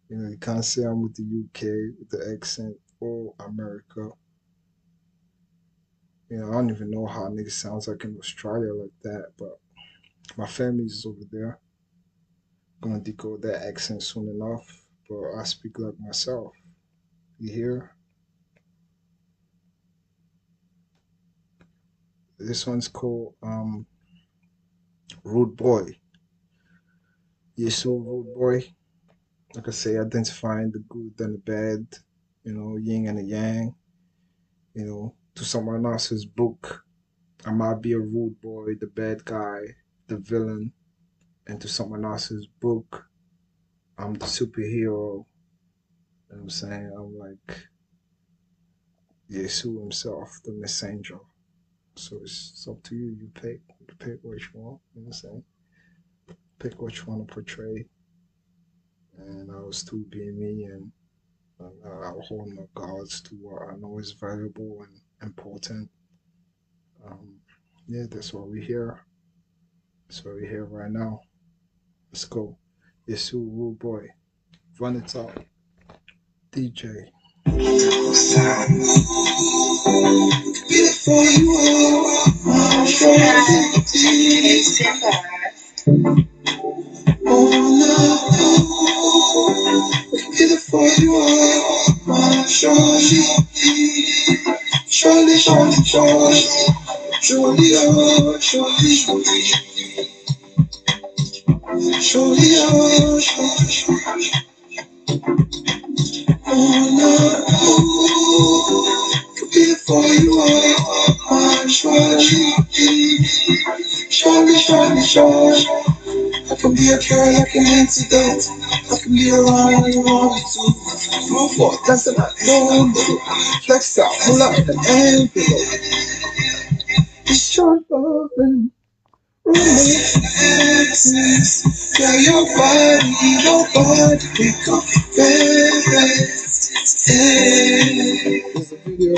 You know, you can't say I'm with the UK with the accent or America. You know, I don't even know how nigga sounds like in Australia like that, but my family's over there. Gonna decode that accent soon enough, but I speak like myself. You hear? This one's called Rude Boy. YESU Rude Boy. Like I say, identifying the good and the bad, yin and the yang, to someone else's book. I might be a rude boy, the bad guy, the villain, and to someone else's book, I'm the superhero. You know what I'm saying? I'm like Yesu himself, the messenger. So it's up to you. You pick what you want. You know what I'm saying? Pick what you want to portray. And I will still be me, and I'll hold no guards to what I know is valuable and important. Um, yeah, that's what we hear. That's what we hear right now. Let's go. Yesu, rude boy. Run it out. DJ. Beautiful you are, my beautiful you are, my surely, surely, surely, surely, surely, oh, surely, surely, oh, surely, beautiful you are, my surely, surely, surely, surely. I can be a cure like an antidote. I can be around when you want me to. Move forward, dancing like no flex out, pull out in the envelope. It's your loving romance. Yeah, your body, nobody can compare. There's a video.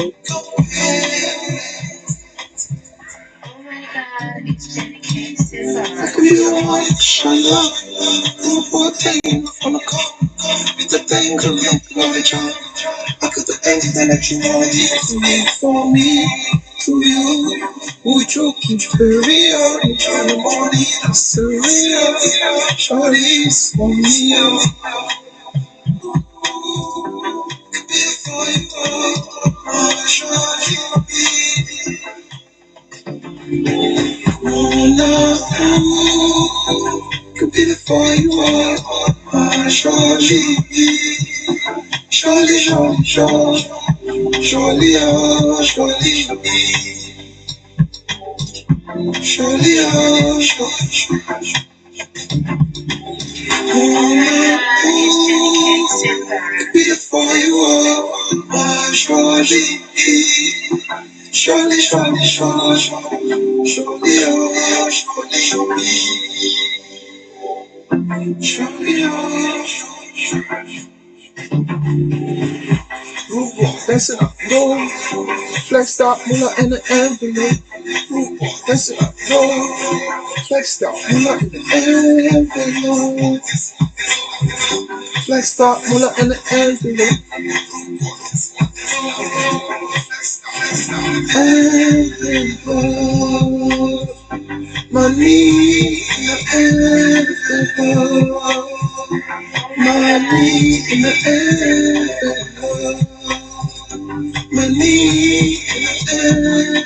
I can be the one to show you love. Do for a thing on the call. It's a thing, cause I'm love it, y'all. I could do anything that you want to me, for me, to you. Would you keep real? You try to want it, that's surreal. Shorty's for me, before you go, shorty. Could be before you are, surely, surely, surely, surely, surely, oh, surely, surely, oh, surely, could be before you are, surely, surely, surely, surely, surely, oh, surely, surely, oh, surely. Move on, dancing up, go. Flexed out, mullah in the envelope. Move on, dancing up, go. Flexed out, mullah in the envelope. Flexed out, mullah in the envelope. Envelope. Money in the envelope. Money in the envelope. Money in the envelope.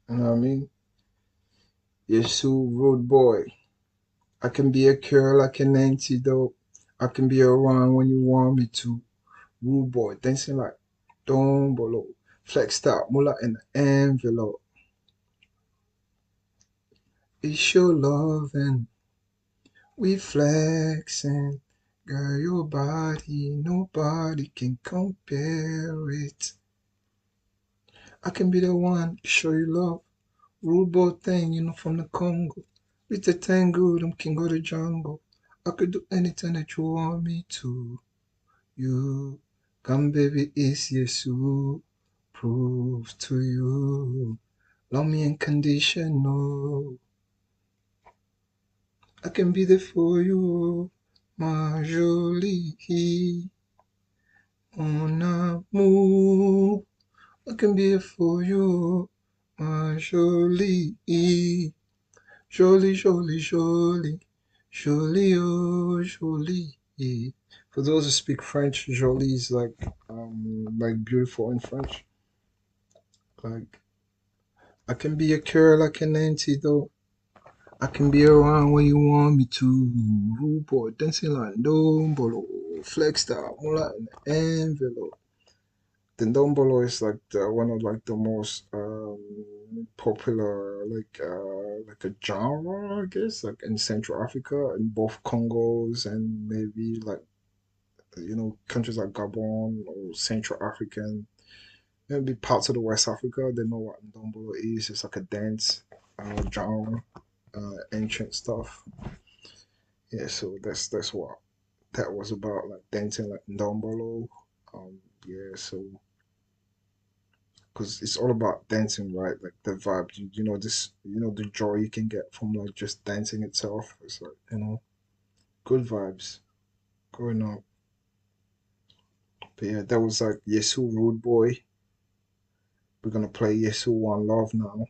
You know what I mean? Yesu, rude boy. I can be a cure like an antidote. I can be around when you want me to. Rude boy, dancing like Don Bolo. Flexed out, mullah in the envelope. It's your loving, we flexing. Girl, your body, nobody can compare it. I can be the one to show you love. Rude boy thing, from the Congo. With the tango, them can go to jungle. I could do anything that you want me to. You, come baby, it's Yesu. Prove to you. Love me unconditional. I can be there for you, my jolie, mon amour. I can be there for you, my jolie, jolie, jolie, jolie, jolie, oh, jolie. Yeah. For those who speak French, jolie is like beautiful in French. Like I can be a girl, I can antidote. I can be around when you want me to. Rude boy, dancing like Dombolo. Flex out, more like an envelope. The Dombolo is like one of like the most popular like a genre, I guess, like in Central Africa, in both Congos and maybe like countries like Gabon or Central African, maybe parts of the West Africa. They know what Ndombolo is. It's like a dance genre, ancient stuff. Yeah, so that's what that was about, like dancing like Ndombolo. Yeah, so because it's all about dancing, right? Like the vibe, the joy you can get from like just dancing itself. It's like good vibes growing up. But yeah, that was like Yesu Rude Boy. We're gonna play Yesu One Love now.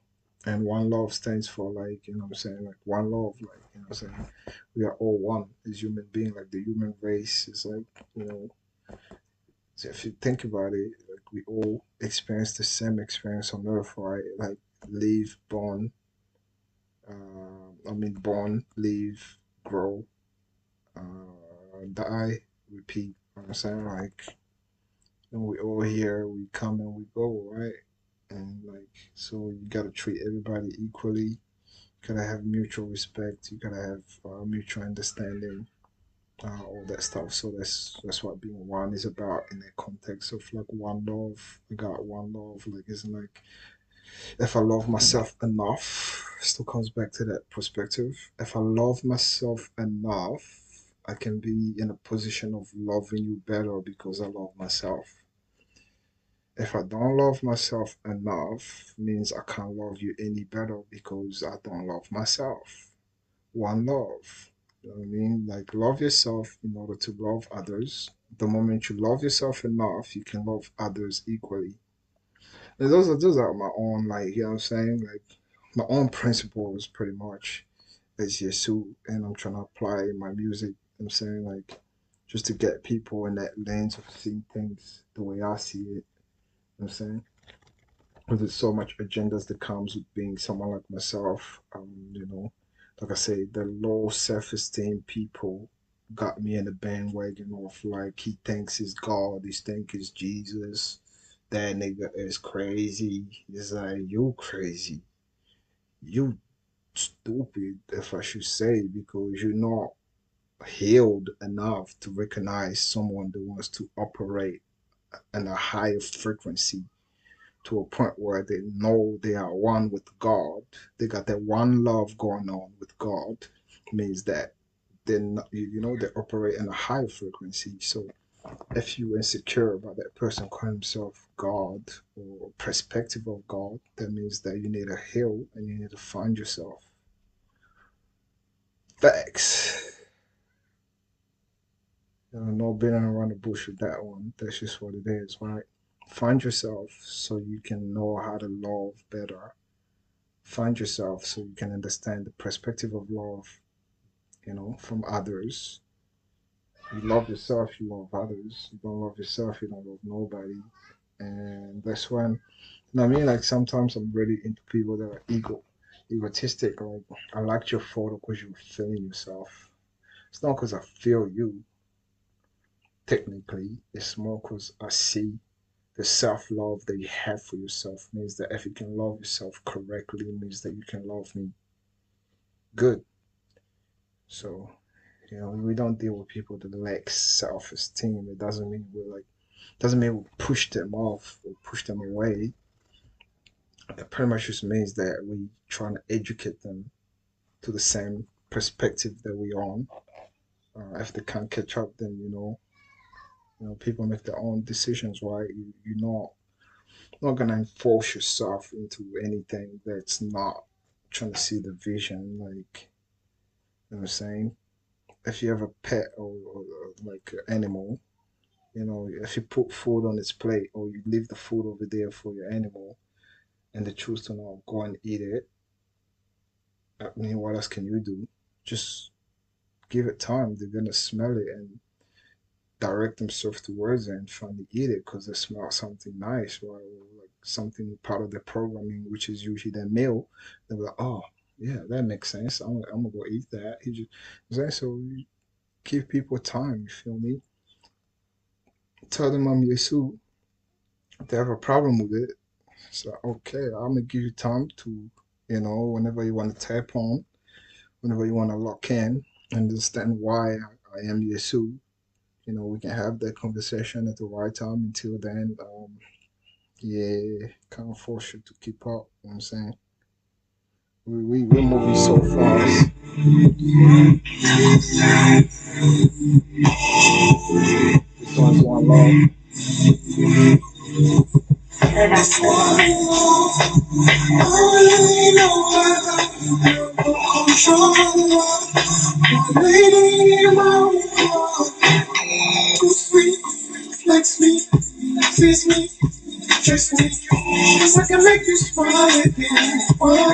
And one love stands for like, what I'm saying, like one love, like, what I'm saying, we are all one as human being, like the human race is like, you know, so if you think about it, like we all experience the same experience on earth, right? Like live, born, born, live, grow, die, repeat. You know what I'm saying? Like, we all here, we come and we go, right? And like, so you gotta treat everybody equally. You gotta have mutual respect. You gotta have mutual understanding, all that stuff. So that's what being one is about in the context of like one love. I got one love. Like, it's like if I love myself enough, still comes back to that perspective. If I love myself enough, I can be in a position of loving you better because I love myself. If I don't love myself enough, means I can't love you any better because I don't love myself. One love. You know what I mean? Like love yourself in order to love others. The moment you love yourself enough, you can love others equally. And those are my own, like, you know what I'm saying? Like my own principles pretty much as Yesu, and I'm trying to apply in my music. I'm saying, like, just to get people in that lens of seeing things the way I see it. I'm saying, because there's so much agendas that comes with being someone like myself. Like I say, the low self-esteem people got me in the bandwagon of like he thinks he's God, he thinks he's Jesus. That nigga is crazy. He's like, you crazy, you stupid, if I should say, because you're not healed enough to recognize someone that wants to operate in a higher frequency to a point where they know they are one with God. They got that one love going on with God. Means that they're not, they operate in a higher frequency. So if you're insecure about that person calling himself God or perspective of God, that means that you need to heal and you need to find yourself. Facts. No beating around the bush with that one. That's just what it is, right? Find yourself so you can know how to love better. Find yourself so you can understand the perspective of love, from others. You love yourself, you love others. You don't love yourself, you don't love nobody. And that's when, I mean, like sometimes I'm really into people that are egotistic. Like, I liked your photo because you were feeling yourself. It's not because I feel you, technically. It's more because I see the self love that you have for yourself. Means that if you can love yourself correctly, it means that you can love me good. So, we don't deal with people that lack self esteem. It doesn't mean we push them off or push them away. It pretty much just means that we trying to educate them to the same perspective that we on. If they can't catch up, then people make their own decisions, right? You're not gonna force yourself into anything that's not trying to see the vision. Like, you know what I'm saying? If you have a pet or like an animal, if you put food on its plate or you leave the food over there for your animal and they choose to not go and eat it, I mean, what else can you do? Just give it time. They're gonna smell it, and direct themselves towards it and finally eat it because they smell something nice, or like something part of the programming, which is usually their meal. They're like, oh, yeah, that makes sense. I'm gonna go eat that. So you give people time. You feel me? Tell them I'm Yesu. If they have a problem with it, so okay, I'm gonna give you time to, whenever you want to tap on, whenever you want to lock in, understand why I am Yesu. We can have that conversation at the right time. Until then, yeah, can't force you to keep up. You know what I'm saying? We're moving so fast. This one's one love. Too sweet, flex me, tease me, kiss me, 'cause I can make you smile again. Oh,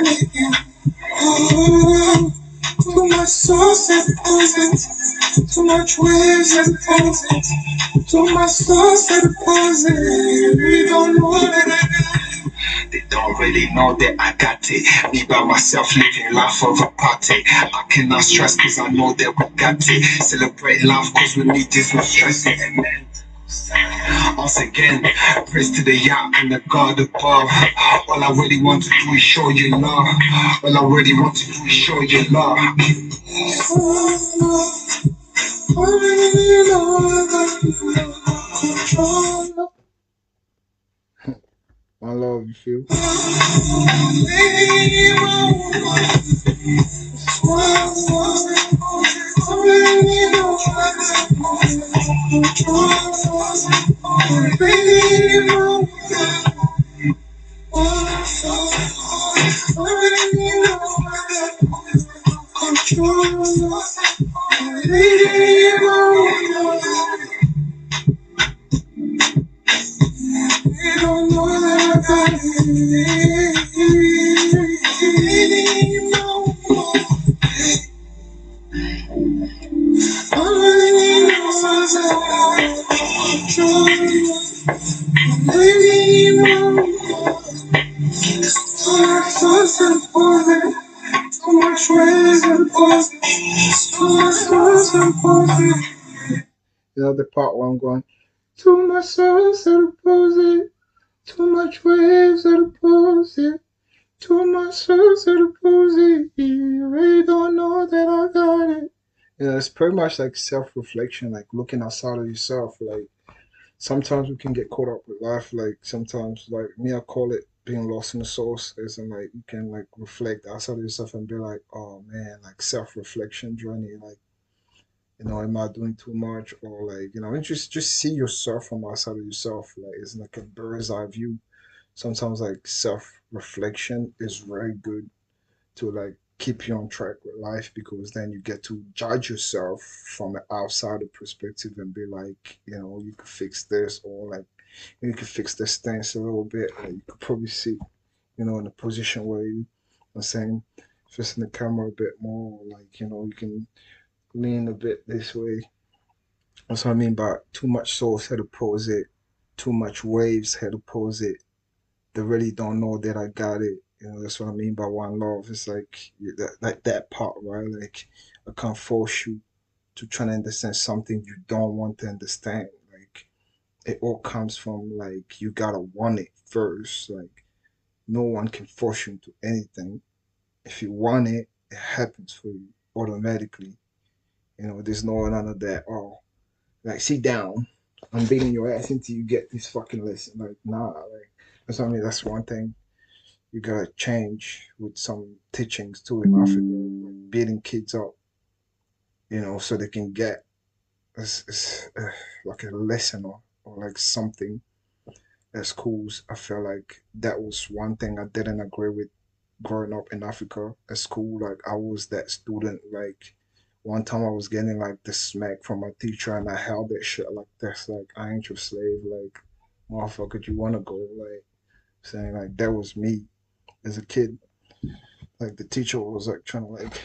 too much sauce and poison, too much waves and poison, too much sauce and poison. We don't know that I got it. They don't really know that I got it. Me by myself living life of a party. I cannot stress cause I know that we got it. Celebrate life cause we need this, no stressing. Amen. Once again, praise to the Yah and the God above. All I really want to do is show you love. All I really want to do is show you love. One love, you feel? The part where I'm going, too much sauce at opposite, too much waves at opposite, too much sauce at opposite. You really don't know that I got it. It's pretty much like self reflection, like looking outside of yourself. Like sometimes we can get caught up with life. Like sometimes, like me, I call it being lost in the sauce. As in, like you can like reflect outside of yourself and be like, oh man, like self reflection journey. Like am I doing too much, or like and just see yourself from outside of yourself. Like it's like a bird's eye view. Sometimes like self reflection is very good to like keep you on track with life because then you get to judge yourself from an outsider perspective and be like, you could fix this, or like you could fix this stance a little bit. Like you could probably see, in a position where I'm saying, facing the camera a bit more, like, you can lean a bit this way. That's what I mean by too much source had to pose it, too much waves had to pose it. They really don't know that I got it. That's what I mean by one love. It's like that part, right? Like I can't force you to try to understand something you don't want to understand. Like it all comes from like you gotta want it first. Like no one can force you into anything. If you want it, it happens for you automatically. There's none of that. Oh, like sit down. I'm beating your ass until you get this fucking lesson. Like nah, like that's what I mean. That's one thing you gotta change with some teachings too in Africa, like beating kids up, so they can get like a lesson or like something at schools. I feel like that was one thing I didn't agree with growing up in Africa at school. Like I was that student. Like one time I was getting like the smack from my teacher, and I held that shit like this. Like I ain't your slave. Like motherfucker, you wanna go? Like saying like that was me as a kid. Like the teacher was like trying to like,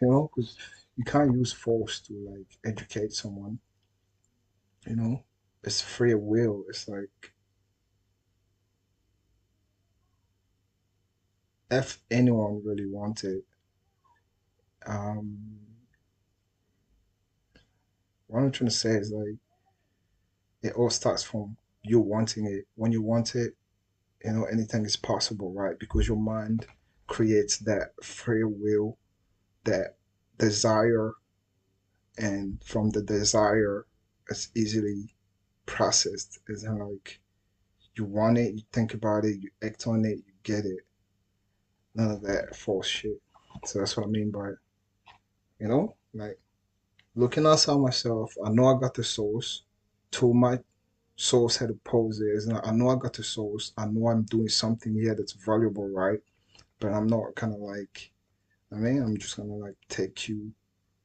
because you can't use force to like educate someone. you know, it's free will. It's like if anyone really wanted, um, what I'm trying to say is like it all starts from you wanting it. When you want it, you know, anything is possible, right? Because your mind creates that free will, that desire, and from the desire, it's easily processed. It's not like you want it, you think about it, you act on it, you get it. None of that false shit. So that's what I mean by, like looking outside myself. I know I got the source. To my source had to pose it. It's not, I know I got the source. I know I'm doing something here that's valuable, right? But I'm not kind of like, I'm just gonna like take you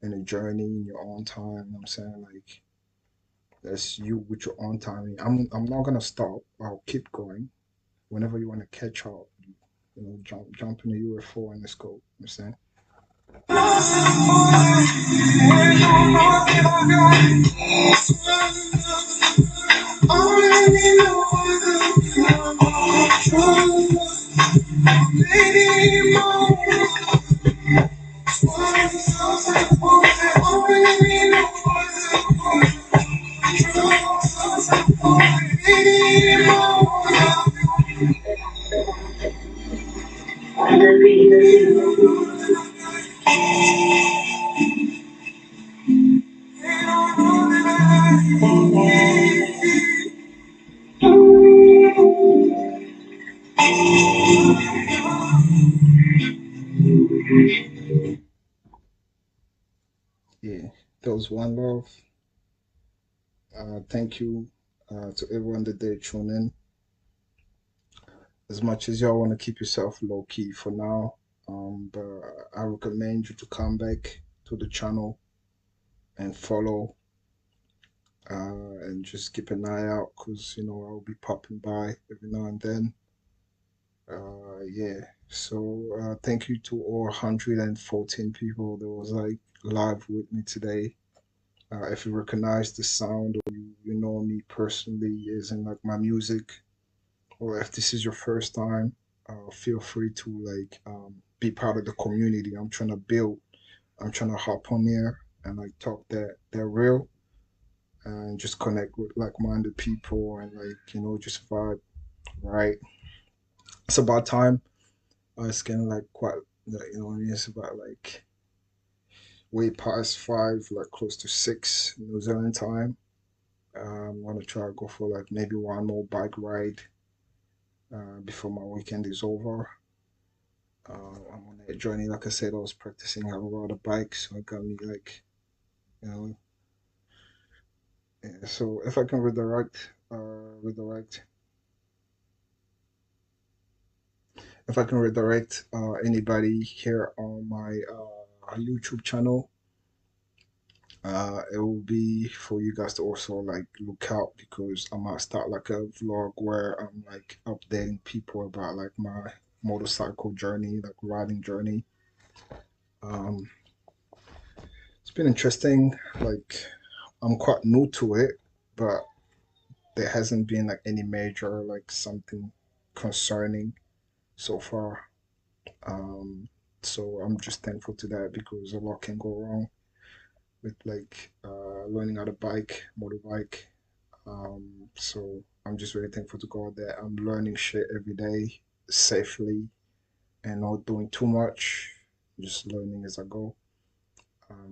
in a journey in your own time. You know what I'm saying? Like, that's you with your own time. I'm not gonna stop. I'll keep going. Whenever you want to catch up, jump in the UFO and let's go. You understand? Yeah, that was one love. Thank you to everyone that did tune in. As much as y'all want to keep yourself low key for now, but I recommend you to come back to the channel and follow and just keep an eye out because I'll be popping by every now and then. Yeah. So thank you to all 114 people that was like live with me today. If you recognize the sound or you know me personally is in like my music, or if this is your first time, feel free to like be part of the community I'm trying to build. I'm trying to hop on there and like talk that they're real and just connect with like-minded people and like just vibe. Right. It's about time. It's getting like quite what I mean. It's about like way past five, like close to six New Zealand time. I'm gonna try to go for like maybe one more bike ride before my weekend is over. I'm on that journey. Like I said, I was practicing how to ride a bike, so it got me like, you know. Yeah, so if I can redirect, if I can redirect anybody here on my YouTube channel, it will be for you guys to also like look out because I might start like a vlog where I'm like updating people about like my motorcycle journey, like riding journey. Um, it's been interesting. Like I'm quite new to it, but there hasn't been like any major like something concerning so far. Um, so I'm just thankful to that because a lot can go wrong with like learning how to bike, motorbike. So I'm just really thankful to God that I'm learning shit every day safely and not doing too much, just learning as I go.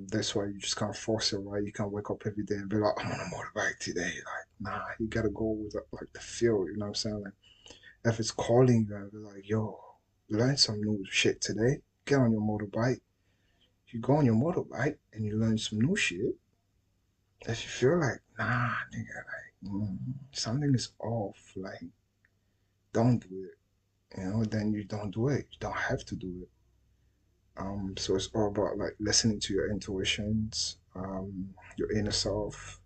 That's why you just can't force it, right? You can't wake up every day and be like, I'm on a motorbike today. Like, nah, you gotta go with like the feel, you know what I'm saying? Like, if it's calling you and be like, yo, learn some new shit today, get on your motorbike. You go on your motorbike and you learn some new shit. If you feel like, nah, nigga, like, something is off, like, don't do it, then you don't do it. You don't have to do it. So it's all about like listening to your intuitions, your inner self,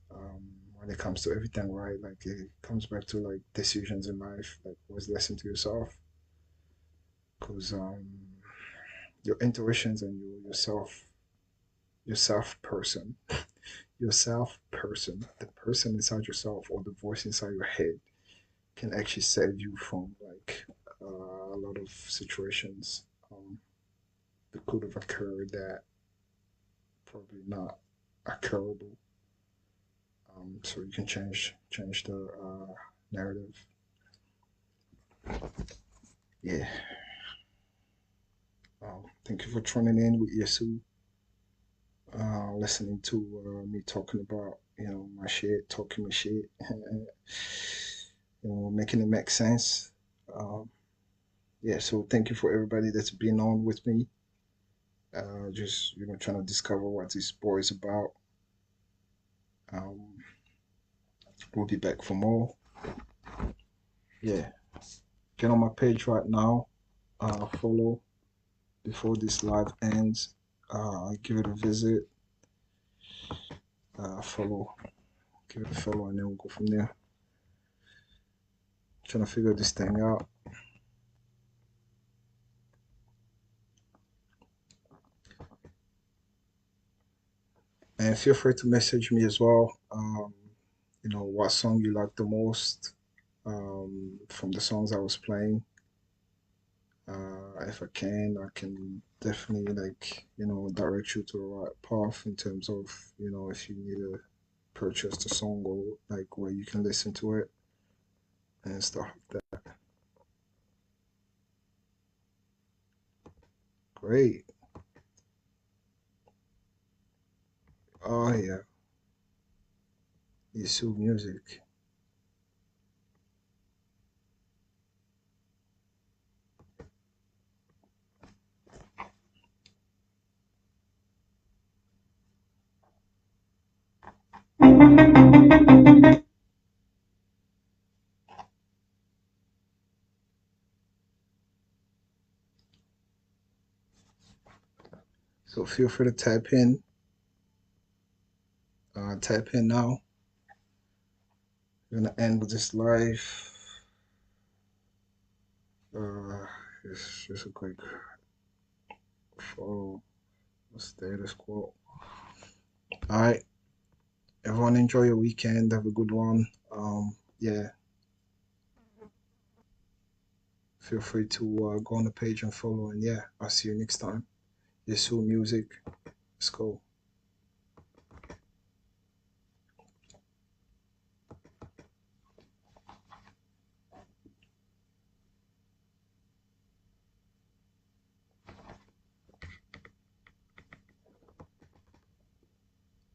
when it comes to everything, right? Like it comes back to like decisions in life, like always listen to yourself, because your intuitions and yourself person, yourself person, the person inside yourself or the voice inside your head can actually save you from like a lot of situations that could have occurred that probably not occurable. So you can change the narrative. Yeah. Thank you for tuning in with Yesu. Listening to me talking about my shit, talking my shit, making it make sense. Um, yeah. So thank you for everybody that's been on with me. Just trying to discover what this boy is about. Um, we'll be back for more. Yeah. Get on my page right now. Follow before this live ends. Give it a visit. Follow. Give it a follow, and then we'll go from there. Trying to figure this thing out. And feel free to message me as well. What song you like the most from the songs I was playing. If I can definitely direct you to the right path in terms of if you need to purchase the song or like where you can listen to it and stuff like that. Great. Oh yeah, YESU music. So feel free to type in. Type in now. We're gonna end with this live. It's just a quick follow status quo. All right, everyone, enjoy your weekend. Have a good one. Yeah, feel free to go on the page and follow. And yeah, I'll see you next time. YESU music. Let's go.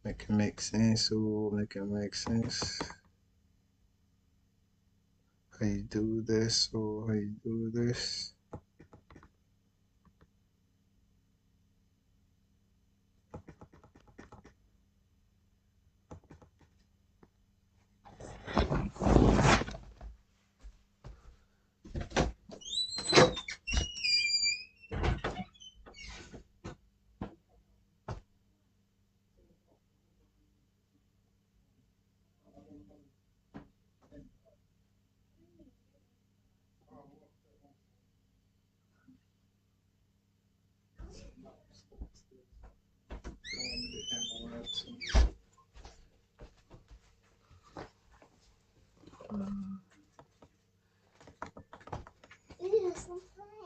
Make it make sense. Oh, make it make sense. How you do this? Or how you do this? Yes, I'm fine.